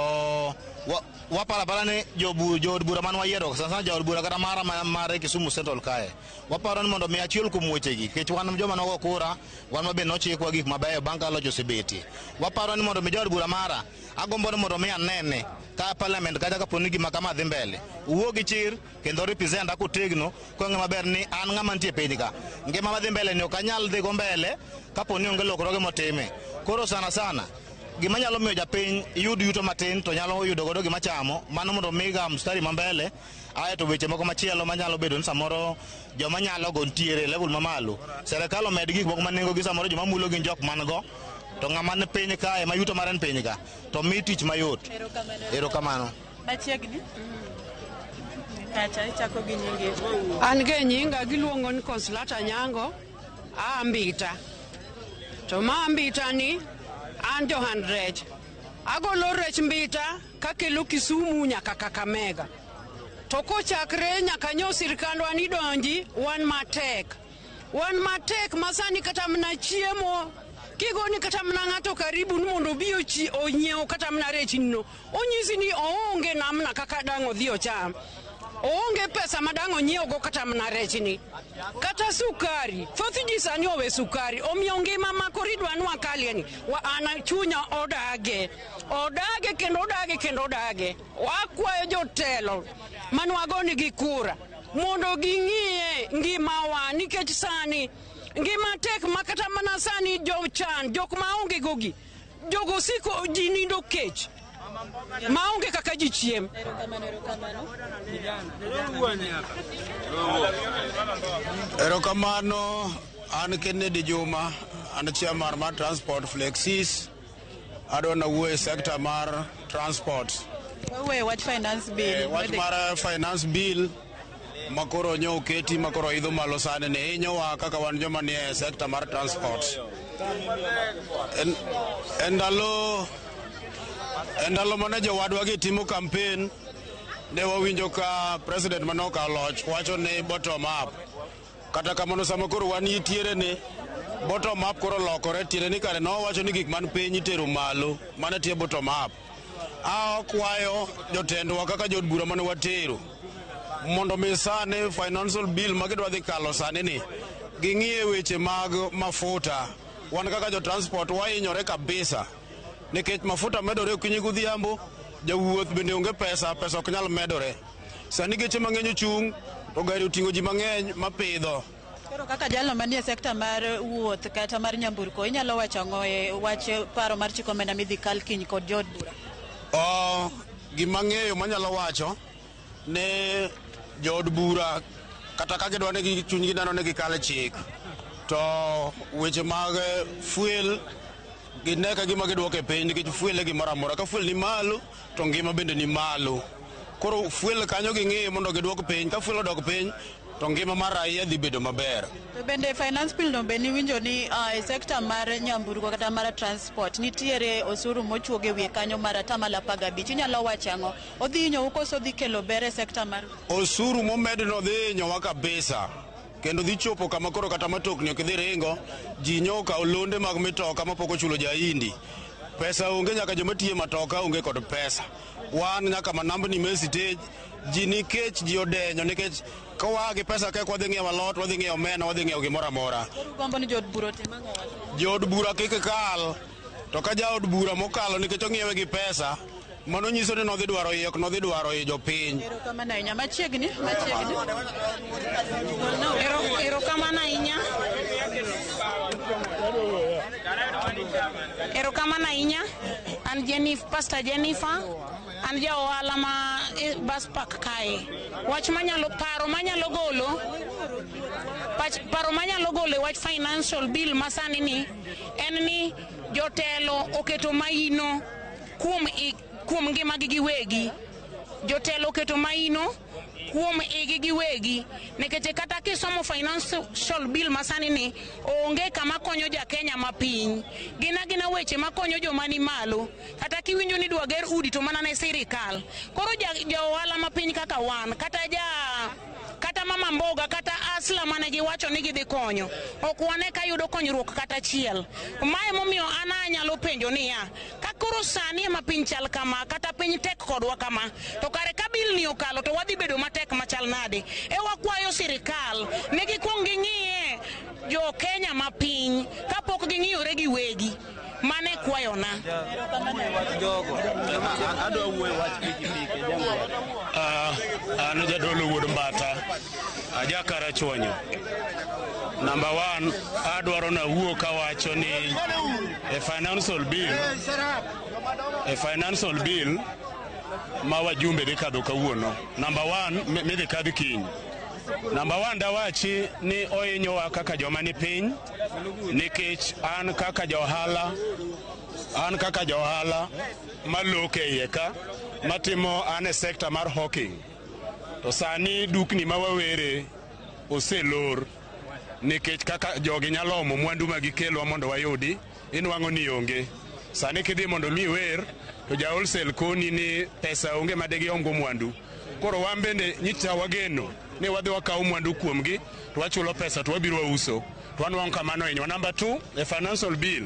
wapara ni jod bura man wayiero sasa jod bura kata mara Kisumu Central kae waparo ni mondo mi achiel kuom wechegi kech wan joma nogo kura wan mabe nochikwa gik mabeyo bang' ka loch osebeti. Waparo ni mondo mi jod bura mara agombo ni mondo mi anene ka parliament kacha kapo ni gima kama dhi mbele uwuo gi chir kendo represent akotegno kong'e maber ni an ng'ama nitie piny ka ngima madhi mbele ni ok anyal dhi go mbele kapo ni onge lokruoge motime. Koro sana gima nyalo miyo japiny yud yuto matin to nyalo yudo godo gima chamo mano mondo miga mstari mambele aye to weche moko machielo manyalo bedo ni samoro joma nyalo go ntiere level mamalo serikal omed gik moko manengo gi samoro joma mulo gin jok man go to ng'ama ne piny kae ma yuto mare ni piny ka to mi tich mayot. Erokamano. Machiegni kacha ichako gi nyingi. An ge nyinga giluongo ni Consolata Nyango Ambita to ma Ambita ni an johan rech agolo rech mbita kakelo Kisumu nyaka Kakamega to kochakre nyaka nyo sirkandwa ni donji wan matek masani kata mna chiemo kigoni kata mna ng'ato karibu ni mondo bi onyiew kata mna rech no onyisi ni oonge namna kaka dang' odhi ocham oonge pesa madang' onyiew go kata mna rech ni kata sukari thoth ji sani owe sukari omiyo ngima ma koridwa nwa kalie ni ana chunya odage kendo odage wakwayo jotelo manwagoni gi kura mondo ging'iye ngimawa nikech sani ngima tek makata mana sani jok maonge gogi jogo siko ji nindo kech maonge kaka ji chiem. Erokamano An Kennedy Juma, an chairman mar transport Flexis. I don't know where sector mar transport. Where what finance bill? What mar finance bill? Makoro nyo keti makoro idho malo sane ne inyo wa kaka wan joma ni sector mar transport. Endalo mane jowadwa gi timo campaign ne wawinjo ka president manoka loch wacho ne bottom up. Kata kamano sama koro wan yitiere ne bottom up koro lokore tiere ni kare no wacho ni gik man piny itero malo mane tie bottom up. Kwayo jotendwa kaka jod bura mane watero mondo misane financial bill magidwa dhi kalo sani ni ging'ie weche mag mafuta. Wan kaka jo transport wainyore kabisa nikech mafuta medore okinyi godhiambo, jawuoth bende onge pesa ok nyal medore. Sani geche mang'eny ochung' to gari oting'o ji mang'eny mapidho. Koro kaka jalo manie sekta mar wuoth kata mar nyamburko inyalo wacho ang'o e wach paro mar chiko omenda midhi kal kiny kod jod bura? Gima ng'eyo manyalo wacho ne jod bura kata ka gidwa ne gi chunygi neno ne gikale chik to weche mag fuel gineka gima gidwoke piny nikech fuel e gimoro amora. Ka fuel ni malo to ngima bende ni malo. Koro fuel kanyo ging'e mondo gidwok piny. Ka fuel odok piny to ngima mar raia dhi bedo maber. To bende finance bill no be ni winjo ni e sekta mar nyamburko kata mar transport nitiere osuru mochuog e wiye kanyo mar 15%. Inyalo wacho ang'o? Odhi hinyo koso dhi kelo ber e sekta mar osuru momed no dhi hinyowa kabisa. Kendo dhi chopo kama koro kata matokni ok dhi ringo, ji nyoka olonde mag mitoka mapok ochulo jaindi. Pesa onge nyaka joma tiye matoka onge kod pesa. Wan nyaka manambni me stage ji nikech ji odenyo nikech ka wagi pesa ke kwa dhi ng'iewo alot, wadhi ng'iewo omena, wadhi ng'iewo gimoro amora. Gombo ni jod bura otim ang'o? Jod bura kik kal, to ka jaod bura mokalo nikech ong'iewe gi pesa, mano nyiso ni nodhi dwaro iye, ok nodhi dwaro i jopiny. Erokamano ahinya. Machiegni. Erokamano ahinya. Erokamano ahinya. An Pastor Jennifer. An ja ohala ma bus park kae. Wach paro manyalo golo wach financial bill masani ni en ni jotelo oketo maino kuom ngimagi giwegi. Jotelo oketo maino kuom igi giwegi nikech kata kisomo financial bill masani ni onge kama konyo ja Kenya mapiny. Gina weche makonyo joma ni malo. Kata kiwinjo ni dwa ger udi to mana ne sirikal. Koro ja ohala mapiny kaka wan kata mama mboga kata asla mane giwacho ni gidhi konyo ok wane ka yudo konyruok kata chiel. Mae momiyo ana nyalo penjo niya, ka koro sani ema piny chal kama kata piny tek kodwa kama, to kare ka bil ni okalo to wadhi bedo matek machal nade? E wakwayo sirikal ne gikwong ging'iye jo Kenya mapiny kapok ging'iyore giwegi. Mane kwayona. Adwa wuoyo wach pikipiki jambo. An jadolo wuod Mbata. Aja Karachuonyo. Number 1, adwaro na wuo kawacho ni a financial bill ma wajumbe dhi kadho kawuono. Number 1 midhi kadhi kiny. Number 1 dawachi ni ohinyowa kaka joma ni piny nikech an kaka johala maloke iye ka matimo ane sekta mar hawking. To sani dukni ma wawere oselor nikech kaka jogi nyalo omo mwandu ma gikelwa mondo wayudi inwang'o ni onge. Sani kidhi mondo mi wer to ja wholesale koni ni pesa onge madegi omgo mwandu. Koro wan bende nyita wageno ni wadhi wakawo mwandu kuomgi to wachulo pesa to wabiro wauso to wanwang'o kamano hinyo. Number 2, a financial bill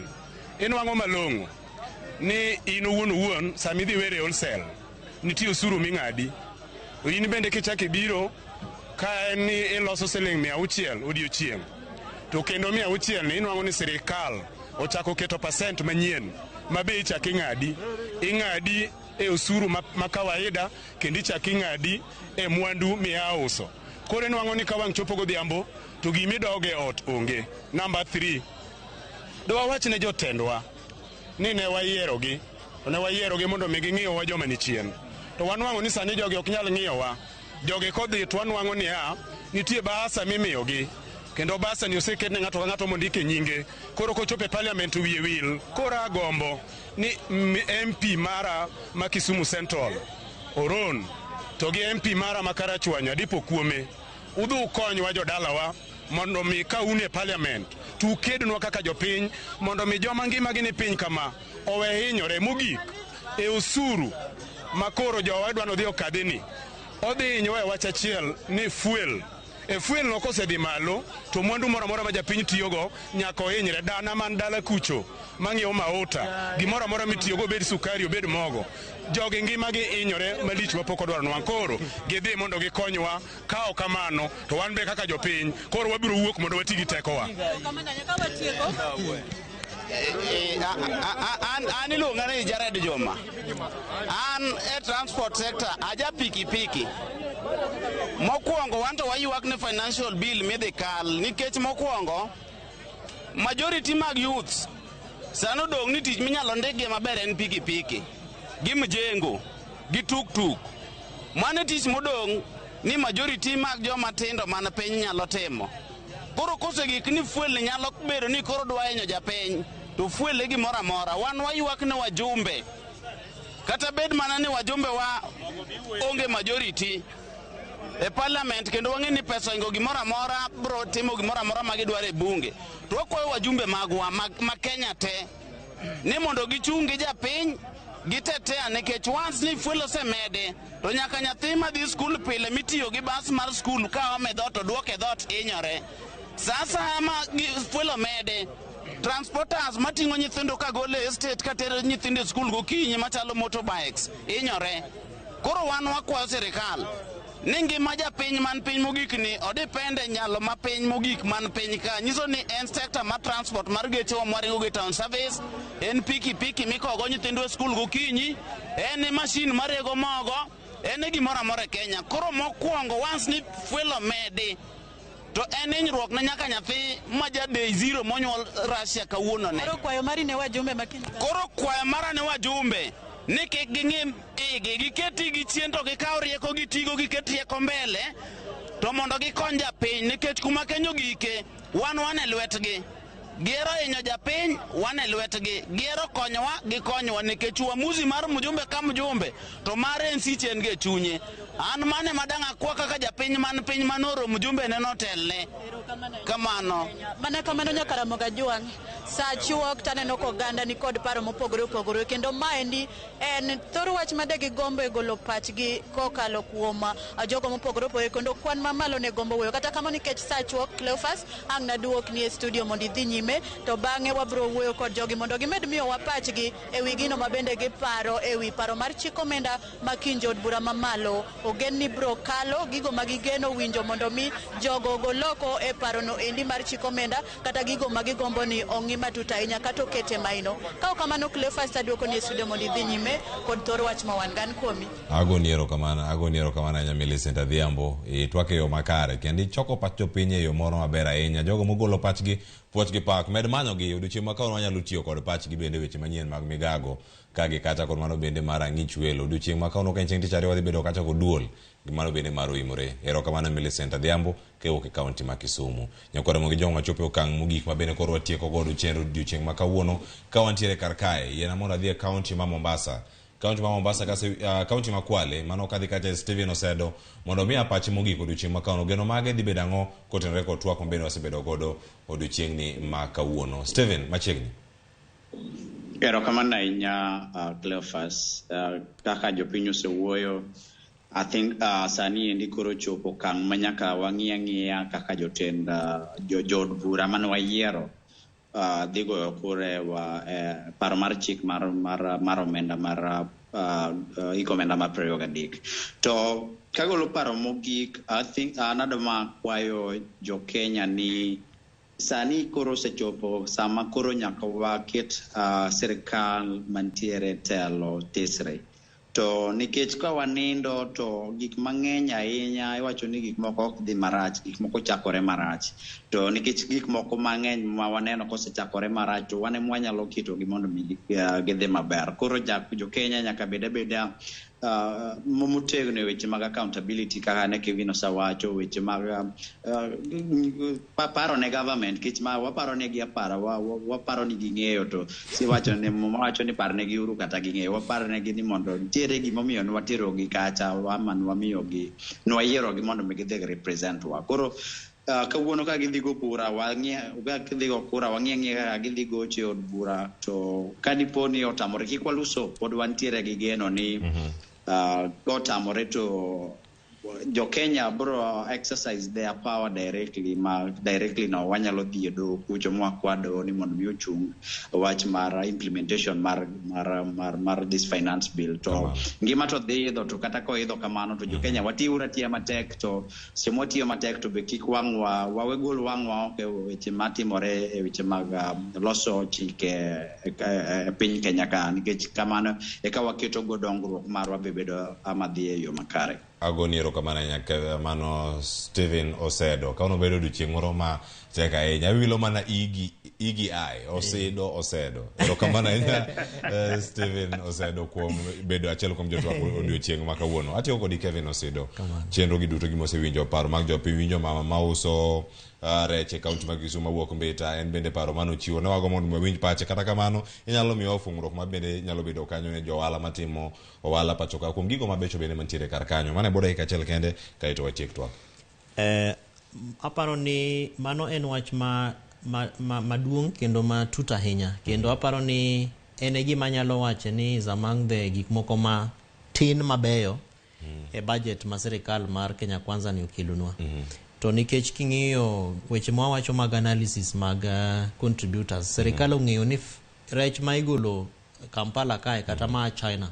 inwang'o malong'o ni in owuon sami dhi were wholesale nitie osuru ming'adi. In bende kichako ibiro ka en ni iloso siling 600 odiochieng' to kendo 600 ni inwang'o ni sirikal ochako keto percent manyien ma be ichako ing'adi e osuru ma kawaida kendo ichako ing'adi e mwandu miauso. Koro inwang'o ni ka wang' chopo godhiambo to gimidoge ot onge. Number 3, dwa wach ne jotendwa ni ne wayierogi mondo mi ging'iyowa joma ni chien. To wanwang'o ni sani jogi ok nyal ng'iyowa. Jogi kodhi to wanwang'o ni nitie bahasa mimiyogi kendo basa ni oseket ne ng'ato ka ng'ato mondike nyinge, koro kochope parliament wiye wil. Koro agombo ni MP mara ma Kisumu Central Oron to gi MP mara ma Karachwanya dipo kuome udhu konywa jodalawa mondo mi ka un e parliament tu kednwa kaka jopiny mondo mi joma ngima gi ni piny kama owe hinyore mogik e osuru makoro jowa dwano dhi okadhini odhi hinyowa e wach achiel ni fuel no kosedhi malo to mwandu moro amora ma japiny tiyogo nyaka ohinyre. Dana man dala kucho mang'iewo mauta gimoro amora mitiyogo bed sukari obed mogo, jogi ngima gi hinyore malich mapok odwaronwa. Koro gidhi mondo gikonywa, ka ok kamano to wan be kaka jopiny koro wabiro wuok mondo wati gi tekowa. An iluonga ni Jared Juma. An e transport sector aja pikipiki. Mokwongo wan to wayuak ne financial bill midhi kal nikech mokwongo majority mag youths sano dong ni tich minyalo ndege maber en pikipiki gi mjengo gi tuk. Mane tich modong ni majority mag joma tindo man piny nyalo timo. Koro kosegik ni fuel nyalo bedo ni koro dwa hinyo japiny to fuel e gimoro amora. Wan wayuak ne wajumbe kata bed mana ni wajumbe wa onge majority e parliament kendo wang'e ni pesa ingo gimoro amora bro timo gimoro amora ma gidwaro e bunge. To wakwayo wajumbe magwa ma Kenya te ni mondo gichungi japiny gitetea nikech once ni fuel osemede to nyaka nyathi madhi skul pile mitiyo gi bas mar skul ka ome dhot to duoke dhot hinyore. Sasa ama fuel omede transporters mating'o nyithindo ka gole estate katero nyithindo e skul gokinyi machalo motorbikes hinyore. Koro wan wakwayo sirikal ni ngima japiny man piny mogik ni odipende nyalo ma piny mogik man piny ka. Nyiso ni en sector mar transport mar geche wa mwaringo gi town service, en pikipiki mikogo nyithindo e skul gokinyi, en machine marego mogo, en gimoro amora e Kenya. Koro mokwongo once ni fuel omedi to en hinyruok na nyaka nyathi ma ja day zero monyuol Russia kawuono ne. Koro kwayo mari ne wajumbe makiny. Koro kwayo mara ne wajumbe ni kik ging'im igi giketi gi chien to gikaw rieko gitigo giket rieko mbele to mondo gikony japiny nikech kuma Kenya ogike wan e lwetgi. Giero hinyo japiny wan e lwetgi, giero konyowa gikonywa nikech uamuzi mar mjumbe ka mjumbe to mare en siche en ge chunye. An mane madang' akwa kaka japiny man piny manoro mjumbe ne notelne. Kamano. Mana kamano nyaka Ramogi Juang. Sa chuok taneno ko ganda ni kod paro mopogore opogore kendo maendi en thoro wach madegi gombo e golo pachgi kokalo kuom jogo mopogore opogore kendo kwan mamalo ne gombo wuoyo. Kata kamano nikech sa chuok Cleophas ang' naduok ni e studio mondo idhi nyime to bang'e wabro wuoyo kod jogi mondo gimed miyo wa pachgi e wi gino mabende giparo e wi paro mar chik omenda ma kinjo od bura mamalo ogen ni bro kalo gigo magigeno winjo mondo mi jogo goloko e paro no endi mar chik omenda kata gigo magigombo ni ong'i matut ahinya kata okete maino. Ka kamano Cleophas taduoko ni e studio mondo idhi nyime kod thoro wach ma wan gan kuomi. Agoni erokamano nya Millicent Adhiambo twake yo makare kendi choko pach jopiny e yo moro maber ahinya. Jogo mogolo pachgi puochgi pak med manyogi odiochieng' ma kawuono wanyalo tiyo kod pachgi bende weche manyien mag migago kagi kata kod mano bende mar ang'ich welo. Odiochieng' ma kawuono ka en chieng' tich ariyo wadhi bedo kacha kod duol gimano bende mar oimore. Erokamano Millicent Adhiambo kewuok e kaunti ma Kisumu. Nyakwara mogi jogo machopo e okang' mogik ma bende koro watieko godo odiochieng' ma kawuono ka wantiere kar kae yiena mondo adhi e kaunti ma Mombasa. Kaunti ma Mombasa kaunti ma Kwale mano kadhi kata Steven Osedo mondo mi apache mogik odiochieng' ma kawuono. Geno mage dhi bedo ang'o kotenore kod twak mabende wasebedo godo odiochieng' ni ma kawuono. Steven machiegni. Erokamano ahinya Cleophas, kaka jopiny osewuoyo I think sani endi koro chopo okang' ma nyaka wang'i ang'iya kaka jotend jood bura mane wayiero dhi goyo kure paro mar chik mar omenda mar iko omenda mar 23. To kagolo paro mogik, I think anadoma kwayo jo Kenya ni sani koro sechopo sama koro nyaka waket sirikal mantiere telo tisre. To nikech ka wanindo to gik mang'eny ahinya iwacho ni gik moko ok dhi marach, gik moko chakore marach. To nikech gik moko mang'eny ma waneno kosechakore marach to wane mwanyalo keto gi mondo gidhi maber. Koro jo Kenya nyaka beda motegno weche mag accountability kaka ne Kevin osawacho weche mag paro ne government kich ma waparo ne gi apara waparo ni ging'eyo to siwacho ne wacho ni par ne gi uru kata ging'eyo waparo ne gi ni mondo ntiere gimomiyo nwatero gi kacha waman wamiyo gi nwayiero gi mondo gidhi represent wa koro kawuono ka gidhi go bura gidhi go kura wang'e kaka gidhi goche od bura to kadipo ni otamore kik waluso pod wantiere gi geno ni otamore to jo Kenya bro exercise their power directly no wanyalo dhi do kucho mwakwado ni mondo mi ochung wach mar implementation mar this finance bill to ngima to dhi do to kata ko idho kamano to jo Kenya watiura tie matek to semo tie matek to be kik wangwa wawegol wangwa e weche matimore e weche mag loso chike e piny Kenya ka nikech kamano e ka waketo go dongruok marwa bebedo amadhi e yo makare. Agoniero kamana nyaka mano Steven Osedo ka ono bedo chieng' moro ma teka wilo mana igi ai Osedo ero kamana Steven Osedo kuom bedo achiel kuom jotwak odiochieng' ma kawuono atiyo kodi Kevin Osedo chenro gi duto gimosewinjo paro mag jopiny winjo ma uso reche kaunti mag Kisumu wuok Mbita en bende paro mano chiwo ne wago mondo winj pache kata kamano inyalo miyo fungruok ma bende nyalo bedo kanyo ne johala matimo ohala pacho ka kuom gigo mabecho bende mantiere kar kanyo mane boda ikachiel kende kaito watiek twak. Aparo ni mano en wach maduong' kendo matut ahinya kendo aparo ni en gima nyalo wache ni is among the gik moko ma tin mabeyo e budget ma sirikal mar Kenya Kwanza ni okelonwa. To nikech king'iyo weche ma wacho mag analysis mag contributors sirikal ong'eyo ni rech ma igolo Kampala kae kata ma China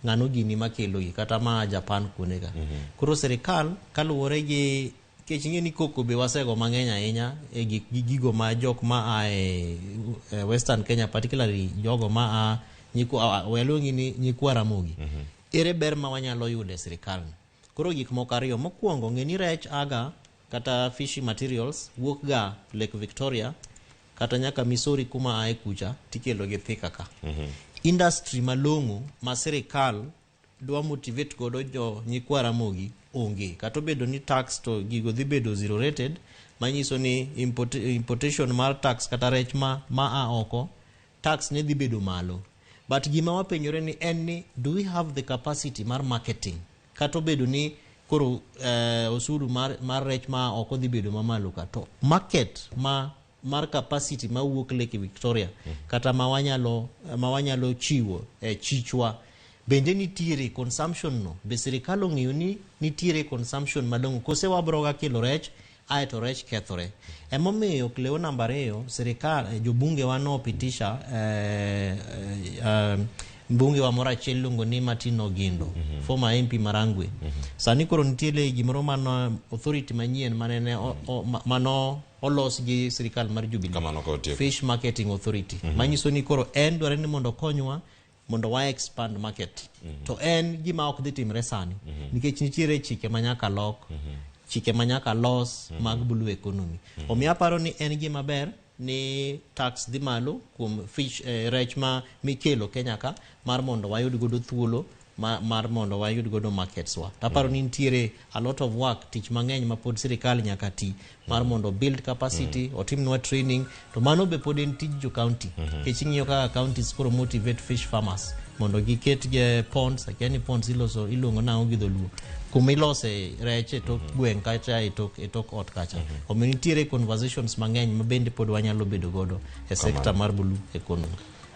ng'ano gini makelo gi kata ma Japan kunega koro sirikal kaluwore gi kech ng'e ni koko be wasego mang'eny ahinya e gigo ma jok ma Western Kenya particularly jogo ma welongi ni nyikwa Ramogi ere ber ma wanyalo yudo e sirikal koro gik moko ariyo mokwongo ng'e ni rech aga kata fishing materials wuok ga Lake Victoria kata nyaka Missouri kuma ae kucha tikelo gi Thika ka industry malong'o ma sirikal dwa motivate godo jo nyikwa Ramogi onge kata bedo ni tax to gigo dhi bedo zero rated manyiso ni importation mar tax kata rech ma oko tax ne dhi bedo malo but gima wapenyore ni en ni do we have the capacity mar marketing kata bedo ni koro osuru mar rech ma oko dhi bedo mamalo ka to market mar capacity ma wuok Lake Victoria kata ma wanyalo chiwo chichwa bende nitiere consumption no be sirikal ong'eyo ni nitiere consumption malong'o kose wabroga kelo rech aeto rech kethore emomiyo kleo namba 2 sirikal jobunge wano pitisha mbunge wa mora achiel luongo ni Martin Ogindo former MP Marangwe sani koro nitiere gimoro mano authority manyien manene mano olos gi sirikal mar Jubilee Fish Marketing Authority manyiso ni koro en dware ni mondo konywa mondo wa expand market to en gima ok dhi timre sani nikech nitiere chike manyaka lok chike manyaka los mag blue economy omiyo aparo ni en gima ber ni tax dhi malo kuom fish rech ma mikelo Kenya ka mar mondo wayud godo thuolo mar mondo wayud godo markets wa aparo ni nitiere a lot of work tich mang'eny ma pod sirikal nyaka ti mar mondo build capacity otimnwa training to mano be pod en tij jo county kech ng'iyo kaka counties koro motivate fish farmers mondo giket ponds yani ponds ilongo na gi dholuo kuma ilose rech e tok gweng' kacha e tok ot kacha omiyo nitiere conversations mang'eny ma bende pod wanyalo bedo godo e sector mar blue economy.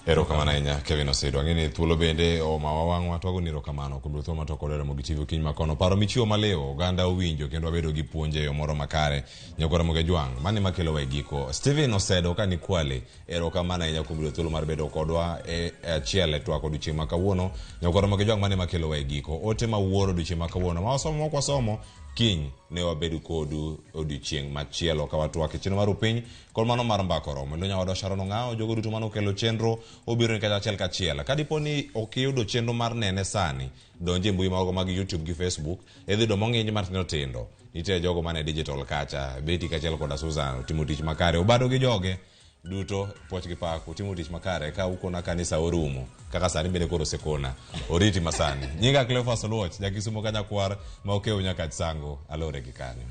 Ero kamano ahinya Kevin Osedo ang'eni thuolo bende omawa wang'wa to agoniro kamano kuom thuolo ma to kod Ramogi TV kiny makono paro michiwo maleo oganda owinjo kendo wabedo gi puonje yo moro makare nyakwa Ramogi Jwang' mane makelo wa giko Steven Osedo ka ni Kwale ero kamano ahinya kuom thuolo mar bedo kodwa e achiel e twak odiochieng' ma kawuono nyakwa Ramogi Jwang' mane makelo wa giko ote ma wuoro odiochieng' ma kawuono ma wasomo kwa somo kiny ne wabedo kodu odiochieng' machielo ka watwak e chenro mar piny kod mano mar mbako romo ndo nyawadwa Sharon Ong'ao jogo duto mano kelo chenro obiro nikech achiel kachiel kadipo ni okiyudo chenro mar nene sani donje mbui mago mag YouTube gi Facebook edhi do mong'iny matindo tindo nitie jogo mane digital kacha beti kachiel kod Susan timo tich makare obado gi joge duto poch gi pak utimo tich makare ka ukona kanisa orumo kaka sani bende koro sekona oriti masani nyinga Cleophas Oluoch jakisumo kanyakwar ma okeo nyaka sango alore gi kanyo.